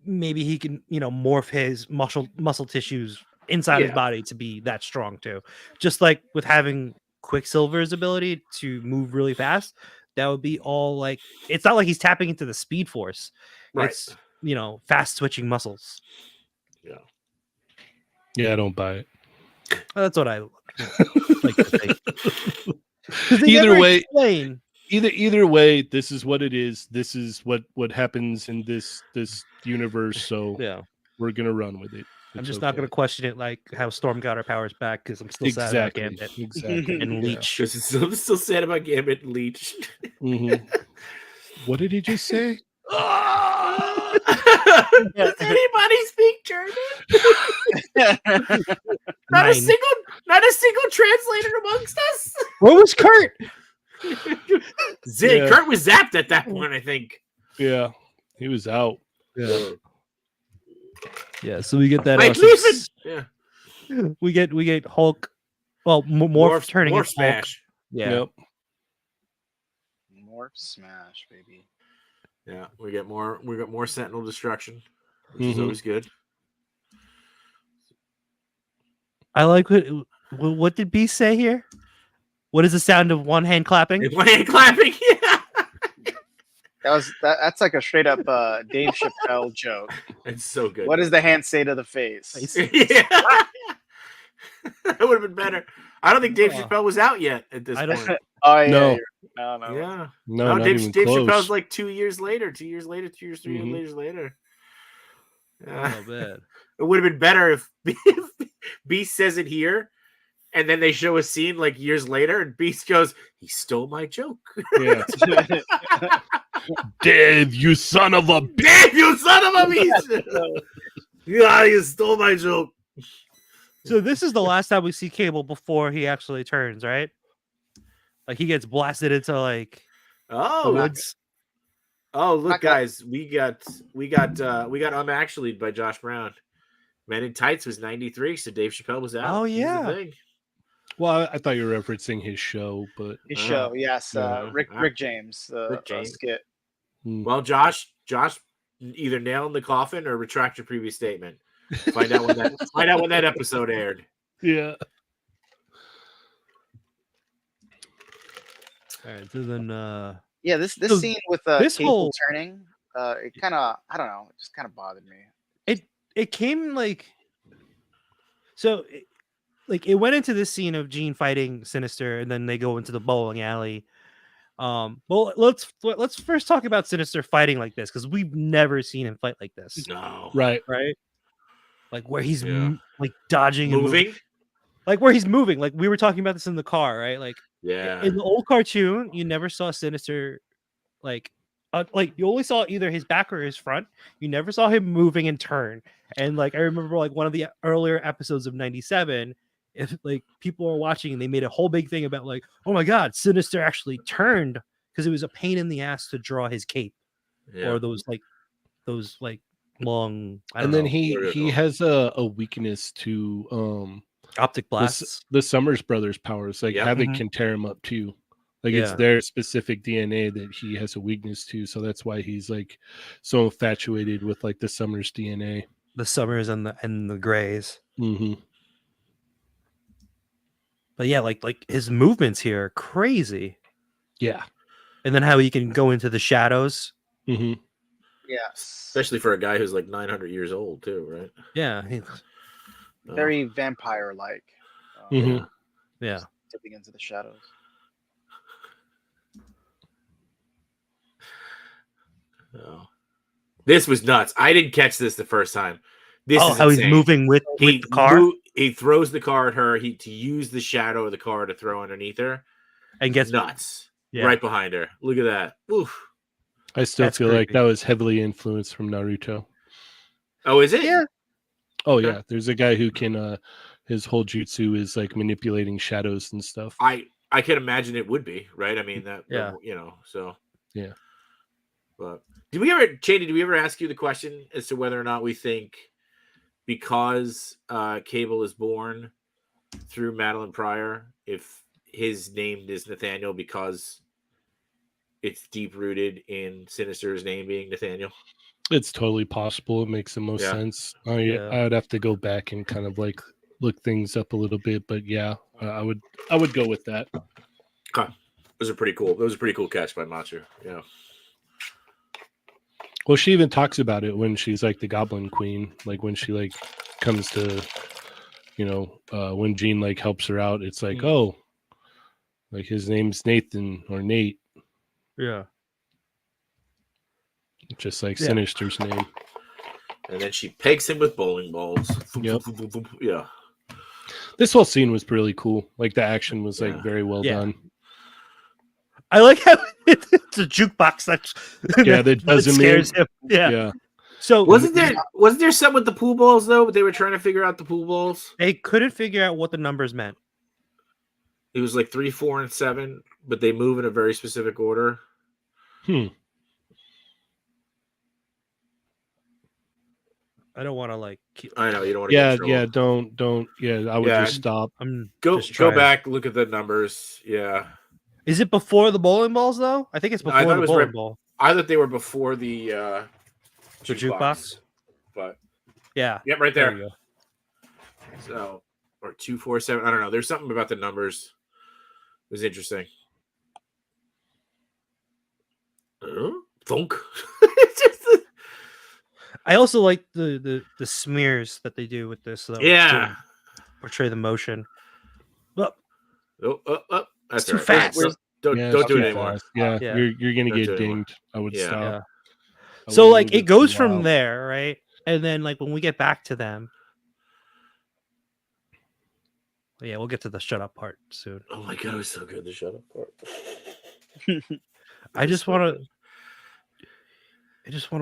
C: maybe he can morph his muscle tissues inside his
B: Yeah.
C: body to be that strong too. Just like with having Quicksilver's ability to move really fast, that would be all like it's not like he's tapping into the Speed Force.
B: Right.
C: It's fast switching muscles.
E: Yeah, I don't buy it.
C: That's what I like to think. 'Cause they
E: Either
C: never
E: way-
C: explain.
E: Either way, this is what it is. This is what happens in this universe. So
C: Yeah,
E: we're gonna run with it.
C: I'm
E: It's
C: just not
E: okay.
C: going to question it like how Storm got her powers back because I'm still sad about Gambit
E: Exactly.
C: and
E: Yeah.
C: Leech.
B: Because I'm still sad about Gambit and Leech.
E: Mhm. What did he just say?
B: Does anybody speak German? Not a single translator amongst us.
C: Where was Kurt?
E: Yeah.
B: Kurt was zapped at that point, I think.
E: Yeah, he was out.
C: Yeah, so we get that.
B: Mike Leeson. Yeah.
C: We get Hulk. Well, Morph turning
B: Morph
C: into Hulk.
B: smash.
C: Yeah.
E: Yep.
F: Morph smash, baby.
B: Yeah, we got more Sentinel destruction, which is
E: Mhm.
B: always good.
C: I like what did B say here? What is the sound of one hand clapping?
B: One hand clapping. Yeah.
F: That's like a straight up Dave Chappelle joke.
B: It's so good.
F: What does the hand say to the face?
B: Yeah. That would have been better. I don't think Dave
C: Oh.
B: Chappelle was out yet at this
C: I don't-
B: point.
F: Oh yeah,
E: No.
F: no.
B: Yeah.
E: No, not
B: Dave
E: even
B: Chappelle's
E: close.
B: like 2 years later, 3 years, 3
E: Mhm.
B: years later.
C: Oh, bad.
B: It would have been better if Beast says it here, and then they show a scene like years later, and Beast goes, "He stole my joke."
E: Yeah. Dave, you son of a bitch.
B: Damn, you son of a beast! Yeah, you stole my joke.
C: So this is the last time we see Cable before he actually turns, right? Like he gets blasted into like the
B: Oh,
C: woods.
B: oh, look,
F: Not gonna-
B: guys, we got actually by Josh Brown. Men in Tights was 93, so Dave Chappelle was out.
C: Oh,
B: He's the
C: yeah.
B: thing.
E: Well, I thought you were referencing his show, but
F: His show, yes.
E: yeah.
F: Rick James.
B: Rick James.
F: Skit.
B: Well, Josh, either nail in the coffin or retract your previous statement. Find out when that episode aired.
E: yeah.
C: All right, so then
F: Yeah, this
C: So
F: scene with
C: this
F: Cable
C: whole-
F: turning, it kind of, I don't know, it just kind of bothered me.
C: it came like so it went into this scene of Gene fighting Sinister, and then they go into the bowling alley. Well, let's first talk about Sinister fighting like this, because we've never seen him fight like this,
B: No.
E: Right.
C: like where he's
B: Yeah.
C: like dodging and
B: Moving?
C: like where he's moving. Like we were talking about this in the car, right? Like
B: Yeah.
C: in the old cartoon, you never saw Sinister like you only saw either his back or his front. You never saw him moving and turn. And like I remember like one of the earlier episodes of 97, if like people were watching and they made a whole big thing about like, oh my god, Sinister actually turned, because it was a pain in the ass to draw his cape
B: Yeah.
C: or those long
E: And then
C: know,
E: he has a weakness to
C: optic blasts.
E: the Summers Brothers powers. Like
B: Yep.
E: Havoc
C: Mhm.
E: can tear him up too. Like it's
C: Yeah.
E: their specific DNA that he has a weakness to. So that's why he's like so infatuated with like the Summers DNA.
C: The Summers and the Grays.
E: Mm-hmm.
C: But yeah, like his movements here are crazy.
E: Yeah.
C: And then how he can go into the shadows.
E: Mm-hmm.
F: Yes.
B: Especially for a guy who's like 900 years old, too, right?
C: Yeah,
F: Very vampire-like.
E: Mhm.
C: yeah.
F: Dipping into the shadows.
B: Oh. This was nuts. I didn't catch this the first time. This
C: Oh,
B: is
C: how he's
B: insane.
C: moving with the car
B: He throws the car at her. To use the shadow of the car to throw underneath her.
C: and gets
B: Nuts.
C: Yeah.
B: Right behind her. Look at that. Oof.
E: I still
C: That's
E: feel like
C: creepy.
E: that was heavily influenced from Naruto.
B: Oh, is it?
C: Yeah.
E: Oh
B: Okay.
E: yeah. There's a guy who can his whole jutsu is like manipulating shadows and stuff.
B: I can imagine it would be, right? I mean
C: Yeah.
B: So
E: Yeah.
B: But did we ever ask you the question as to whether or not we think because Cable is born through Madeline Pryor, if his name is Nathaniel because it's deep rooted in Sinister's name being Nathaniel?
E: It's totally possible. It makes the most
B: Yeah.
E: sense.
C: Yeah.
E: I would have to go back and kind of like look things up a little bit, but yeah, I would go with that.
B: Those are pretty cool. That was a pretty cool catch by Machu. Yeah.
E: Well, she even talks about it when she's like the Goblin Queen, like when she like comes to, when Jean like helps her out. It's like, oh, like his name's Nathan or Nate,
C: Yeah.
E: just like
C: Yeah.
E: Sinister's name.
B: And then she pegs him with bowling balls.
E: Yep.
B: Yeah.
E: This whole scene was really cool. Like the action was like
B: Yeah.
E: very well
C: Yeah.
E: done.
C: I like how it's a jukebox that
E: Yeah, that doesn't
C: scares
E: mean-
C: him. Yeah.
E: Yeah.
C: So
B: Wasn't there some with the pool balls though? But they were trying to figure out the pool balls.
C: they couldn't figure out what the numbers meant.
B: It was like 3, 4, and 7, but they move in a very specific order.
C: I don't want to like.
B: I know you don't want to. get in
E: Yeah,
B: trouble.
E: don't. Yeah, I would
B: Yeah.
E: just stop.
C: I'm
B: Go
C: just
B: go
C: trying.
B: back, look at the numbers. Yeah,
C: Is it before the bowling balls though? I think it's
B: No, I
C: before
B: thought it
C: the
B: was
C: bowling
B: right-
C: ball.
B: I thought they were before the
C: The jukebox.
B: but
C: Yeah.
B: yep, right
C: There
B: there.
C: you go.
B: So or 2, 4, 7. I don't know. There's something about the numbers. It was interesting. Thunk. It's just
C: I also like the smears that they do with this though.
B: yeah.
C: to portray the motion. Well,
B: Oh, that's
C: too
B: all right.
C: fast.
B: Don't don't
E: Yeah,
B: do
E: it's
B: it
E: too
B: anymore.
E: fast. Yeah,
C: Yeah.
E: you're gonna
B: Don't do
E: get
B: it anymore.
E: dinged. I would
B: Yeah.
E: stop.
C: yeah.
E: I
C: So
E: would
C: like
E: leave
C: it goes
E: for a
C: from
E: while.
C: there, right? And then like when we get back to them. Yeah, we'll get to the shut up part soon.
B: Oh my god, it was so good. The shut up part.
C: I just want to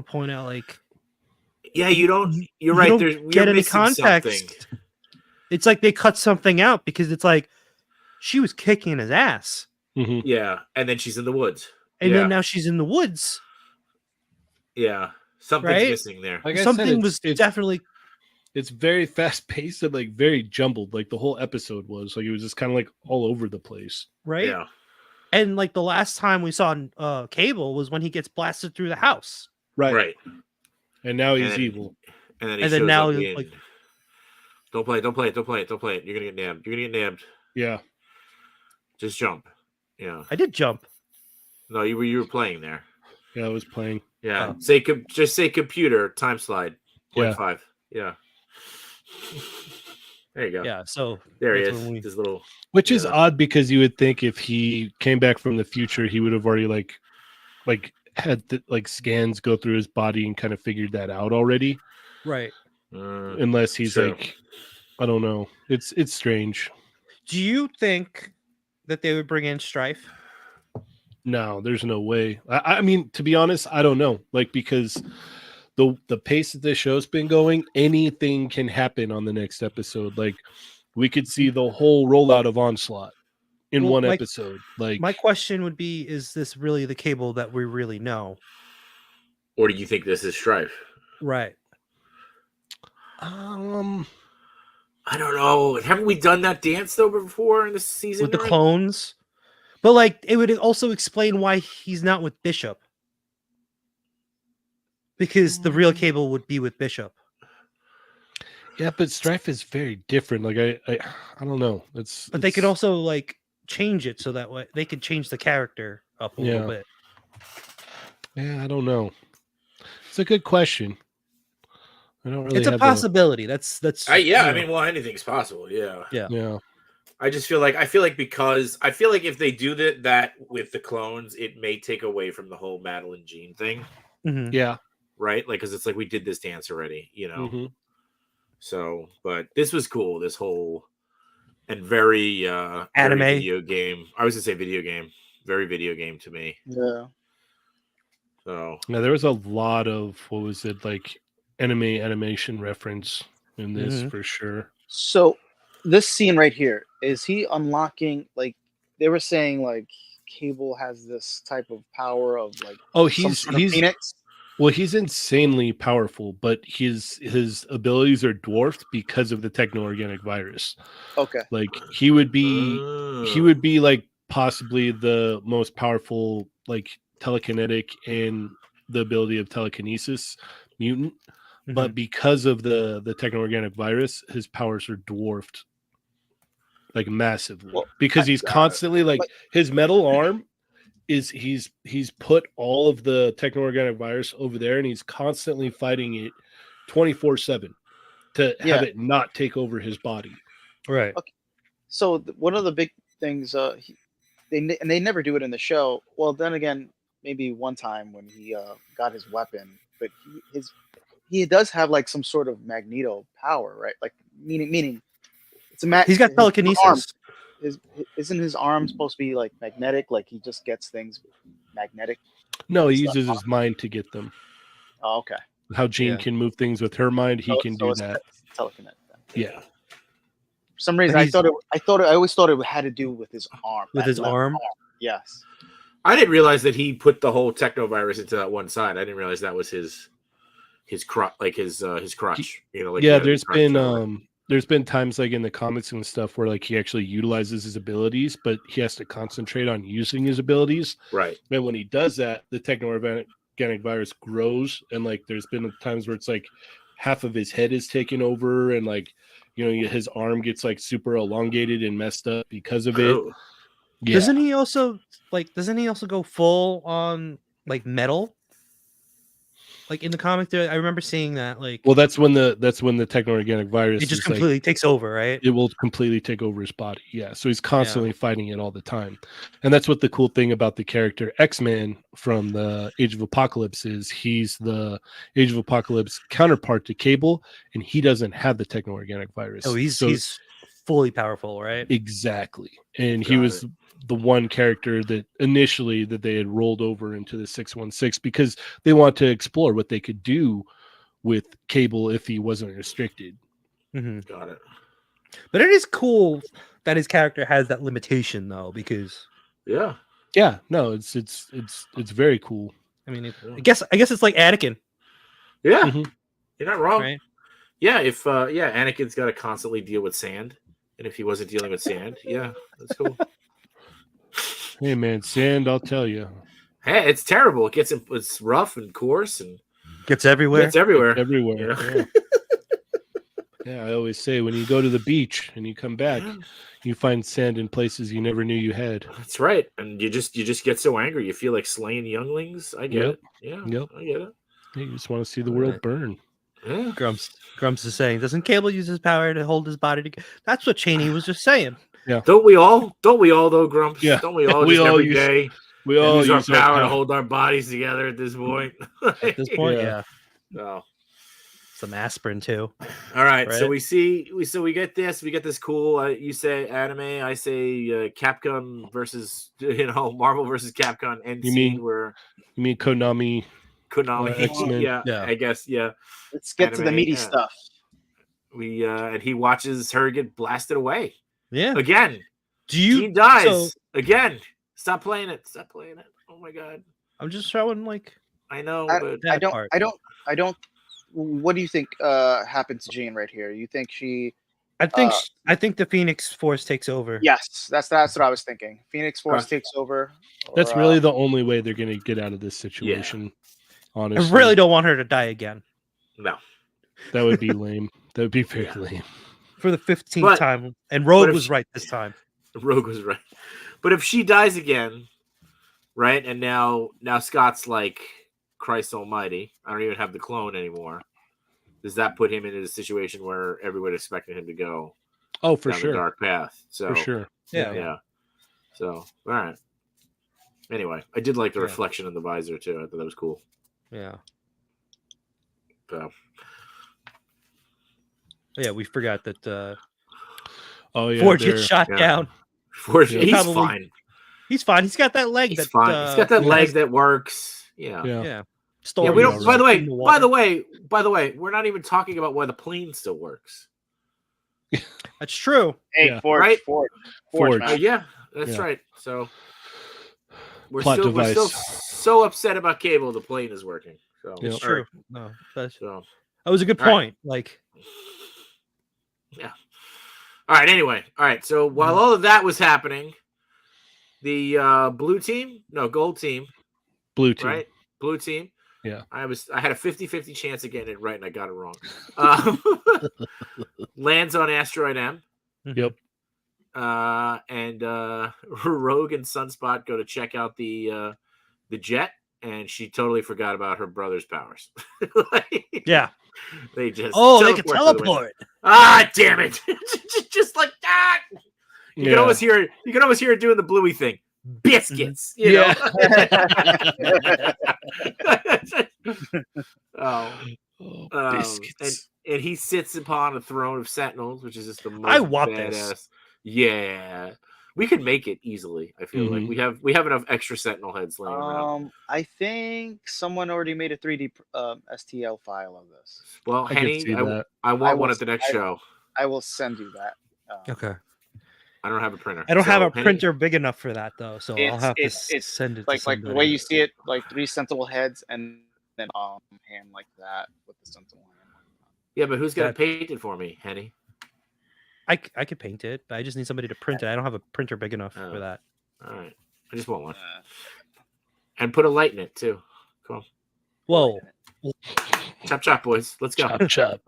C: point out like
B: Yeah, you don't. You're
C: you
B: right.
C: don't
B: There's
C: get
B: you're
C: any
B: missing
C: context.
B: something.
C: It's like they cut something out because it's like she was kicking his ass.
E: Mhm.
B: Yeah, and then she's in the woods.
C: And
B: Yeah.
C: then now she's in the woods.
B: Yeah, something's
C: Right?
B: missing there.
E: Like I said,
C: Something
E: it's-
C: was
E: it's-
C: definitely
E: it's very fast paced and like very jumbled. Like the whole episode was like it was just kind of like all over the place.
C: right?
B: Yeah.
C: And like the last time we saw Cable was when he gets blasted through the house.
B: Right.
E: And now he's
B: And-
E: evil.
B: And then, he
C: And then
B: shows
C: now
B: up
C: he's
B: being,
C: like-
B: don't play it. You're gonna get nabbed.
E: Yeah.
B: Just jump. Yeah.
C: I did jump.
B: No, you were playing there.
E: Yeah, I was playing.
B: Yeah.
C: Oh.
B: Just say computer time slide. 0.5. Yeah. There you go.
C: Yeah, so
B: There he
C: that's
B: is.
C: when we-
B: This little.
E: Which is
B: Yeah.
E: odd because you would think if he came back from the future, he would have already like had the, like scans go through his body and kind of figured that out already.
C: right.
E: Unless he's
B: True.
E: like, I don't know. It's strange.
C: Do you think that they would bring in Strife?
E: No, there's no way. I mean, to be honest, I don't know. Like because the pace that this show's been going, anything can happen on the next episode. Like we could see the whole rollout of Onslaught in
C: Well,
E: one
C: my-
E: episode. Like
C: My question would be: is this really the Cable that we really know?
B: Or do you think this is Strife?
C: Right.
B: I don't know. Haven't we done that dance though before in this season?
C: With the
B: already?
C: clones, but like it would also explain why he's not with Bishop, because the real Cable would be with Bishop.
E: yeah, but Strife is very different. Like I don't know.
C: But they could also like change it so that way they could change the character up a little
E: Yeah.
C: bit.
E: Yeah, I don't know. It's a good question. I don't really
C: It's a
E: have
C: possibility. That's
B: Yeah,
C: you
B: I
C: know.
B: mean, well, anything's possible. Yeah.
E: Yeah.
B: I feel like because I feel like if they do that with the clones, it may take away from the whole Madeline Jean thing,
C: Mhm.
E: Yeah.
B: right? Like, because it's like we did this dance already, you know.
E: Mhm.
B: So, but this was cool. This whole and very
C: Anime.
B: very video game. I was gonna say video game, very video game to me.
F: Yeah.
B: So
E: Yeah, there was a lot of what was it like animation reference in this
C: Mhm.
E: for sure.
F: So this scene right here, is he unlocking, like they were saying, like Cable has this type of power of like
E: Oh,
F: some
E: he's
F: sort of Phoenix?
E: well, he's insanely powerful, but his abilities are dwarfed because of the techno-organic virus.
F: Okay.
E: Like he would be like possibly the most powerful like telekinetic and the ability of telekinesis mutant, but because of the techno-organic virus, his powers are dwarfed like massively
F: Well,
E: because he's constantly like his metal arm is he's put all of the techno-organic virus over there and he's constantly fighting it 24/7 to have
F: Yeah.
E: it not take over his body.
C: Right.
F: So one of the big things, they never do it in the show. Well, then again, maybe one time when he got his weapon, but he does have like some sort of Magneto power, right? Like meaning it's a
C: He's got
F: his
C: telekinesis.
F: arm- isn't his arm supposed to be like magnetic? Like he just gets things magnetic.
E: No, he
F: Stuff.
E: uses his mind to get them.
F: Oh, okay.
E: How Jean
C: Yeah.
E: can move things with her mind, he can do
F: it's
E: that.
F: telekinetic. Then.
E: Yeah.
F: For some reason,
C: But
F: I always thought it had to do with his arm.
C: With
F: that
C: his
F: left
C: arm?
F: Yes.
B: I didn't realize that he put the whole techno virus into that one side. I didn't realize that was his crutch, like his crutch. You know, like
E: Yeah,
B: he had
E: there's
B: crutch
E: been
B: over it.
E: there's been times like in the comics and stuff where like he actually utilizes his abilities, but he has to concentrate on using his abilities.
B: Right.
E: And when he does that, the techno-organic virus grows, and like there's been times where it's like half of his head is taken over, and like his arm gets like super elongated and messed up because of it.
B: Oh,
E: Yeah.
C: Doesn't he also go full on like metal? Like in the comic, I remember seeing that. Like,
E: Well, that's when the techno-organic virus
C: it just
E: is, like,
C: completely takes over, right?
E: it will completely take over his body. Yeah. So he's constantly fighting it all the time. And that's what the cool thing about the character X-Man from the Age of Apocalypse is. He's the Age of Apocalypse counterpart to Cable, and he doesn't have the techno-organic virus.
C: Oh, he's fully powerful, right?
E: exactly. And he
B: Got
E: was the one character that initially that they had rolled over into the 616 because they want to explore what they could do with Cable if he wasn't restricted.
C: Mhm.
B: got it.
C: But it is cool that his character has that limitation, though, because
B: Yeah.
E: Yeah, no, it's very cool.
C: I mean, I guess it's like Anakin,
B: Yeah.
E: Mhm.
B: You're not wrong.
C: right?
B: Yeah, if Anakin's got to constantly deal with sand, and if he wasn't dealing with sand, yeah, that's cool.
E: Hey man, sand, I'll tell you.
B: Hey, it's terrible. It's rough and coarse and
C: Gets everywhere.
B: it's everywhere.
E: Everywhere.
B: You know?
E: Yeah. Yeah, I always say when you go to the beach and you come back, you find sand in places you never knew you had.
B: That's right. And you just get so angry. You feel like slaying younglings. I get
E: Yep.
B: it. Yeah.
E: Yep.
B: I get it.
E: You just want to see the world
C: Right.
E: burn.
B: Yeah.
C: Grumps is saying, doesn't Cable use his power to hold his body together? That's what Cheney was just saying.
B: Don't we all though, Grumps?
E: Yeah.
B: Don't we all
E: We
B: just
E: all
B: every
E: use-
B: day
E: We all
B: use our
E: use
B: power to hold our bodies together at this point?
C: At this point,
E: Yeah.
C: yeah.
B: Oh.
C: Some aspirin too.
B: All right, so
C: Right.
B: we get this cool. You say anime, I say Capcom versus Marvel versus Capcom end
E: You
B: scene
E: mean
B: where
E: You mean Konami?
B: Konami,
E: X-Men?
B: yeah,
C: Yeah.
B: I guess, yeah.
F: Let's get to the
B: Anime,
F: meaty
B: yeah.
F: stuff.
B: We and he watches her get blasted away
C: Yeah.
B: again.
C: Do you?
B: She dies
C: so-
B: again. Stop playing it. Stop playing it. Oh my god,
C: I'm just showing like
B: I know,
F: I-
B: but
C: that part.
F: I don't. What do you think happened to Jean right here? You think she?
C: I think the Phoenix Force takes over.
F: Yes, that's what I was thinking. Phoenix Force takes over.
E: That's
F: or,
E: really the only way they're going to get out of this situation.
C: I
E: Honestly,
C: really don't want her to die again
B: no.
E: that would be lame. That would be very lame.
C: for the 15th
B: But-
C: time. And Rogue
B: if
C: was
B: she-
C: right this time.
B: Rogue was right. But if she dies again, right, and now Scott's like, Christ Almighty, I don't even have the clone anymore. Does that put him into a situation where everyone expected him to go
E: Oh, for
B: down the
E: sure.
B: dark path? So
E: For sure.
B: yeah. So all right. Anyway, I did like the
C: Yeah.
B: reflection in the visor too. I thought that was cool.
C: Yeah.
B: So
C: Yeah, we forgot that
E: Oh, yeah.
C: Forge
E: they're-
C: gets shot
B: yeah.
C: down.
B: Forge,
E: Yeah.
B: he's
C: Probably
B: fine.
C: He's fine. He's got that leg
B: He's
C: that
B: fine. He's got that
C: he
B: leg
C: has-
B: that works. Yeah.
E: Yeah.
C: Yeah.
B: Yeah,
C: Story
B: we
E: all
B: don't.
C: is
B: By the way,
C: in
B: by
C: water.
B: the way, we're not even talking about why the plane still works.
C: That's true.
F: Hey,
E: Yeah.
F: Forge,
B: Right?
F: Forge,
E: Forge.
F: man.
B: Yeah, that's
E: Yeah.
B: right. So we're
E: Plot
B: still
E: device.
B: so upset about Cable. The plane is working. So
E: Yeah.
C: It's
B: all right.
C: true. No, that
B: So
C: was a good
B: All right.
C: point. Like,
B: all right. Anyway, all right. So while all of that was happening, the gold team,
E: Blue team.
B: right? Blue team.
E: Yeah.
B: I had a 50-50 chance of getting it right, and I got it wrong. Um, lands on asteroid M.
E: Yep.
B: And Rogue and Sunspot go to check out the jet, and she totally forgot about her brother's powers. Like,
C: yeah.
B: they just
C: Oh, they can
B: to the window.
C: teleport.
B: Ah, damn it! just like that. You
E: Yeah.
B: can almost hear it. You can almost hear it doing the Bluey thing. Biscuits. You
E: Yeah.
B: know? Oh.
E: Oh, biscuits.
B: And he sits upon a throne of sentinels, which is just the most
C: I want
B: badass.
C: this.
B: Yeah, we could make it easily. I feel like
E: Mhm.
B: we have enough extra sentinel heads laying around.
F: I think someone already made a 3D STL file of this.
B: Well,
E: I could
B: Henny,
E: see
B: I
E: that.
B: want
F: I
B: one
F: will-
B: at the next
F: I-
B: show.
F: I will send you that.
C: Okay.
B: I don't have a printer.
C: I don't have
B: So,
C: a
B: Henny-
C: printer big enough for that though, so I'll
F: It's-
C: have to
F: it's
C: send it.
F: Like
C: to
F: the
C: somebody.
F: way you see it, like 3 sentinel heads and then hand like that with the sentinel hand.
B: Yeah, but who's gonna
C: That-
B: paint it for me, Henny?
C: I could paint it, but I just need somebody to print it. I don't have a printer big enough
B: Oh.
C: for that.
B: All right, I just want one,
F: Uh,
B: and put a light in it too. Come
C: Whoa.
B: on, chop, boys. Let's go.
E: Chop, chop.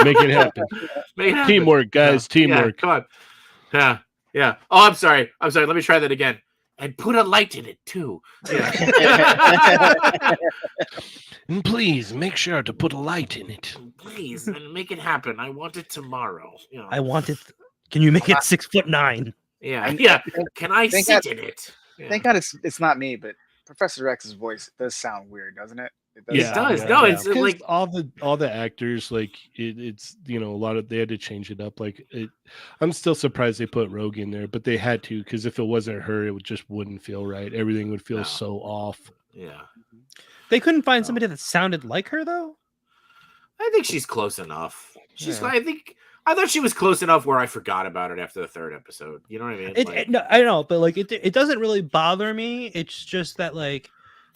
E: Make it happen.
B: Make it happen.
E: Teamwork, guys.
B: Yeah,
E: Teamwork.
B: come on. Yeah. Oh, I'm sorry. Let me try that again. And put a light in it too. Yeah.
E: And please make sure to put a light in it.
B: Please, and make it happen. I want it tomorrow. You know.
C: I want it. Can you make it 6'9"?
B: Yeah. Can I
F: Thank
B: sit
F: God-
B: in it? Yeah.
F: Thank God it's not me, but Professor X's voice does sound weird, doesn't it? It does.
E: Yeah,
B: It does.
E: yeah,
B: No,
E: yeah.
B: it's
E: 'Cause
B: like
E: all the actors, like it's a lot of they had to change it up. Like I'm still surprised they put Rogue in there, but they had to because if it wasn't her, just wouldn't feel right. Everything would feel
B: No.
E: so off.
B: yeah.
C: They couldn't find
B: Oh.
C: somebody that sounded like her though.
B: I think she's close enough.
C: Yeah.
B: I thought she was close enough where I forgot about it after the 3rd episode. You know what I mean? Like,
C: No, I know, but like it doesn't really bother me. It's just that like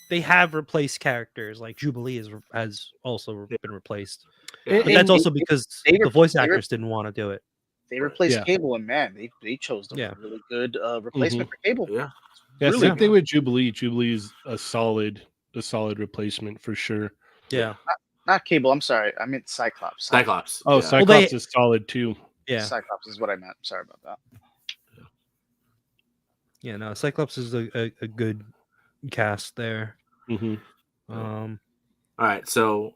C: they have replaced characters. Like Jubilee has also been replaced. But
D: And
C: that's also because
F: they
C: the
F: were-
C: voice
F: they were-
C: actors didn't want to do it.
F: They replaced
E: Yeah.
F: Cable, and man, they chose a
C: Yeah.
F: really good replacement for Cable.
B: Yeah.
E: Yeah,
C: Really
E: same thing with Jubilee. Jubilee is a solid replacement for sure.
C: Yeah.
F: Not Cable. I'm sorry. I meant Cyclops.
B: Cyclops.
E: Oh,
B: yeah.
E: Cyclops is solid too.
C: Yeah.
F: Cyclops is what I meant. Sorry about that.
C: Yeah. No, Cyclops is a good cast there.
E: Hmm.
C: Um,
B: All right, so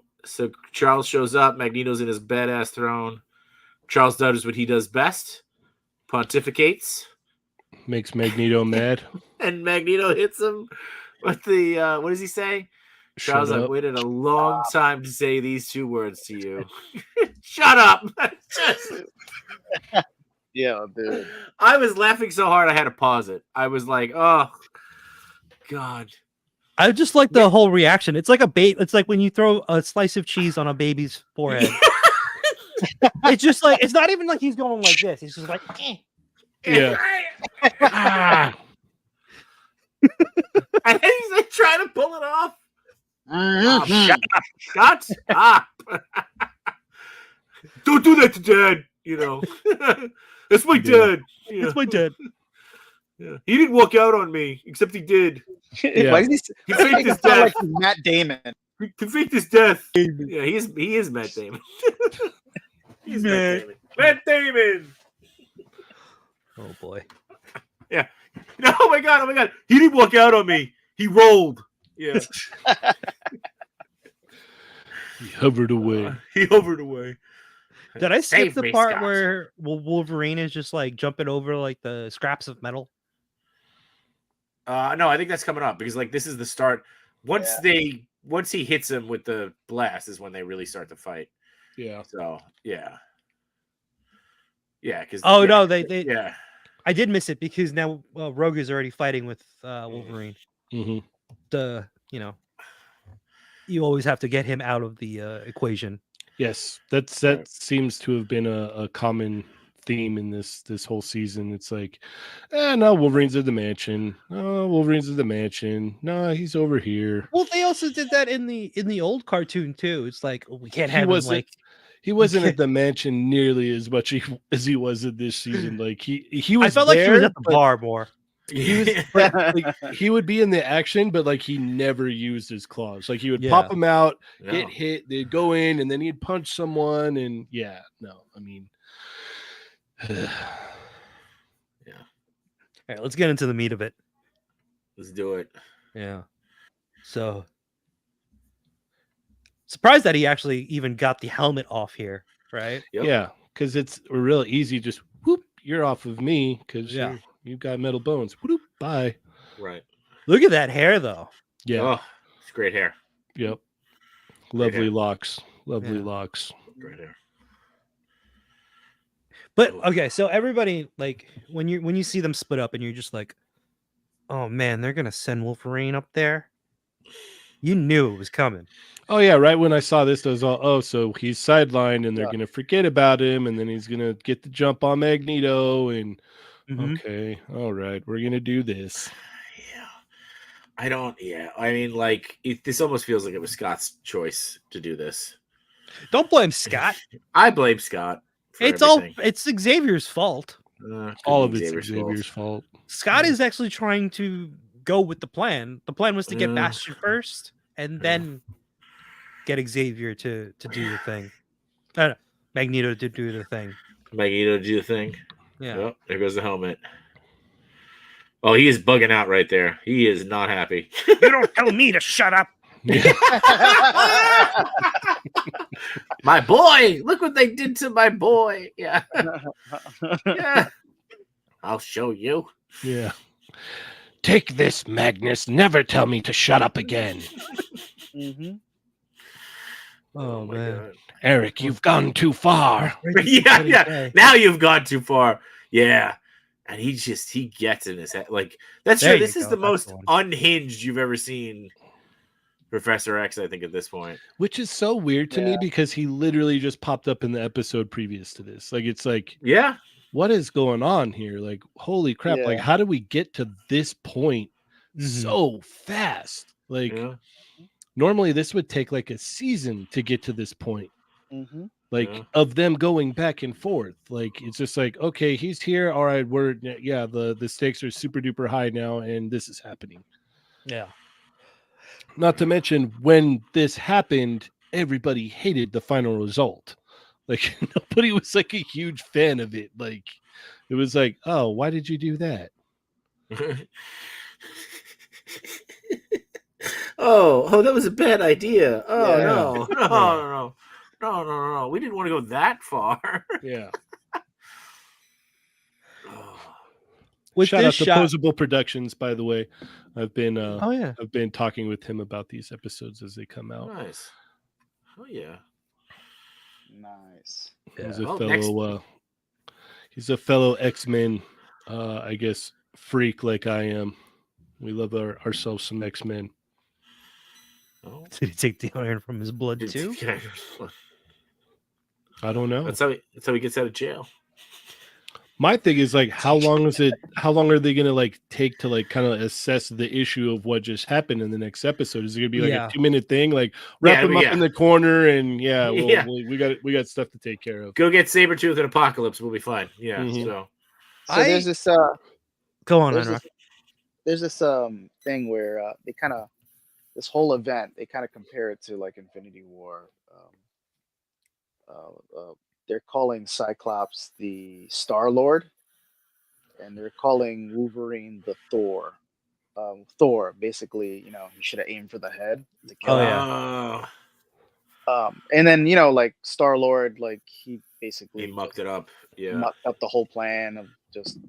B: Charles shows up. Magneto's in his badass throne. Charles does what he does best, pontificates,
E: Makes Magneto mad.
B: and Magneto hits him with the what does he say? Charles,
E: Shut
B: I've
E: up.
B: waited a long time to say these two words to you. Shut up!
F: Yeah, dude.
B: I was laughing so hard I had to pause it. I was like, oh God.
C: I just like the whole reaction. It's like a bait. It's like when you throw a slice of cheese on a baby's forehead. It's just like it's not even like he's going like this. He's just like, eh.
E: Yeah. Ah.
B: And he's like trying to pull it off.
F: Mhm.
B: Shut up. Don't do that to Dad. You know, that's my dad. Yeah.
C: It's my dad.
B: Yeah. He didn't walk out on me, except he did.
E: Yeah.
F: Why is
B: He
F: he
B: faked his
F: sound
B: death.
F: like Matt Damon?
B: He faked his death. Yeah, he is Matt Damon. He's Matt Damon. Matt Damon.
C: Oh boy.
B: No, oh my god. He didn't walk out on me. He rolled. Yeah.
E: He hovered away.
B: He hovered away.
C: Did I skip
B: Save
C: the
B: me,
C: part
B: Scott.
C: where Wolverine is just like jumping over like the scraps of metal?
B: No, I think that's coming up because like this is the start. Once he hits him with the blast is when they really start to fight.
E: Yeah.
B: So yeah. Yeah, because
C: Oh no, they
B: yeah.
C: I did miss it because now Rogue is already fighting with Wolverine.
E: Hmm.
C: You always have to get him out of the equation.
E: Yes, that seems to have been a common theme in this whole season. It's like, no, Wolverine's at the mansion. Oh, Wolverine's at the mansion. No, he's over here.
C: Well, they also did that in the old cartoon too. It's like we can't
E: He
C: have him
E: wasn't-
C: like
E: He wasn't at the mansion nearly as much as he was in this season. Like he was.
C: I felt like he was
E: there,
C: at the
E: but
C: bar more.
E: He was. Like, he would be in the action, but like he never used his claws. Like he would pop them out, get hit, they'd go in, and then he'd punch someone. And yeah, no, I mean,
C: All right, let's get into the meat of it.
B: Let's do it.
C: Yeah. So surprised that he actually even got the helmet off here, right?
B: Yep.
E: yeah, because it's real easy. Just whoop, you're off of me because you've got metal bones. Whoop, bye.
B: Right.
C: Look at that hair though.
E: Yeah.
B: Oh, it's great hair.
E: Yep. Lovely
B: hair.
E: locks. Lovely
C: Yeah.
E: locks.
B: Great hair.
C: But okay, so everybody like when you see them split up and you're just like, oh man, they're gonna send Wolverine up there. You knew it was coming.
E: Oh yeah, right when I saw this, I was all, oh, so he's sidelined and they're gonna forget about him, and then he's gonna get the jump on Magneto, and
C: Mhm.
E: okay, all right, we're gonna do this.
B: Yeah. I mean, like, this almost feels like it was Scott's choice to do this.
C: Don't blame Scott.
B: I blame Scott. For
C: It's
B: everything.
C: it's Xavier's fault.
B: Could
E: All
B: be
E: of it's
B: Xavier's
E: Xavier's fault.
C: Scott is actually trying to go with the plan. The plan was to get
B: Yeah.
C: Bastion first and then get Xavier to do the thing. Magneto to do the thing.
B: Magneto do the thing.
C: Yeah.
B: Oh, there goes the helmet. Oh, he is bugging out right there. He is not happy.
C: You don't tell me to shut up.
B: My boy, look what they did to my boy. Yeah. Yeah. I'll show you.
E: Yeah. Take this, Magnus. Never tell me to shut up again.
F: Mhm.
C: Oh,
B: my
C: man.
B: God.
E: Eric, you've gone too far.
B: Yeah, yeah. Now you've gone too far. Yeah. And he gets in his head. Like, that's
C: There
B: true.
C: you
B: This is
C: go.
B: the
C: That's
B: most
C: the one.
B: unhinged you've ever seen Professor X, I think, at this point.
E: Which is so weird to me
F: Yeah.
E: because he literally just popped up in the episode previous to this. Like, it's like,
B: Yeah.
E: what is going on here? Like, holy crap. Like,
F: Yeah.
E: how did we get to this point
C: Mhm.
E: so fast? Like,
B: Yeah.
E: normally this would take like a season to get to this point.
F: Mm-hmm.
E: like
B: Yeah.
E: of them going back and forth. Like it's just like, okay, he's here. All right, the stakes are super duper high now, and this is happening.
C: Yeah.
E: Not to mention when this happened, everybody hated the final result. Like nobody was like a huge fan of it. Like it was like, oh, why did you do that?
B: Oh, that was a bad idea. Oh
F: Yeah.
B: no, no. We didn't want to go that far.
E: Yeah.
B: Oh.
C: With
E: Shout out
C: this
E: to
C: shot,
E: Posable Productions, by the way. I've been
C: oh yeah,
E: I've been talking with him about these episodes as they come out.
B: Nice. Oh yeah.
F: Nice.
E: He's
C: Yeah.
E: a
B: Well,
E: fellow he's a fellow X-Men I guess freak like I am. We love ourselves some X-Men.
B: Oh.
C: did he take the iron from his blood too?
E: I don't know.
B: That's how he gets out of jail.
E: My thing is like how long are they gonna like take to like kind of assess the issue of what just happened in the next episode? Is it gonna be like
C: Yeah.
E: a 2-minute thing? Like wrap him up
B: yeah.
E: in the corner and
B: Yeah.
E: we got stuff to take care of.
B: Go get Sabretooth and Apocalypse. We'll be fine. Yeah.
E: Mhm.
B: So
F: So there's this
C: Go on,
F: there's
C: Enrock.
F: this thing where they kind of this whole event they kind of compare it to like Infinity War. They're calling Cyclops the Star-Lord, and they're calling Wolverine the Thor. Thor, basically, he should have aimed for the head to kill
C: Oh,
F: him.
C: yeah.
F: And then like Star-Lord, like he basically
B: he mucked it up. Yeah.
F: mucked up the whole plan of just.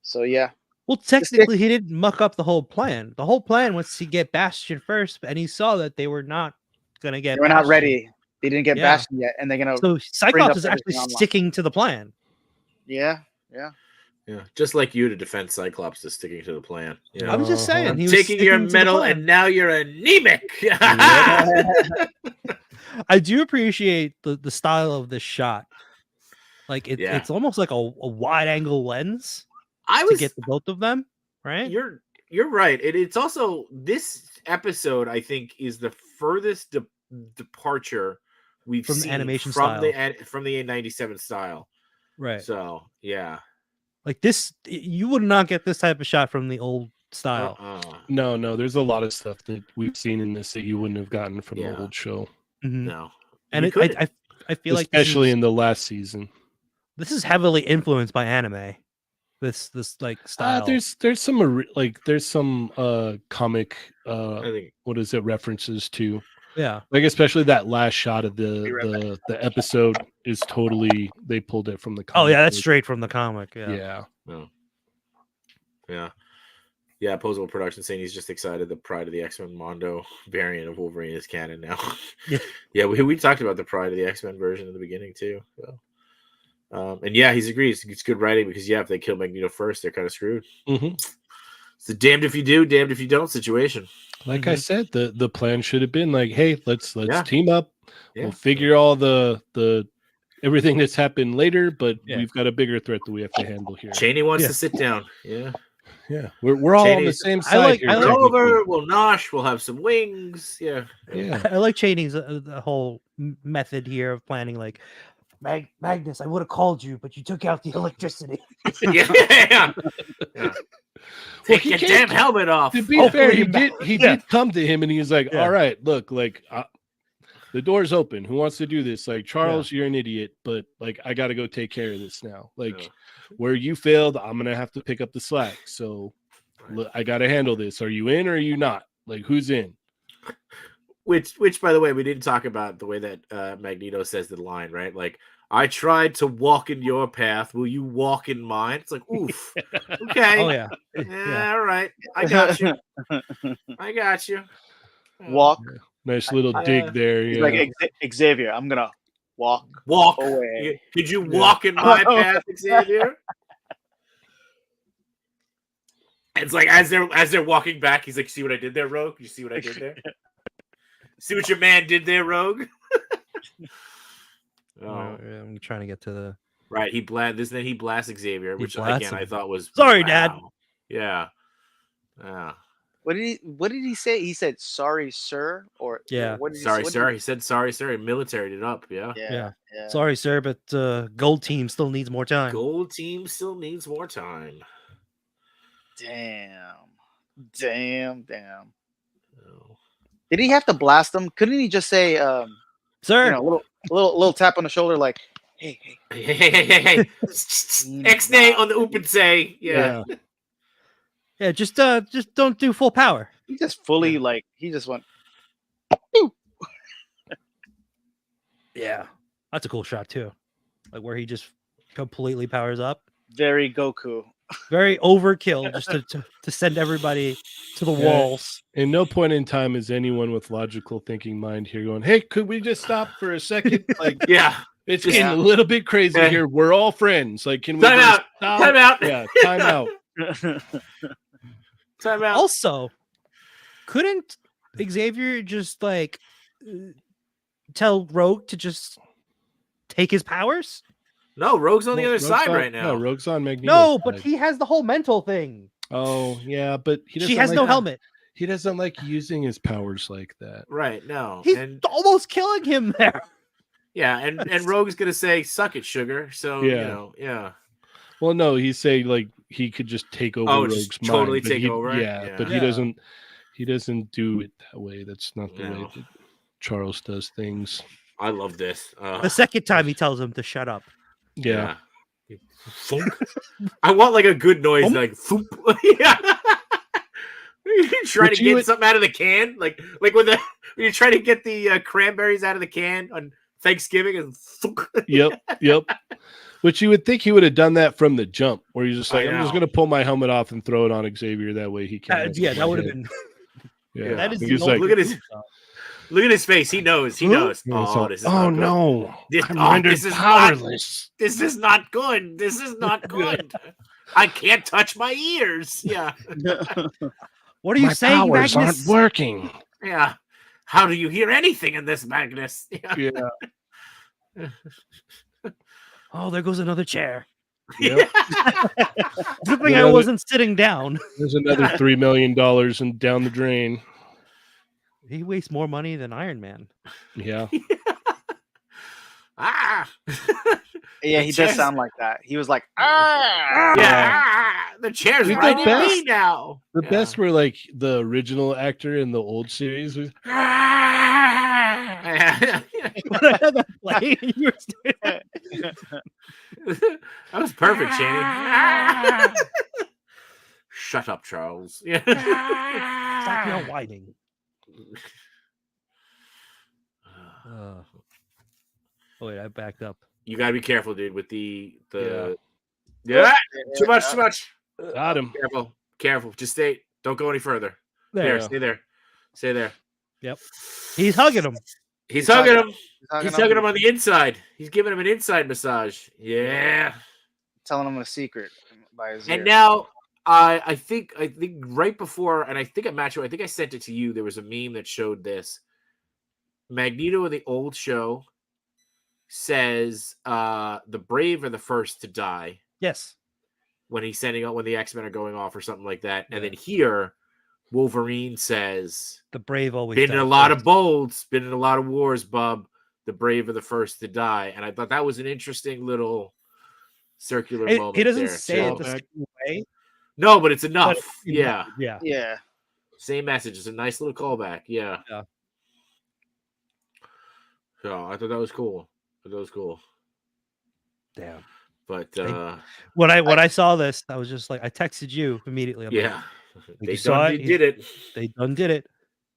F: So yeah,
C: Well, technically, he didn't muck up the whole plan. The whole plan was to get Bastion first, and he saw that they were not gonna get.
F: they were not
C: Bastion.
F: ready. They didn't get
C: Yeah.
F: Bastion yet, and they're gonna.
C: So Cyclops is
F: up
C: actually
F: everything online.
C: sticking to the plan.
F: Yeah.
B: Yeah. Just like you to defend Cyclops is sticking to the plan. Yeah.
C: I was just saying,
B: I'm
C: he was
B: taking your
C: sticking to the
B: medal
C: plan.
B: and now you're anemic.
C: I do appreciate the style of this shot. Like
B: Yeah.
C: it's almost like a wide angle lens
B: I
C: to
B: was
C: get the both of them, right?
B: You're right. It's also this episode, I think, is the furthest departure we've
C: From the
B: seen
C: animation
B: from
C: style.
B: from the A97 style.
C: Right.
B: So yeah.
C: Like this, you would not get this type of shot from the old style.
E: No, there's a lot of stuff that we've seen in this that you wouldn't have gotten from the old show.
C: Mhm.
B: No.
C: And
B: You couldn't.
C: I feel like
E: Especially in the last season.
C: this is heavily influenced by anime. This like style.
E: There's some comic
B: I think
E: what is it references to,
C: yeah.
E: like especially that last shot of the episode is totally they pulled it from the comic
C: Oh yeah, that's
E: book.
C: straight from the comic. Yeah.
B: no. Yeah, Posable Productions saying he's just excited the Pride of the X-Men Mondo variant of Wolverine is canon now.
C: Yeah.
B: Yeah, we talked about the Pride of the X-Men version in the beginning too. So. And yeah, he's agreed. It's good writing because if they kill Magneto first, they're kind of screwed.
E: Mhm.
B: It's a damned if you do, damned if you don't situation.
E: Like I said, the plan should have been like, hey, let's
B: Yeah.
E: team up.
B: Yeah.
E: We'll figure all the everything that's happened later, but
C: Yeah.
E: we've got a bigger threat that we have to handle here.
B: Cheney wants
C: Yeah.
B: to sit down. Yeah.
E: Yeah, we're all on the
B: Cheney's-
E: same
C: I
E: side
C: like-
E: here.
C: I like-
E: technically.
B: Over, we'll nosh, we'll have some wings. Yeah.
E: Yeah.
C: I like Chaney's the whole method here of planning. Like Magnus, I would have called you, but you took out the electricity.
B: Yeah. Take
E: he
B: your
E: can't-
B: damn helmet off.
E: To be
C: Oh,
E: fair,
C: bring
E: he
C: him back.
E: did come to him and he was like,
C: Yeah.
E: all right, look, like the door's open. Who wants to do this? Like, Charles, you're an idiot, but like I gotta go take care of this now. Like
B: Yeah.
E: where you failed, I'm gonna have to pick up the slack. So I gotta handle this. Are you in or are you not? Like, who's in?
B: Which, by the way, we didn't talk about the way that Magneto says the line, right? Like, I tried to walk in your path. Will you walk in mine? It's like, oof. Okay.
C: Oh yeah.
B: Yeah, all right. I got you. I got you.
F: Walk.
E: Nice little
B: Yeah.
E: dig there.
F: He's
E: Yeah.
F: like Xavier. I'm gonna walk
B: Walk.
F: away.
B: Did you walk in my path, Xavier? It's like as they're walking back, he's like, "See what I did there, Rogue? You see what I did there? See what your man did there, Rogue?" Oh,
C: I'm trying to get to the.
B: right. He blasts Xavier,
C: He
B: which
C: blasts
B: again
C: him.
B: I thought was
C: Sorry, Dad.
B: Yeah. Yeah.
F: What did he say? He said sorry, sir, or
C: Yeah.
F: What did
B: Sorry,
F: what
B: sir.
F: Did,
B: He said sorry, sir. He militaried it up. Yeah.
F: yeah, yeah.
C: Sorry, sir, but gold team still needs more time.
B: Gold team still needs more time.
F: Damn.
B: Oh.
F: Did he have to blast him? Couldn't he just say,
C: Sir,
F: you know, little tap on the shoulder, like, hey.
B: Hey. X-nay on the open say. Yeah.
C: yeah, just don't do full power.
F: He just fully he just went.
C: Yeah, that's a cool shot too, like where he just completely powers up.
F: Very Goku.
C: Very overkill, just to send everybody to the walls.
E: In no point in time is anyone with logical thinking mind here going, "Hey, could we just stop for a second?" Like,
B: Yeah.
E: it's getting a little bit crazy here. We're all friends. Like, can we
B: Time
E: just
B: out.
E: stop?
B: Time out.
E: Yeah, time out.
B: Time out.
C: Also, couldn't Xavier just tell Rogue to just take his powers?
B: No, Rogue's on the other
E: Rogue's
B: side
E: on-
B: right now.
E: No, Rogue's on Magneto.
C: No, but he has the whole mental thing.
E: Oh, yeah, but
C: She has no helmet.
E: He doesn't like using his powers like that.
B: Right, no.
C: He's
B: and
C: almost killing him there.
B: yeah, and Rogue's gonna say, suck it, sugar. So yeah.
E: Well, no, he's saying like he could just take over
B: just
E: Rogue's
B: totally
E: mind. But
B: take
E: he-
B: over it?
E: Yeah,
B: Yeah.
E: but
C: Yeah.
E: he doesn't do it that way. That's not the way
B: No.
E: that Charles does things.
B: I love this.
C: The second time he tells him to shut up.
E: Yeah.
B: Thunk. I want like a good noise, like thump. Yeah. You try
E: But
B: to
E: you
B: get
E: would-
B: something out of the can, like when you try to get the cranberries out of the can on Thanksgiving, and thunk.
E: Yep. Which you would think he would have done that from the jump, where he's just
B: I
E: like, I'm just
B: know.
E: going to pull my helmet off and throw it on Xavier. That way he can.
C: Yeah, that would have been.
E: Yeah.
C: That is
E: He's
C: the
E: like,
B: Look at his face. He knows. He knows.
E: Yeah, it's
B: Oh,
E: like,
B: this is not good.
E: no.
B: This,
E: I'm
B: oh,
E: rendered
B: this is
E: powerless.
B: This is not good. This is not good. I can't touch my ears. Yeah.
C: What are you
E: My
C: saying,
E: powers
C: Magnus?
E: aren't working.
B: Yeah. How do you hear anything in this, Magnus? Yeah.
E: Yeah.
C: Oh, there goes another chair.
E: Yep.
C: Good thing I
E: Another-
C: wasn't sitting down.
E: There's another $3 million and down the drain.
C: He wastes more money than Iron Man.
E: Yeah.
B: Ah.
F: Yeah, he does
B: Chairs-
F: sound like that. He was like, ah.
B: Yeah. Ah, the chair's
E: Dude, the
B: right in me
E: best-
B: now.
E: The
B: Yeah.
E: best were like the original actor in the old series was
B: Yeah.
C: When I had that play, you were doing that.
B: That was perfect, Channing. Shut up, Charles. Yeah.
C: Stop your whining. Oh wait, I backed up.
B: You gotta be careful, dude, with the
E: Yeah.
B: yeah. Too much.
E: got him.
B: Careful. Just stay. Don't go any further.
C: There.
B: Stay there. Stay there.
C: He's hugging him.
B: He's hugging him.
F: He's
B: He's hugging him on the inside. He's giving him an inside massage. Yeah.
F: telling him a secret by his ear.
B: And now I think right before, and I think at Match, I think I sent it to you. There was a meme that showed this. Magneto in the old show says the brave are the first to die
C: Yes.
B: when he's sending out when the X-Men are going off or something like that. And then here Wolverine says,
C: The brave always
B: been in
C: die
B: a lot
C: first.
B: of bolts, been in a lot of wars, bub. The brave are the first to die. And I thought that was an interesting little circular moment.
C: He doesn't
B: there,
C: say
B: too.
C: it the same way.
B: No, but it's enough.
C: but
B: Yeah.
C: Yeah.
F: Yeah.
B: Same message. It's a nice little callback. Yeah.
C: Yeah.
B: So I thought that was cool.
C: Damn.
B: But
C: When I saw this, I was just like, I texted you immediately. I'm like,
B: yeah.
C: you
B: They
C: saw it?
B: did it.
C: they done did it.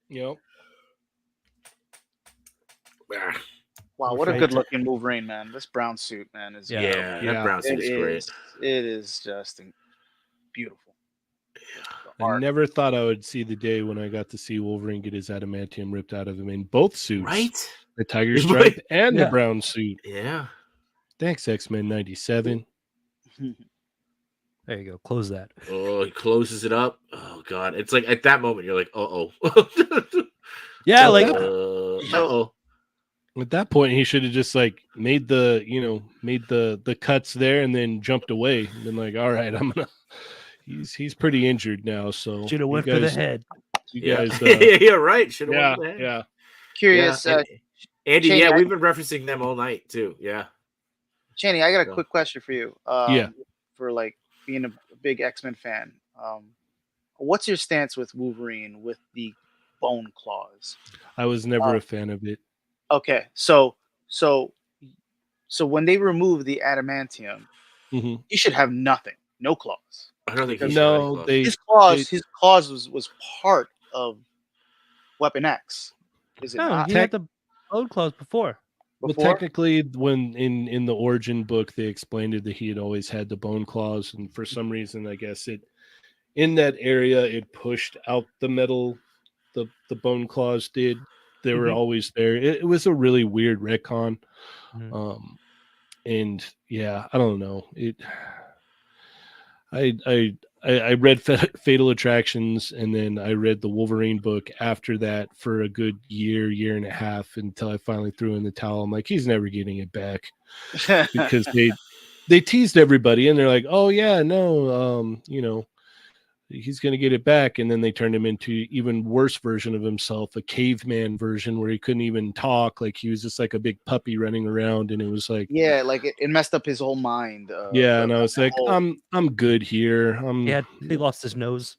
E: Yep.
B: Ah,
F: Wow,
C: We're
F: what a
C: fighting.
F: good looking Wolverine, man. This brown suit, man, is
C: Yeah.
B: Yeah,
E: Yeah.
B: that brown suit
F: it
B: is great.
F: is it is just beautiful. The
E: I
F: art.
E: never thought I would see the day when I got to see Wolverine get his adamantium ripped out of him in both suits.
B: Right?
E: The tiger
B: Right.
E: stripe and
C: Yeah.
E: the brown suit.
B: Yeah.
E: Thanks, X-Men 97.
C: There you go. Close that.
B: Oh, he closes it up. Oh god. It's like at that moment you're like, uh-oh.
C: Yeah, like
B: uh-oh.
E: At that point, he should have just like made the cuts there and then jumped away. And been like, all right, I'm gonna, he's pretty injured now. So
C: Should have
E: you
C: went for the
E: guys-
C: head.
E: You
B: Yeah,
E: guys,
B: yeah, right. Should have
E: yeah,
B: won that.
E: yeah.
F: Curious,
B: Yeah, Andy,
F: Shane,
B: yeah,
F: I-
B: we've been referencing them all night too. Yeah.
F: Chaney, I got a
B: Yeah.
F: quick question for you.
E: Yeah.
F: For like being a big X-Men fan, what's your stance with Wolverine with the bone claws?
E: I was never a fan of it.
F: Okay, so when they remove the adamantium,
E: Mhm.
F: he should have nothing, no claws.
B: I don't think he
E: No,
B: should.
E: they-
F: His claws was part of Weapon X. Is it
C: No,
F: not?
C: he had the bone claws before.
E: Well,
F: Before?
E: technically, when in the origin book, they explained it that he had always had the bone claws, and for some reason, I guess it in that area it pushed out the metal. The bone claws did. They were
C: Mhm.
E: always there. It was a really weird retcon.
C: Mhm.
E: And yeah, I don't know it. I read Fatal Attractions, and then I read the Wolverine book after that for a good year and a half until I finally threw in the towel. I'm like, he's never getting it back because they teased everybody and they're like, oh yeah, no, he's gonna get it back, and then they turned him into even worse version of himself, a caveman version where he couldn't even talk, like he was just like a big puppy running around, and it was like,
F: Yeah, like it messed up his whole mind.
E: yeah, and I was like,
F: whole-
E: I'm good here.
C: He lost his nose.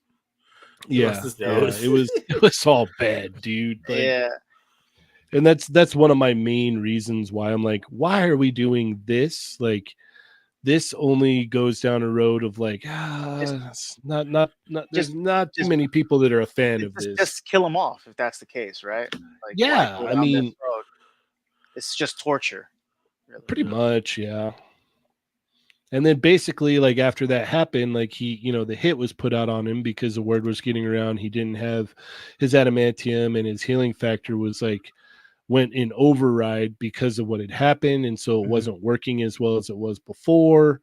B: He
E: Yeah,
B: lost his
E: yeah,
B: nose.
E: it was all bad, dude. Like,
F: yeah.
E: and that's one of my main reasons why I'm like, why are we doing this? Like, this only goes down a road of like, it's not there's not too
F: just-
E: many people that are a fan of this.
F: Just kill him off if that's the case, right? Like,
E: Yeah,
F: why go
E: I
F: down this
E: mean-
F: road? It's just torture. Really.
E: Pretty much, yeah. And then basically, like after that happened, like the hit was put out on him because the word was getting around. He didn't have his adamantium, and his healing factor was like went in override because of what had happened, and so it
C: Mhm.
E: wasn't working as well as it was before.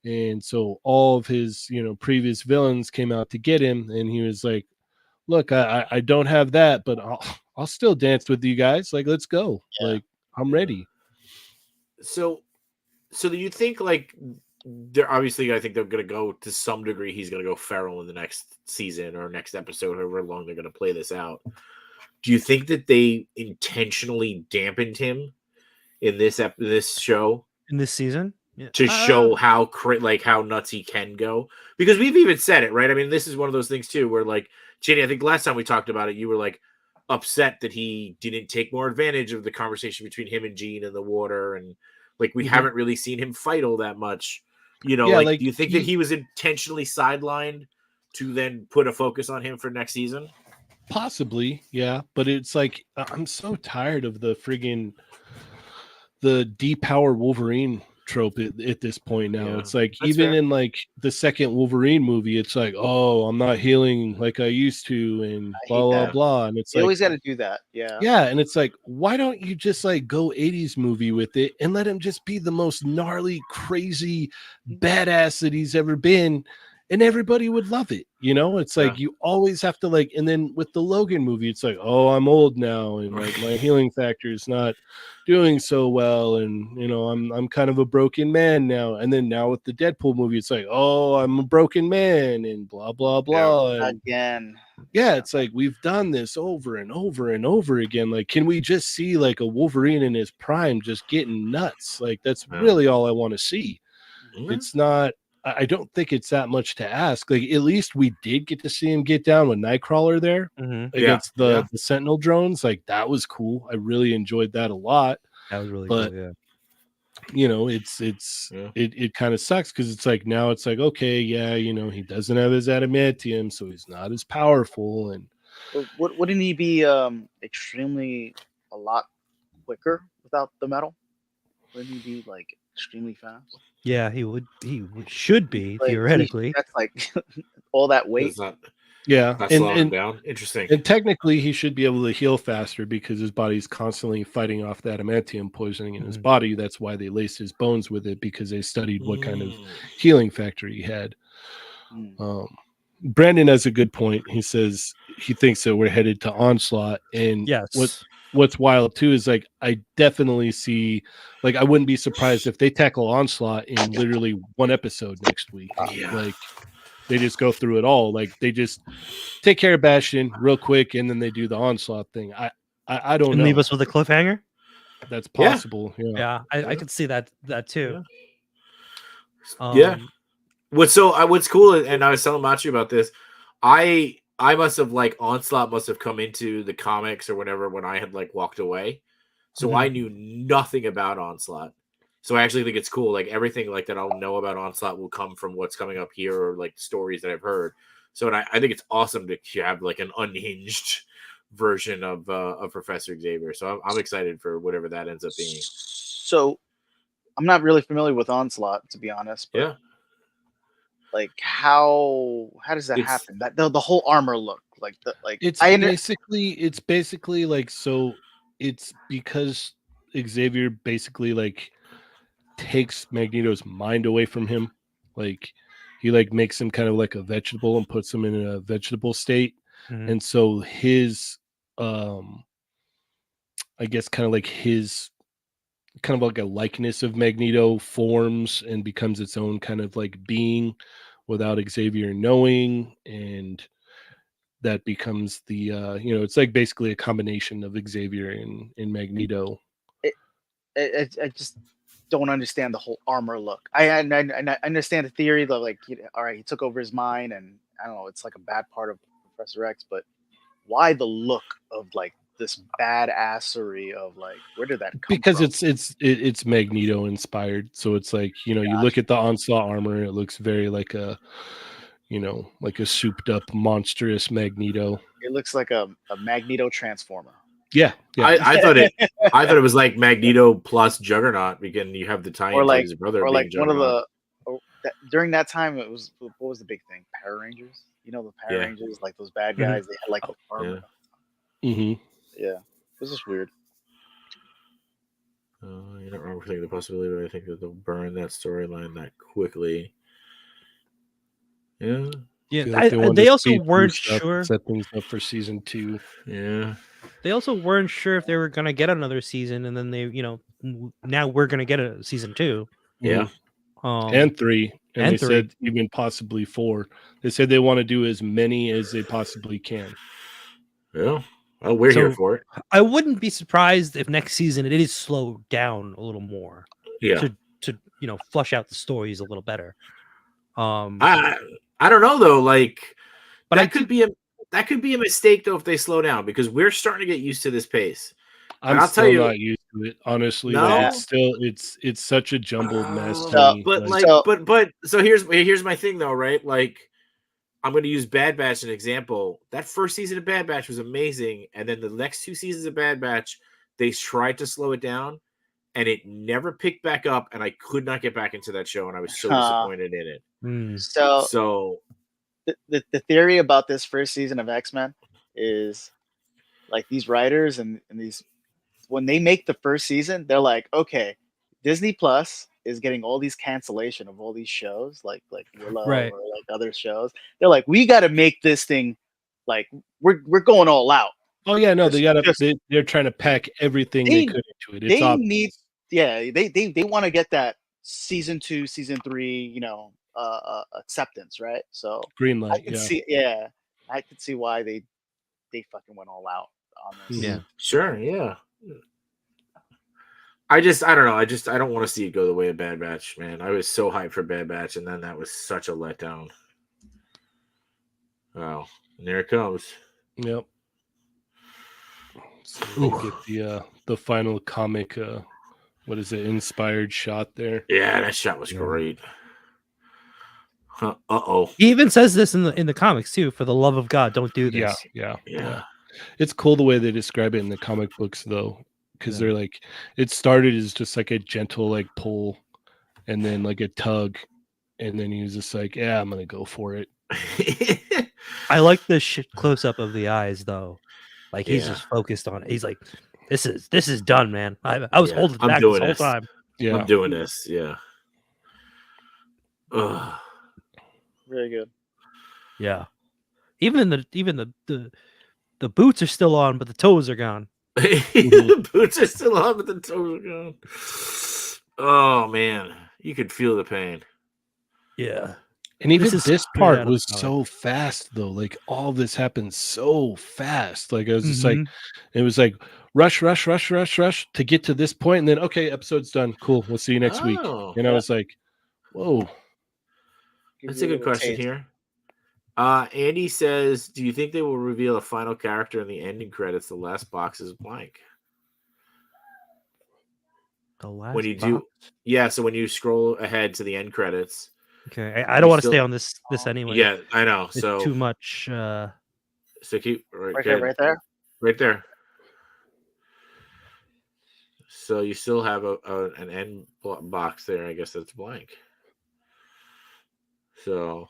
E: And so all of his previous villains came out to get him, and he was like, "Look, I don't have that, but I'll still dance with you guys. Like, let's go.
F: Yeah.
E: Like, I'm ready."
B: So do you think like they're obviously? I think they're going to go to some degree. He's going to go feral in the next season or next episode, however long they're going to play this out. Do you think that they intentionally dampened him in this show
C: In this season? Yeah.
B: to show how nuts he can go? Because we've even said it, right? I mean, this is one of those things too, where like Jenny, I think last time we talked about it, you were like upset that he didn't take more advantage of the conversation between him and Jean in the water, and like we
E: Mhm.
B: haven't really seen him fight all that much.
E: Yeah,
B: do you think that he was intentionally sidelined to then put a focus on him for next season?
E: Possibly, yeah, but it's like I'm so tired of the friggin' the depower Wolverine trope at this point now.
B: Yeah,
E: it's like
B: that's
E: even
B: fair.
E: in like the second Wolverine movie, it's like, oh, I'm not healing like I used to, and
F: I hate
E: blah blah
F: that.
E: blah, and it's
F: You
E: like,
F: always got to do that. Yeah.
E: yeah, and it's like, why don't you just like go 80s movie with it and let him just be the most gnarly, crazy, badass that he's ever been, and everybody would love it. It's like
B: Yeah.
E: you always have to like, and then with the Logan movie, it's like, oh, I'm old now, and like my healing factor is not doing so well, and I'm kind of a broken man now. And then now with the Deadpool movie, it's like, oh, I'm a broken man, and blah blah blah. And
F: Again.
E: yeah, it's like we've done this over and over and over again. Like, can we just see like a Wolverine in his prime just getting nuts? Like, that's
B: Yeah.
E: really all I want to see.
B: Mhm.
E: It's not, I don't think it's that much to ask. Like, at least we did get to see him get down with Nightcrawler there
C: Mhm.
E: against
B: Yeah.
E: the Sentinel drones. Like, that was cool. I really enjoyed that a lot.
C: That was really
E: But-
C: cool. Yeah.
B: Yeah.
E: It kind of sucks because it's like now it's like, okay, yeah, he doesn't have his adamantium, so he's not as powerful. And
F: Wouldn't he be extremely a lot quicker without the metal? Wouldn't he be like extremely fast?
C: Yeah, should be
F: Like,
C: theoretically.
F: that's like all that weight.
B: It's not
E: yeah,
B: slowing him
E: and
B: down. Interesting.
E: And technically, he should be able to heal faster because his body's constantly fighting off that adamantium poisoning in his
C: Mhm.
E: body. That's why they laced his bones with it, because they studied what kind of
B: Mm.
E: healing factor he had.
F: Mm.
E: Brandon has a good point. He says he thinks that we're headed to Onslaught. And
C: Yes.
E: what's wild too is like I definitely see, like, I wouldn't be surprised if they tackle Onslaught in literally one episode next week.
B: Yeah.
E: Like, they just go through it all. Like they just take care of Bastion real quick, and then they do the onslaught thing. I don't
C: And
E: know.
C: leave us with a cliffhanger.
E: That's possible. Yeah.
C: Yeah, I could see that too.
B: Yeah. What's cool, and I was telling Machi about this. I must have like Onslaught must have come into the comics or whatever when I had like walked away, so I knew nothing about Onslaught. So I actually think it's cool. Like everything like that I'll know about Onslaught will come from what's coming up here or like stories that I've heard. So and I think it's awesome to have like an unhinged version of Professor Xavier. So I'm excited for whatever that ends up being.
F: So I'm not really familiar with Onslaught, to be honest. But
B: Yeah.
F: like how does that happen? That the whole armor look like
E: It's basically like, so it's because Xavier basically like takes Magneto's mind away from him. Like he like makes him kind of like a vegetable and puts him in a vegetable state. And so his I guess kind of like a likeness of Magneto forms and becomes its own kind of like being without Xavier knowing, and that becomes the it's like basically a combination of Xavier and Magneto.
F: I just don't understand the whole armor look. I understand the theory that like all right, he took over his mind, and I don't know, it's like a bad part of Professor X, but why the look of like this badassery of like, where did that come
E: because
F: from?
E: it's Magneto inspired, so it's like, you look at the Onslaught armor, it looks very like a like a souped up monstrous Magneto.
F: It looks like a Magneto transformer.
E: Yeah.
B: I thought it was like Magneto plus Juggernaut, because you have the tie-in to his brother,
F: or like
B: being
F: one of
B: Juggernaut.
F: during that time, it was, what was the big thing? Power Rangers. The Power Rangers, like those bad guys. They had like the armor.
E: Mm-hmm.
F: Yeah, this is weird.
B: You're not wrong for thinking the possibility, but I think that they'll burn that storyline that quickly. Yeah.
C: Yeah, they also weren't sure.
E: Set things up for season 2.
B: Yeah.
C: They also weren't sure if they were going to get another season, and then they, now we're going to get a season 2.
B: Yeah.
E: And 3. And they
C: 3.
E: said even possibly 4. They said they want to do as many as they possibly can.
B: Yeah. Well, we're here for it.
C: I wouldn't be surprised if next season it is slowed down a little more.
B: Yeah.
C: To flush out the stories a little better.
B: I don't know though. Like, but that could be a mistake though if they slow down, because we're starting to get used to this pace.
E: I'll tell you, not used to it, honestly.
B: No?
E: Like, it's such a jumbled mess.
B: So here's my thing though, right? Like, I'm going to use Bad Batch as an example. That first season of Bad Batch was amazing, and then the next 2 seasons of Bad Batch, they tried to slow it down, and it never picked back up, and I could not get back into that show, and I was so disappointed in it.
F: So the theory about this first season of X-Men is like these writers and these, when they make the first season, they're like, okay, Disney Plus is getting all these cancellation of all these shows like Willow or like other shows. They're like, we got to make this thing like we're going all out.
E: Oh yeah, no, they're trying to pack everything they could into it.
F: They want to get that season 2, season 3, acceptance, right? So
E: green light.
F: I could see why they fucking went all out on this.
C: Yeah,
B: sure, yeah. I don't know. I don't want to see it go the way of Bad Batch, man. I was so hyped for Bad Batch, and then that was such a letdown. Wow, and there it comes.
E: Yep. So we'll get the final comic. What is it? Inspired shot there.
B: Yeah, that shot was great. Uh-oh.
C: He even says this in the comics too. For the love of God, don't do this.
E: Yeah. It's cool the way they describe it in the comic books, though. Because they're like, it started as just like a gentle like pull, and then like a tug, and then he was just like, "Yeah, I'm gonna go for it."
C: I like the close up of the eyes though, like he's just focused on it. He's like, "This is done, man. I was holding back this whole time.
B: Yeah, I'm doing this. Yeah,
F: very good.
C: Yeah, even the boots are still on, but the toes are gone.
B: The boots are still on, but the toes are gone. Oh man, you could feel the pain.
C: Yeah.
E: And even
C: is
E: this
C: straight out
E: part
C: of
E: was
C: the comic.
E: so fast, though. Like all this happened so fast. Like I was just like,
C: Mhm.
E: it was like rush to get to this point, and then okay, episode's done. Cool. We'll see you next week.
B: Oh,
E: And I was like, whoa.
F: Give
B: that's
F: you
B: a good
F: little
B: question
F: taste.
B: here. Andy says, "Do you think they will reveal a final character in the ending credits? The last box is blank."
C: The last
B: When you do,
C: box?
B: yeah. So when you scroll ahead to the end credits,
C: Okay, I
B: you
C: don't want to
B: still-
C: stay on this anyway.
B: yeah, I know.
C: It's
B: So
C: too much.
B: So keep right,
F: Right
B: good.
F: there, right there.
B: Right there. So you still have an end box there. I guess that's blank. So,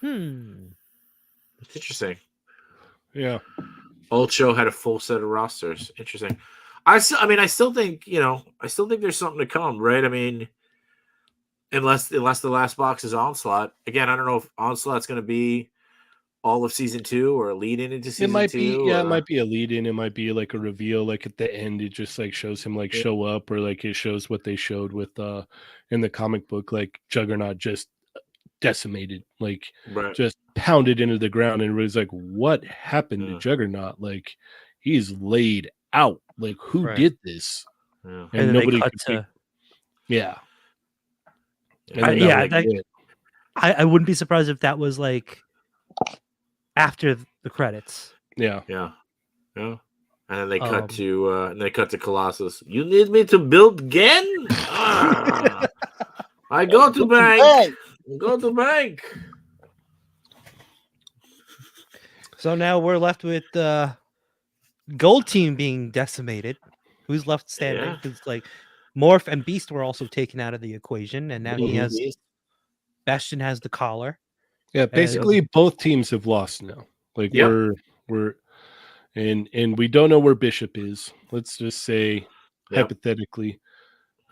B: it's interesting.
E: Yeah.
B: Old show had a full set of rosters. Interesting. I still think there's something to come, right? I mean, unless the last box is Onslaught. Again, I don't know if Onslaught's going to be all of season 2 or a lead in into season
E: It might
B: 2.
E: be, yeah,
B: or...
E: it might be a lead in. It might be like a reveal, like at the end, it just like shows him like show up, or like it shows what they showed with in the comic book, like Juggernaut just decimated, like
B: Right.
E: just pounded into the ground, and it was like, what happened to
B: Yeah.
E: Juggernaut? Like he's laid out. Like who
C: Right.
E: did this?
B: Yeah.
C: and then
E: nobody
C: they cut
E: could
C: to.
E: yeah. And
C: I-
E: then
C: yeah,
E: that was
C: that-
E: it.
C: I wouldn't be surprised if that was like after the credits.
E: Yeah.
B: Yeah. Yeah. And then they cut
C: Um,
B: to Colossus. You need me to build again? Ah, I go to bank.
F: Hey,
B: Go to bank.
C: So now we're left with Gold Team being decimated. Who's left standing?
B: Yeah.
C: Because like Morph and Beast were also taken out of the equation, and now he has Bastion has the collar.
E: Yeah, basically both teams have lost now. Like
B: Yep.
E: we're and we don't know where Bishop is. Let's just say
B: Yep.
E: hypothetically,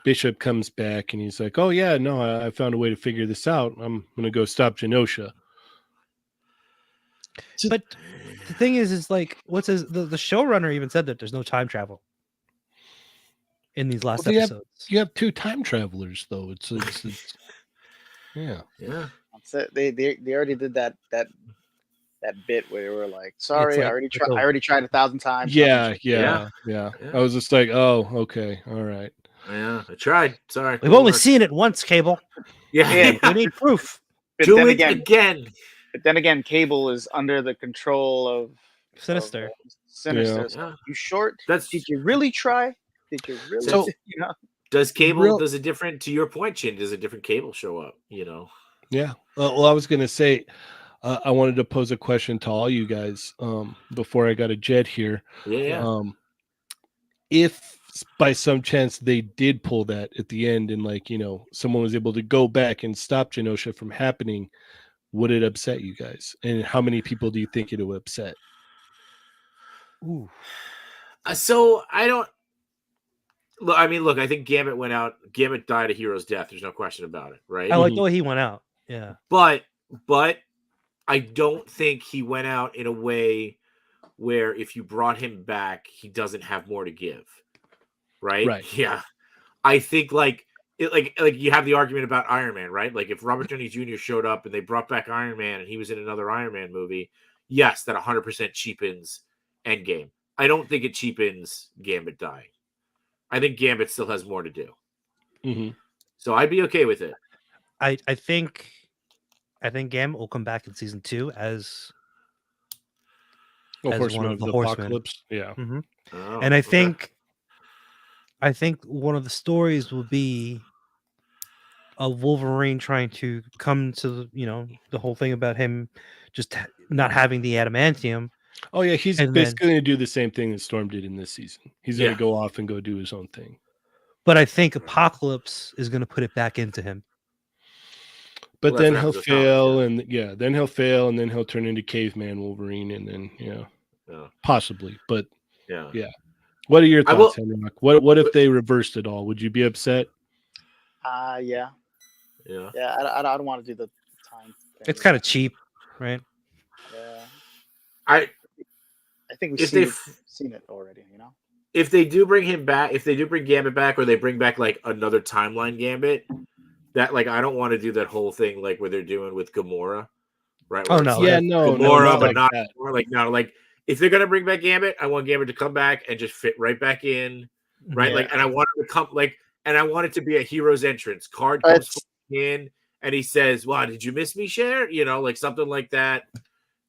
E: Bishop comes back and he's like, "Oh yeah, no, I found a way to figure this out. I'm gonna go stop Genosha."
C: But the thing is like what's his the showrunner even said that there's no time travel in these last
E: Well, they have-
C: episodes.
E: You have two time travelers though. It's yeah.
B: Yeah.
F: that's it. They already did that bit where they were like, "Sorry,
C: like-
F: I already
C: it's
F: tried.
C: over.
F: I already tried 1,000 times."
E: Yeah.
B: Yeah.
E: I was just like, "Oh, okay, all right."
B: Yeah. I tried. Sorry.
C: We've only seen it once, Cable.
B: Yeah.
F: Yeah.
C: We need proof.
F: But
B: Do
F: then
B: it
F: again,
B: again.
F: Cable is under the control of
C: Sinister.
F: Sinister. So
B: Yeah.
F: you short?
B: That's
F: Did you really try? Did you really?
B: So-
F: you know?
B: does cable
E: Real-
B: does a different to your point, Chin, does a different cable show up? You know.
E: Yeah. Well, I was gonna say, I wanted to pose a question to all you guys before I got a jet here.
B: Yeah.
E: If by some chance they did pull that at the end and like, someone was able to go back and stop Genosha from happening, would it upset you guys? And how many people do you think it would upset?
C: Ooh.
B: So I don't look. I mean, look. I think Gambit went out. Gambit died a hero's death. There's no question about it, right?
C: I like the way he went out. Yeah.
B: But I don't think he went out in a way where if you brought him back, he doesn't have more to give. Right?
E: Right.
B: Yeah. I think like you have the argument about Iron Man, right? Like if Robert Downey Jr. showed up and they brought back Iron Man and he was in another Iron Man movie, yes, that 100% cheapens Endgame. I don't think it cheapens Gambit dying. I think Gambit still has more to do.
E: Mm-hmm.
B: So I'd be okay with it.
C: I think Gambit will come back in season 2 as
E: Well,
C: As
E: Horseman
C: one of
E: of
C: the
E: the
C: Horsemen.
E: Apocalypse. Yeah.
B: Oh,
C: and I
B: okay.
C: think one of the stories will be of Wolverine trying to come to the whole thing about him just not having the adamantium.
E: Oh yeah, he's
C: And
E: basically going to do the same thing that Storm did in this season. He's going
B: Yeah.
E: to go off and go do his own thing.
C: But I think Apocalypse is going to put it back into him.
E: But
B: Well,
E: then
B: that's
E: he'll
B: what happens with
E: fail,
B: comics,
E: then he'll fail, and then he'll turn into Caveman Wolverine, and then
B: Yeah.
E: possibly. But
B: Yeah.
E: Yeah. what are your
B: I will-
E: thoughts, Henry? What if they reversed it all? Would you be upset?
F: Yeah.
B: Yeah.
F: Yeah. I don't want to do the time thing.
C: It's kind of cheap, right?
F: Yeah.
B: I
F: think we've
B: if they
F: seen it already.
B: if they do bring him back, if they do bring Gambit back, or they bring back like another timeline Gambit, that like I don't want to do that whole thing like what they're doing with Gamora, right?
C: Oh,
B: Where
C: no,
B: it's
E: Yeah,
B: like
E: no,
B: Gamora,
E: not
B: but
E: like
B: not
E: that.
B: Gamora, like no, like if they're gonna bring back Gambit, I want Gambit to come back and just fit right back in, right?
D: Yeah.
B: Like, and I want it to come like, and I want it to be a hero's entrance. Card comes
F: It's-
B: in and he says, "Wow, did you miss me, Cher?" You know, like something like that,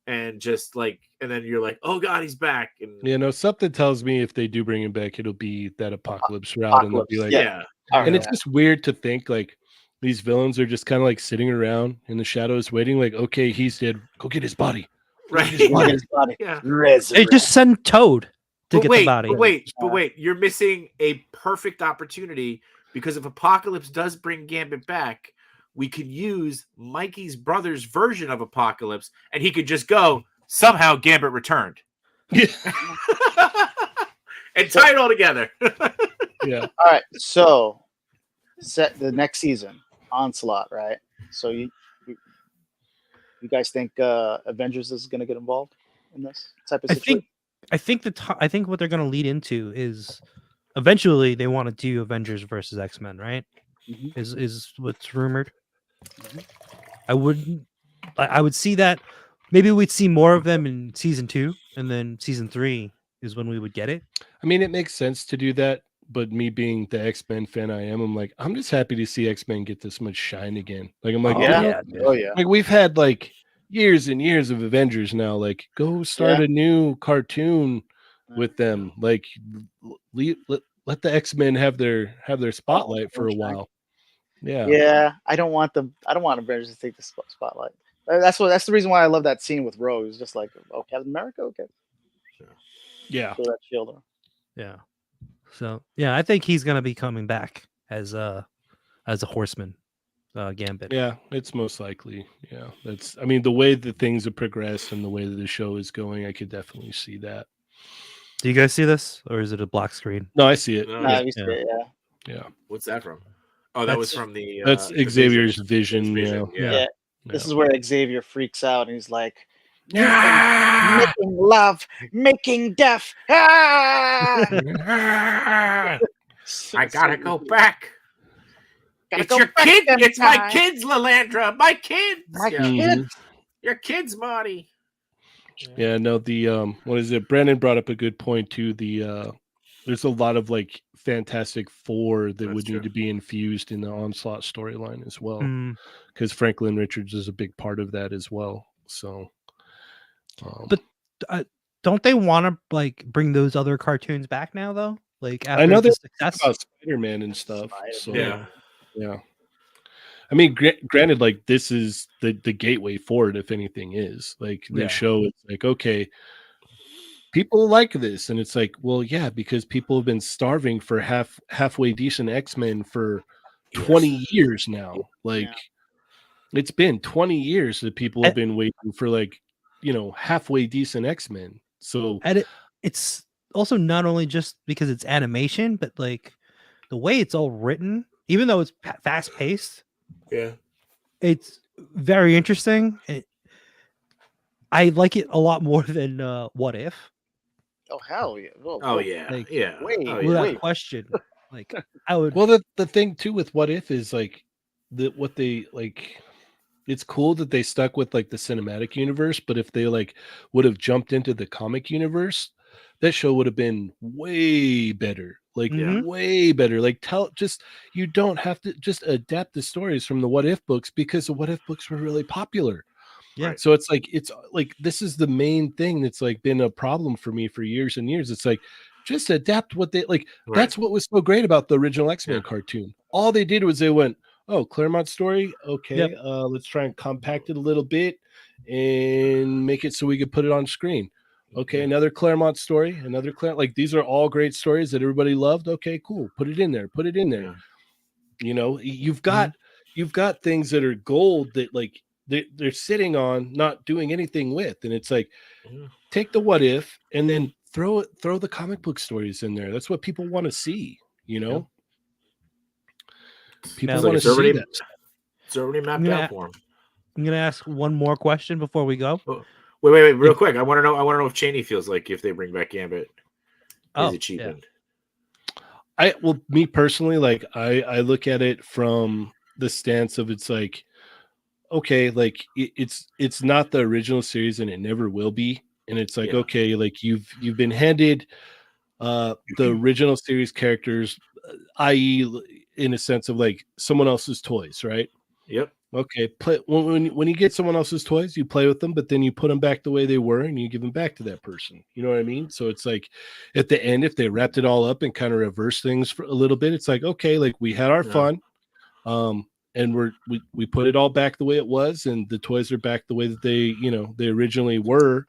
B: and just like, and then you're like, "Oh God, he's back!" And
E: You know, something tells me if they do bring him back, it'll be that apocalypse route, and they'll be like,
B: yeah,
E: and it's just weird to think like these villains are just kind of like sitting around in the shadows, waiting. Like, okay, he's dead. Go get his body.
B: right.
F: Get his body.
B: Yeah.
C: They just send Toad to get the body.
B: But wait, you're missing a perfect opportunity because if Apocalypse does bring Gambit back, we could use Mikey's brother's version of Apocalypse, and he could just go, somehow Gambit returned.
E: Yeah.
B: And tie it all together.
E: Yeah.
F: All right, so set the next season, Onslaught, right? So you guys think Avengers is going to get involved in this type of situation?
C: I think what they're going to lead into is eventually they want to do Avengers versus X-Men, right?
F: Mhm.
C: Is what's rumored. I would see that. Maybe we'd see more of them in season 2, and then season 3 is when we would get it.
E: I mean, it makes sense to do that, but me being the X-Men fan I'm like, I'm just happy to see X-Men get this much shine again. Like, I'm like,
F: Yeah.
E: you
F: Oh yeah.
E: like we've had like years and years of Avengers now. Like, go start a new cartoon with them. Like, let the X-Men have their spotlight for a while. Yeah.
F: Yeah, I don't want Avengers to take the spotlight. That's the reason why I love that scene with Rose. Just like, oh, Captain America, okay,
E: Yeah.
F: throw that shield on.
C: Yeah. So yeah, I think he's gonna be coming back as a horseman, Gambit.
E: Yeah, it's most likely. Yeah, I mean, the way that things have progressed and the way that the show is going, I could definitely see that.
C: Do you guys see this, or is it a black screen?
E: No, I see it.
B: No,
F: Nah, we see
C: Yeah.
F: it,
E: Yeah,
B: What's that from? Oh, that was from the.
E: that's
B: the
E: Xavier's vision.
B: Vision,
E: Yeah,
F: Yeah. This
E: Yeah.
F: is where Xavier freaks out and he's like, making love, making death. Ah!
B: I gotta go back.
F: Gotta
B: It's
F: go
B: your
F: back
B: kid.
F: then,
B: It's my
F: guy.
B: kids, Lalandra. My kids.
F: My
B: Yeah.
F: kid.
E: Mhm.
B: Your kids, Marty.
E: Yeah, no, the what is it? Brandon brought up a good point too. The there's a lot of like Fantastic Four that
B: That's
E: would
B: true.
E: need to be infused in the Onslaught storyline as well,
C: Mm,
E: because Franklin Richards is a big part of that as well. So,
C: But don't they want to like bring those other cartoons back now though? Like after
E: I know
C: the
E: there's
C: success.
E: about Spider-Man and stuff. So,
B: Yeah.
E: yeah. I mean, granted, like this is the gateway for it. If anything is like the
C: Yeah.
E: show, it's like okay, people like this, and it's like, well, yeah, because people have been starving for halfway decent X-Men for 20 years now. Like,
F: Yeah.
E: it's been 20 years that people have
C: And-
E: been waiting for like halfway decent X-Men. So
C: And it's also not only just because it's animation, but like the way it's all written, even though it's fast paced,
B: Yeah.
C: it's very interesting. I like it a lot more than What If,
F: Oh hell yeah!
B: Oh yeah.
C: Like,
B: Yeah.
F: wait,
B: Oh,
F: wait,
B: yeah.
C: without question. Like I would.
E: well, the thing too with What If is like what they like. It's cool that they stuck with like the cinematic universe, but if they like would have jumped into the comic universe, that show would have been way better. Like
C: Mhm.
E: way better. Like you don't have to just adapt the stories from the What If books because the What If books were really popular.
C: Yeah.
B: Right.
E: So it's like this is the main thing that's like been a problem for me for years and years. It's like just adapt what they like.
B: Right.
E: That's what was so great about the original X-Men
B: Yeah.
E: cartoon. All they did was they went, oh, Claremont story. Okay,
C: Yep.
E: let's try and compact it a little bit and make it so we could put it on screen. Okay, another Claremont story, like these are all great stories that everybody loved. Okay, cool. Put it in there.
B: Yeah.
E: You've got things that are gold that like they're sitting on, not doing anything with, and it's like
B: Yeah.
E: take the What If and then throw the comic book stories in there. That's what people want to see. People
C: Now,
E: want to
B: it's
E: see
B: already-
E: that.
B: It's already mapped
C: Yeah.
B: out for him.
C: I'm gonna ask one more question before we go.
B: Wait, real quick. I want to know if Cheney feels like if they bring back Gambit,
C: Oh,
B: is it cheapened?
E: Me personally, like I look at it from the stance of it's like, okay, like it's not the original series and it never will be. And it's like,
B: Yeah.
E: okay, like you've been handed the original series characters, i.e., in a sense of like someone else's toys, right?
B: Yep.
E: Okay, play when you get someone else's toys, you play with them, but then you put them back the way they were, and you give them back to that person. You know what I mean? So it's like at the end, if they wrapped it all up and kind of reverse things for a little bit, it's like, okay, like we had our fun, and we put it all back the way it was, and the toys are back the way that they originally were,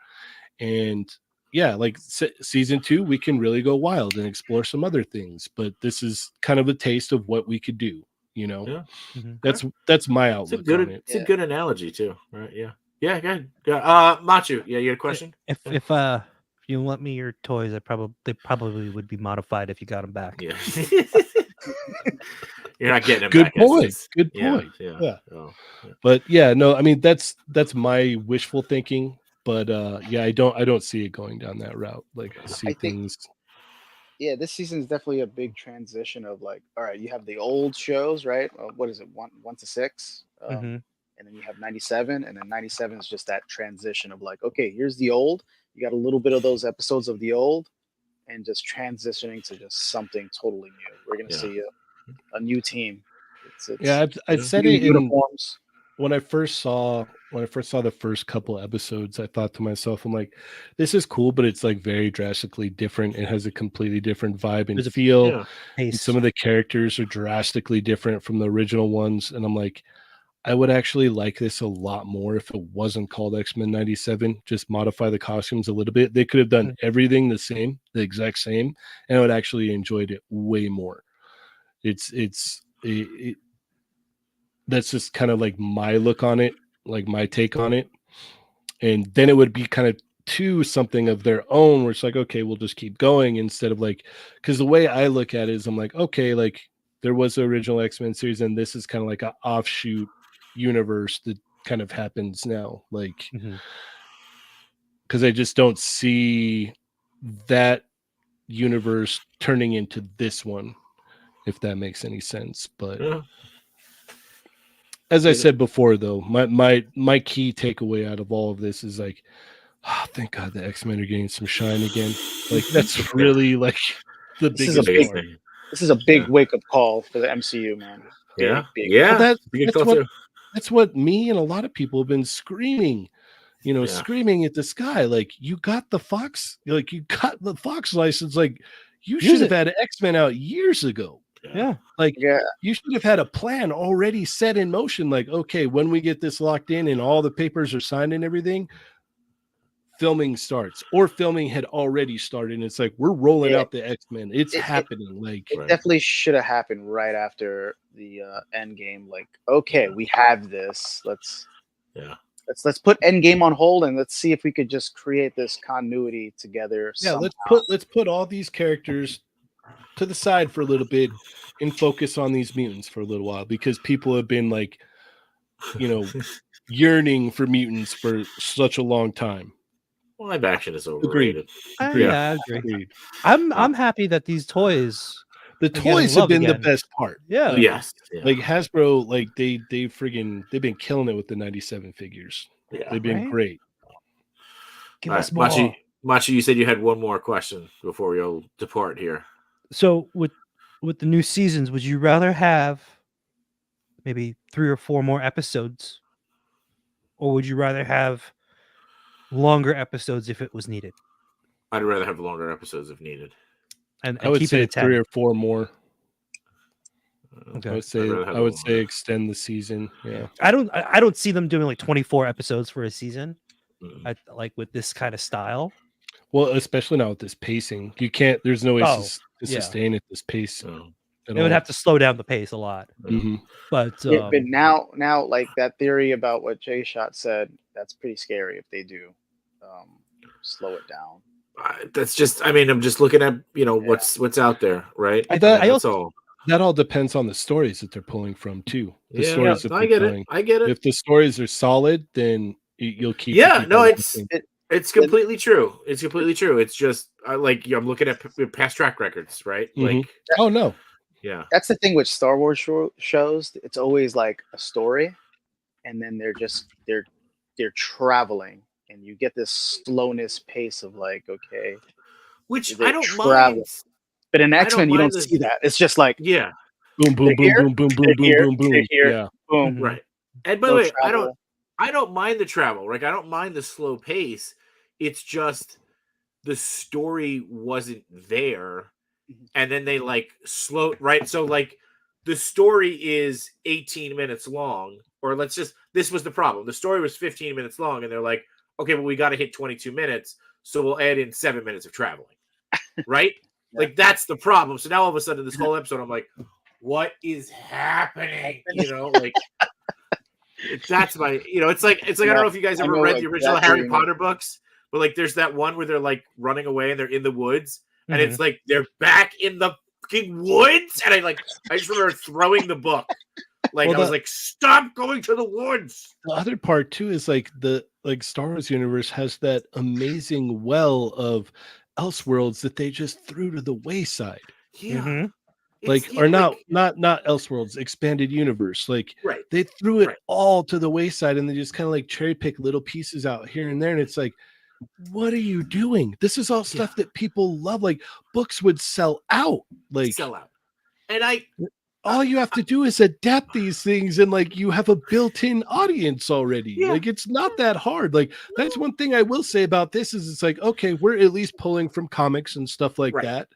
E: and yeah, like season 2, we can really go wild and explore some other things, but this is kind of a taste of what we could do.
B: Yeah.
E: That's my outlook on it.
B: It's a good analogy too, right? Yeah. Yeah, go ahead. Machu, yeah, you had a question?
C: If you lent me your toys, they probably would be modified if you got them back.
B: Yeah. You're not getting them
E: Good
B: back.
E: point. Good
B: Yeah,
E: point.
B: yeah.
E: Yeah.
B: Oh, yeah.
E: But yeah, no, I mean that's my wishful thinking. But yeah, I don't see it going down that route. Like I see things.
F: Yeah, this season is definitely a big transition of like, all right, you have the old shows, right? What is it, 1 to 6, and then you have 97, and then 97 is just that transition of like, okay, here's the old. You got a little bit of those episodes of the old, and just transitioning to just something totally new. We're gonna see a new team.
E: Yeah, I said
F: new
E: it in
F: uniforms.
E: when I first saw the first couple episodes, I thought to myself, I'm like, this is cool, but it's like very drastically different. It has a completely different vibe and feel.
B: Yeah.
E: And some of the characters are drastically different from the original ones. And I'm like, I would actually like this a lot more if it wasn't called X-Men 97. Just modify the costumes a little bit. They could have done everything the same, the exact same, and I would actually enjoyed it way more. That's just kind of like my look on it, like my take on it. And then it would be kind of to something of their own where it's like, okay, we'll just keep going instead of like, because the way I look at it is I'm like, okay, like there was the original X-Men series and this is kind of like an offshoot universe that kind of happens now. Like, because I just don't see that universe turning into this one, if that makes any sense. But as I said before, though, my key takeaway out of all of this is like, oh, thank God the X-Men are getting some shine again. Like that's really like the biggest part.
F: This is a big wake-up call for the MCU, man.
B: Big.
E: Well,
B: Well,
E: that's what me and a lot of people have been screaming, screaming at the sky. Like you got the Fox license. Like you should have had X-Men out years ago. You should have had a plan already set in motion. Like, okay, when we get this locked in and all the papers are signed and everything, filming starts, or filming had already started. And it's like, we're rolling out the X-Men. It's happening.
F: It definitely should have happened right after the Endgame. Like, okay, we have this. Let's put Endgame on hold and let's see if we could just create this continuity together.
E: Yeah,
F: somehow.
E: let's put all these characters to the side for a little bit and focus on these mutants for a little while, because people have been like, yearning for mutants for such a long time.
B: Live action is overrated.
C: I agree. I'm happy that these toys.
E: The toys have been the best part.
C: Yeah.
B: Yes.
E: Like Hasbro, like they've been killing it with the 97 figures.
B: Yeah.
E: They've been great.
C: Give us more.
B: Machi, you said you had one more question before we'll depart here.
C: So with the new seasons, would you rather have maybe 3 or 4 more episodes, or would you rather have longer episodes if it was needed?
B: I'd rather have longer episodes if needed.
C: And
E: I would
C: keep
E: say
C: it at
E: 3 or 4 more.
C: Okay.
E: I would say extend the season. Yeah.
C: I don't see them doing like 24 episodes for a season.
B: Mm-hmm.
C: Like with this kind of style.
E: Well, especially now with this pacing, you can't. There's no way to sustain at this pace.
C: They would have to slow down the pace a lot.
E: Mm-hmm.
F: But now, like that theory about what Jay Shot said, that's pretty scary if they do slow it down.
B: That's just. I mean, I'm just looking at what's out there, right?
E: That all depends on the stories that they're pulling from too.
B: I get it.
E: If the stories are solid, then you'll keep.
B: Yeah, no, it's completely true. It's completely true. It's just I'm looking at past track records, right?
E: Mm-hmm.
B: Like,
E: oh no,
B: Yeah.
F: That's the thing with Star Wars shows. It's always like a story, and then they're traveling, and you get this slowness pace of like, okay,
B: Which
F: they
B: I don't
F: travel.
B: mind.
F: But in
B: I
F: X Men,
B: don't
F: you
B: mind
F: don't
B: the-
F: see that. It's just like
B: Yeah.
E: Boom, boom,
F: They're
E: boom,
F: here,
E: boom, boom, boom,
F: they're
E: boom,
F: here,
E: boom, boom.
F: they're here.
E: Yeah.
F: boom,
B: Right. And by the
F: no
B: way,
F: travel.
B: I don't mind the travel. Like I don't mind the slow pace. It's just the story wasn't there, and then they like slow right. So like the story is 18 minutes long, or this was the problem. The story was 15 minutes long, and they're like, okay, well we got to hit 22 minutes, so we'll add in 7 minutes of traveling, right?
F: Yeah.
B: Like that's the problem. So now all of a sudden, this whole episode, I'm like, what is happening? You know, like. That's my, it's like I don't know if you guys
F: I
B: ever
F: know
B: read the original
F: exactly
B: Harry
F: what you mean.
B: Potter books, but like there's that one where they're like running away and they're in the woods, and
C: Mhm.
B: it's like they're back in the fucking woods, and I just remember throwing the book, like
E: Well,
B: I was like, stop going to the woods.
E: The other part too is like the Star Wars universe has that amazing well of Elseworlds that they just threw to the wayside.
B: Yeah,
C: Mhm.
E: Like, or not Elseworlds, expanded universe. Like
B: right.
E: they threw it
B: Right.
E: all to the wayside, and they just kind of like cherry pick little pieces out here and there. And it's like, what are you doing? This is all stuff that people love. Like books would sell out. Like
B: Sell out, and
E: all you have to do is adapt these things, and like you have a built-in audience already.
B: Yeah.
E: Like it's not that hard. Like that's one thing I will say about this is it's like, okay, we're at least pulling from comics and stuff like
B: Right.
E: that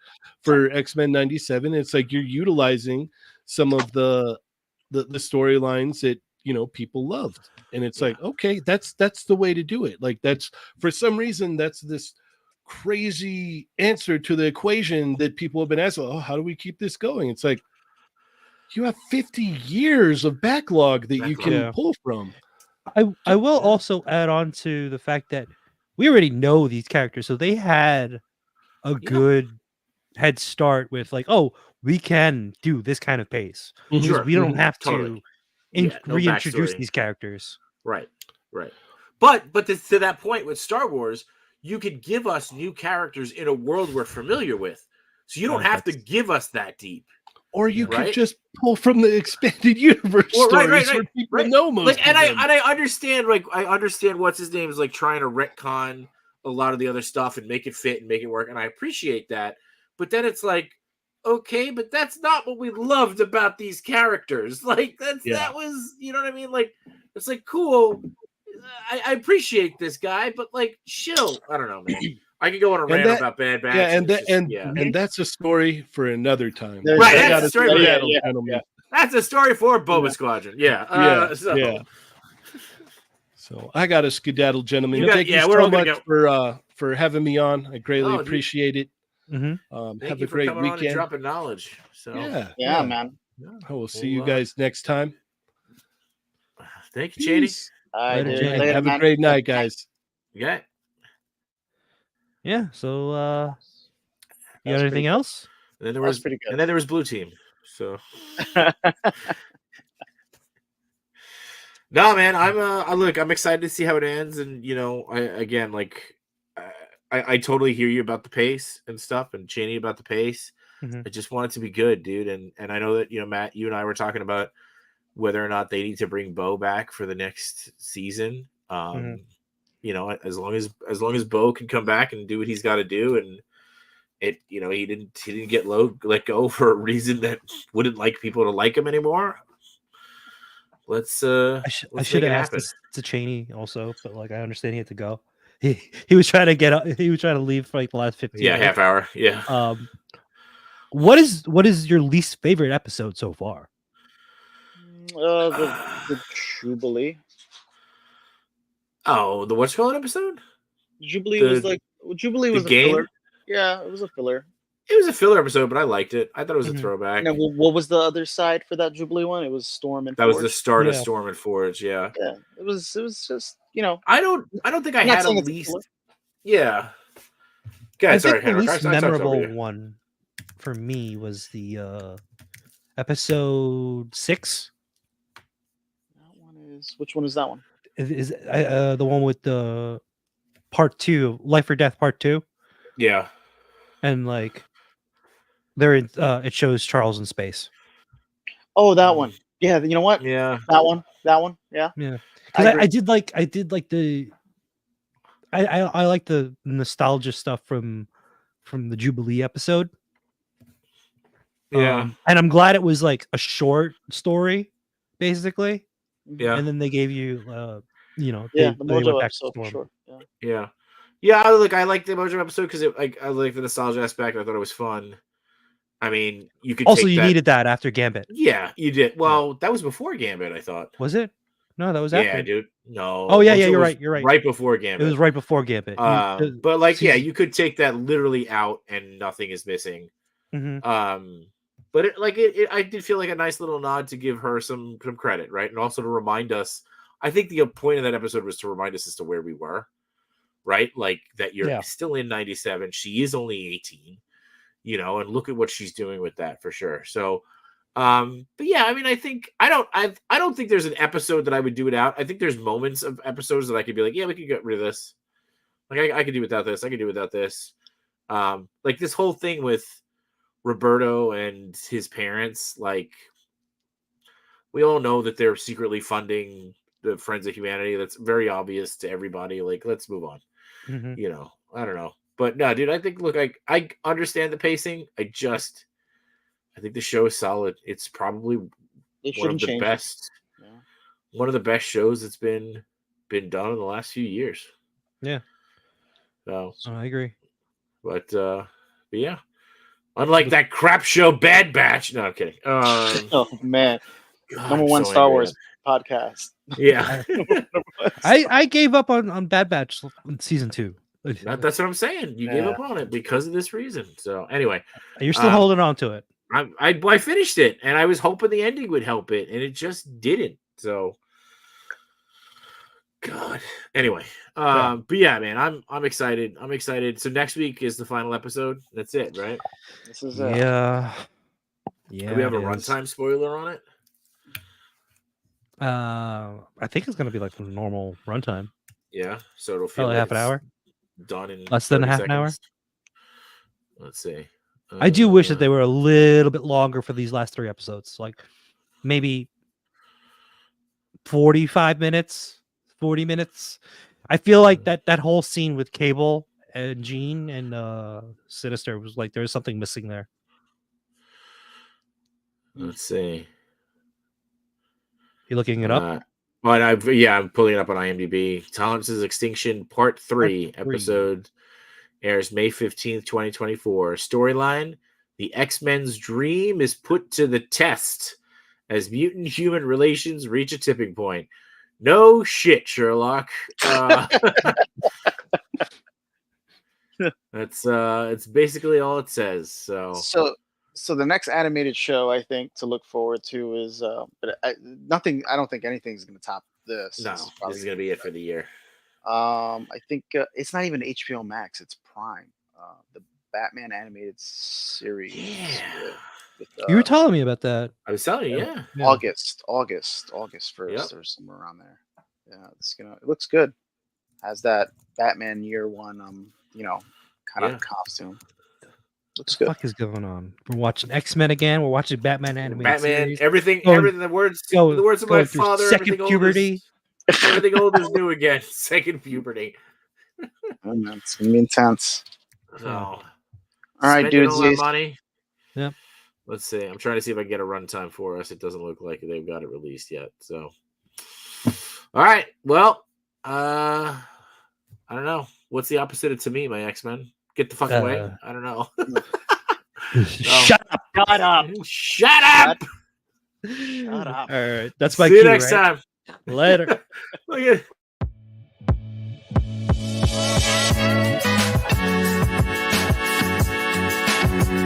E: for X-Men 97. It's like you're utilizing some of the storylines that people loved, and it's like, okay, that's the way to do it. Like that's, for some reason, that's this crazy answer to the equation that people have been asking, oh, how do we keep this going? It's like, you have 50 years of backlog that you can
C: Yeah.
E: pull from.
C: I will also add on to the fact that we already know these characters, so they had a good head start with like, oh, we can do this kind of pace.
E: Mhm.
B: Sure.
C: We don't have
B: Totally.
C: to
B: Yeah, no
C: reintroduce
B: backstory.
C: these characters.
B: Right. But to that point with Star Wars, you could give us new characters in a world we're familiar with, so you don't have to give us that deep.
E: Or you could
B: Right.
E: just pull from the expanded universe
B: Well,
E: stories where people know most
B: Like, and
E: of them.
B: I understand, like, I understand what's his name is like trying to retcon a lot of the other stuff and make it fit and make it work, and I appreciate that. But then it's like, okay, but that's not what we loved about these characters. Like, that was, you know what I mean? Like, it's like, cool. I appreciate this guy, but like, chill. I don't know, man. I could go on a rant about Bad Batch.
E: And that's a story for another time.
F: There's-
B: Right,
E: I
B: that's
E: gotta
B: a story
E: say
B: for-
E: that,
F: yeah,
E: gentlemen.
B: That's a story for Boba Squadron. Yeah.
E: So I got to skedaddle, gentlemen.
B: You got-
E: Thank
B: yeah,
E: you
B: we're
E: so
B: all gonna
E: much for having me on. I greatly
B: Oh, dude.
E: appreciate it.
C: Mhm.
B: Thank
E: Have
B: you
E: a
B: for
E: great
B: coming on and
E: weekend.
B: dropping knowledge. So
F: Yeah, man.
E: I will see
B: Well,
E: you guys next time.
B: thank you, Cheney.
E: Peace.
F: I
C: Later,
F: did.
C: Jay.
F: Later,
E: Have
F: man.
E: a great night, guys.
B: Yeah.
C: Yeah. So you
F: That's
C: got anything
F: pretty-
C: else?
B: And then there
F: That's
B: was
F: pretty good.
B: And then there was Blue Team. So no, man, I'm excited to see how it ends, and I totally hear you about the pace and stuff, and Cheney about the pace.
C: Mhm.
B: I just want it to be good, dude, and I know that Matt, you and I were talking about whether or not they need to bring Bo back for the next season. As long as Bo can come back and do what he's got to do, and he didn't get let go for a reason that wouldn't like people to like him anymore. Let's
C: I
B: let's
C: should
B: make
C: have
B: it
C: asked
B: happen.
C: this to Cheney also, but like I understand he had to go. He was trying to get up. He was trying to leave for like the last 15
B: Yeah,
C: minutes.
B: half hour. Yeah.
C: What is your least favorite episode so far?
F: The Jubilee.
B: Oh, the what's called episode?
F: Jubilee
B: The-
F: was like Jubilee
B: the
F: was a
B: game?
F: filler. Yeah, it was a filler.
B: It was a filler episode, but I liked it. I thought it was a
C: Mhm.
B: throwback.
F: And then what was the other side for that Jubilee one? It was Storm and
B: That was the
F: Forge.
B: start of
C: Yeah.
B: Storm and Forge. Yeah.
F: Yeah, it was just
B: I don't think I
F: I'm not
B: had a
F: saying it's a
B: least.
F: filler.
B: Yeah.
C: I
B: Guys, sorry,
C: think the
B: Henrik.
C: least
B: I talked over
C: memorable
B: you.
C: one for me was the episode 6.
F: That one is which one is that one?
C: Is the one with the part 2, Life or Death Part 2,
B: Yeah.
C: and like They're in, it shows Charles in space.
F: Oh, that one. Yeah, you know what?
B: Yeah.
F: That one. Yeah.
C: Yeah,
F: I
C: because
F: agree.
C: I did like the I like the nostalgia stuff from the Jubilee episode.
B: Yeah.
C: And I'm glad it was like a short story, basically.
B: Yeah.
C: And then they gave you,
F: Yeah,
C: they
F: the
C: went
F: Mojo
C: back to
F: episode for
C: normal.
F: sure. Yeah.
B: Yeah. Yeah, I like the Mojo episode because I like the nostalgia aspect. I thought it was fun. I mean, you could
C: Also,
B: take
C: you
B: that-
C: needed that after Gambit.
B: Yeah, you did. Well, that was before Gambit, I thought.
C: Was it? No, that was
B: Yeah,
C: after.
B: dude. No.
C: Oh, yeah,
B: Mojo
C: you're
B: was
C: right, you're right.
B: Right before
C: It
B: Gambit.
C: was right before Gambit.
B: But like, yeah,
C: season-
B: you could take that literally out and nothing is missing.
C: Mhm.
B: But it I did feel like a nice little nod to give her some credit, right? And also to remind us. I think the point of that episode was to remind us as to where we were, right? Like that you're
C: Yeah.
B: still in 97. She is only 18, and look at what she's doing with that for sure. So, but yeah, I mean, I don't think there's an episode that I would do without. I think there's moments of episodes that I could be like, yeah, we could get rid of this. Like I could do without this. I could do without this. Like this whole thing with Roberto and his parents, like we all know that they're secretly funding the Friends of Humanity. That's very obvious to everybody. Like, let's move on.
C: Mhm.
B: I don't know. But no, dude, I think look, I understand the pacing. I think the show is solid. It's probably
F: It
B: one of
F: shouldn't
B: the
F: change.
B: best
F: Yeah.
B: one of the best shows that's been done in the last few years.
C: Yeah.
B: So
C: I agree.
B: but yeah. Unlike that crap show Bad Batch. No, I'm kidding.
F: Oh man,
B: God,
F: number
B: I'm
F: one
B: so
F: Star
B: angry
F: Wars
B: at
F: podcast.
B: it. Yeah.
C: I gave up on Bad Batch in season 2.
B: That's what I'm saying. You gave
C: Yeah.
B: up on it because of this reason. So anyway,
C: You're still holding on to it.
B: I finished it and I was hoping the ending would help it, and it just didn't. So God. Anyway, but yeah, man, I'm excited. I'm excited. So next week is the final episode. That's it, right?
F: This is
C: Yeah.
B: Do we have a
C: it is.
B: runtime spoiler on it?
C: I think it's gonna be like the normal runtime.
B: Yeah. So it'll feel
C: Probably
B: like
C: half an
B: it's
C: hour.
B: done in
C: Less than a
B: 30
C: half an hour?
B: seconds. Let's see.
C: I do wish that they were a little bit longer for these last 3 episodes. Like maybe 45 minutes, 40 minutes. I feel like that whole scene with Cable and Jean and Sinister was like there was something missing there.
B: Let's see.
C: You looking it up?
B: But I'm pulling it up on IMDb. Tolerance's Extinction Part 3
C: 3.
B: episode airs May 15th, 2024. Storyline: the X-Men's dream is put to the test as mutant human relations reach a tipping point. No shit, Sherlock. It's basically all it says. So
F: So the next animated show I think to look forward to is I don't think anything's going to top this.
B: no, this is gonna be it for the year.
F: I think it's not even HBO Max, it's Prime. The Batman animated series.
B: Yeah.
F: with,
C: You were telling me about that.
B: I was telling you, yeah.
C: Yeah.
F: August 1st
B: Yep.
F: or somewhere around there. Yeah, it looks good. Has that Batman year 1 kind
B: Yeah.
F: of costume. Looks
C: What the
F: good.
C: fuck is going on? We're watching X-Men again. We're watching Batman animated
B: Batman,
C: series.
B: everything,
C: Going-
B: the words
C: Going-
B: of my
C: going through
B: father.
C: second
B: everything
C: puberty.
B: Everything old is new again. Second puberty.
F: Oh, man, it's gonna be intense.
B: So,
F: All right,
B: spending
F: dudes.
B: all that money.
C: Yep.
B: Let's see. I'm trying to see if I can get a runtime for us. It doesn't look like they've got it released yet. So, all right. Well, I don't know. What's the opposite of to me, my X-Men? Get the fuck away. I don't know.
C: Shut up.
F: Shut up.
B: Shut up.
F: Shut up.
C: All right. That's my
B: See you
C: cue,
B: next
C: right?
B: time.
C: Later.
B: Look at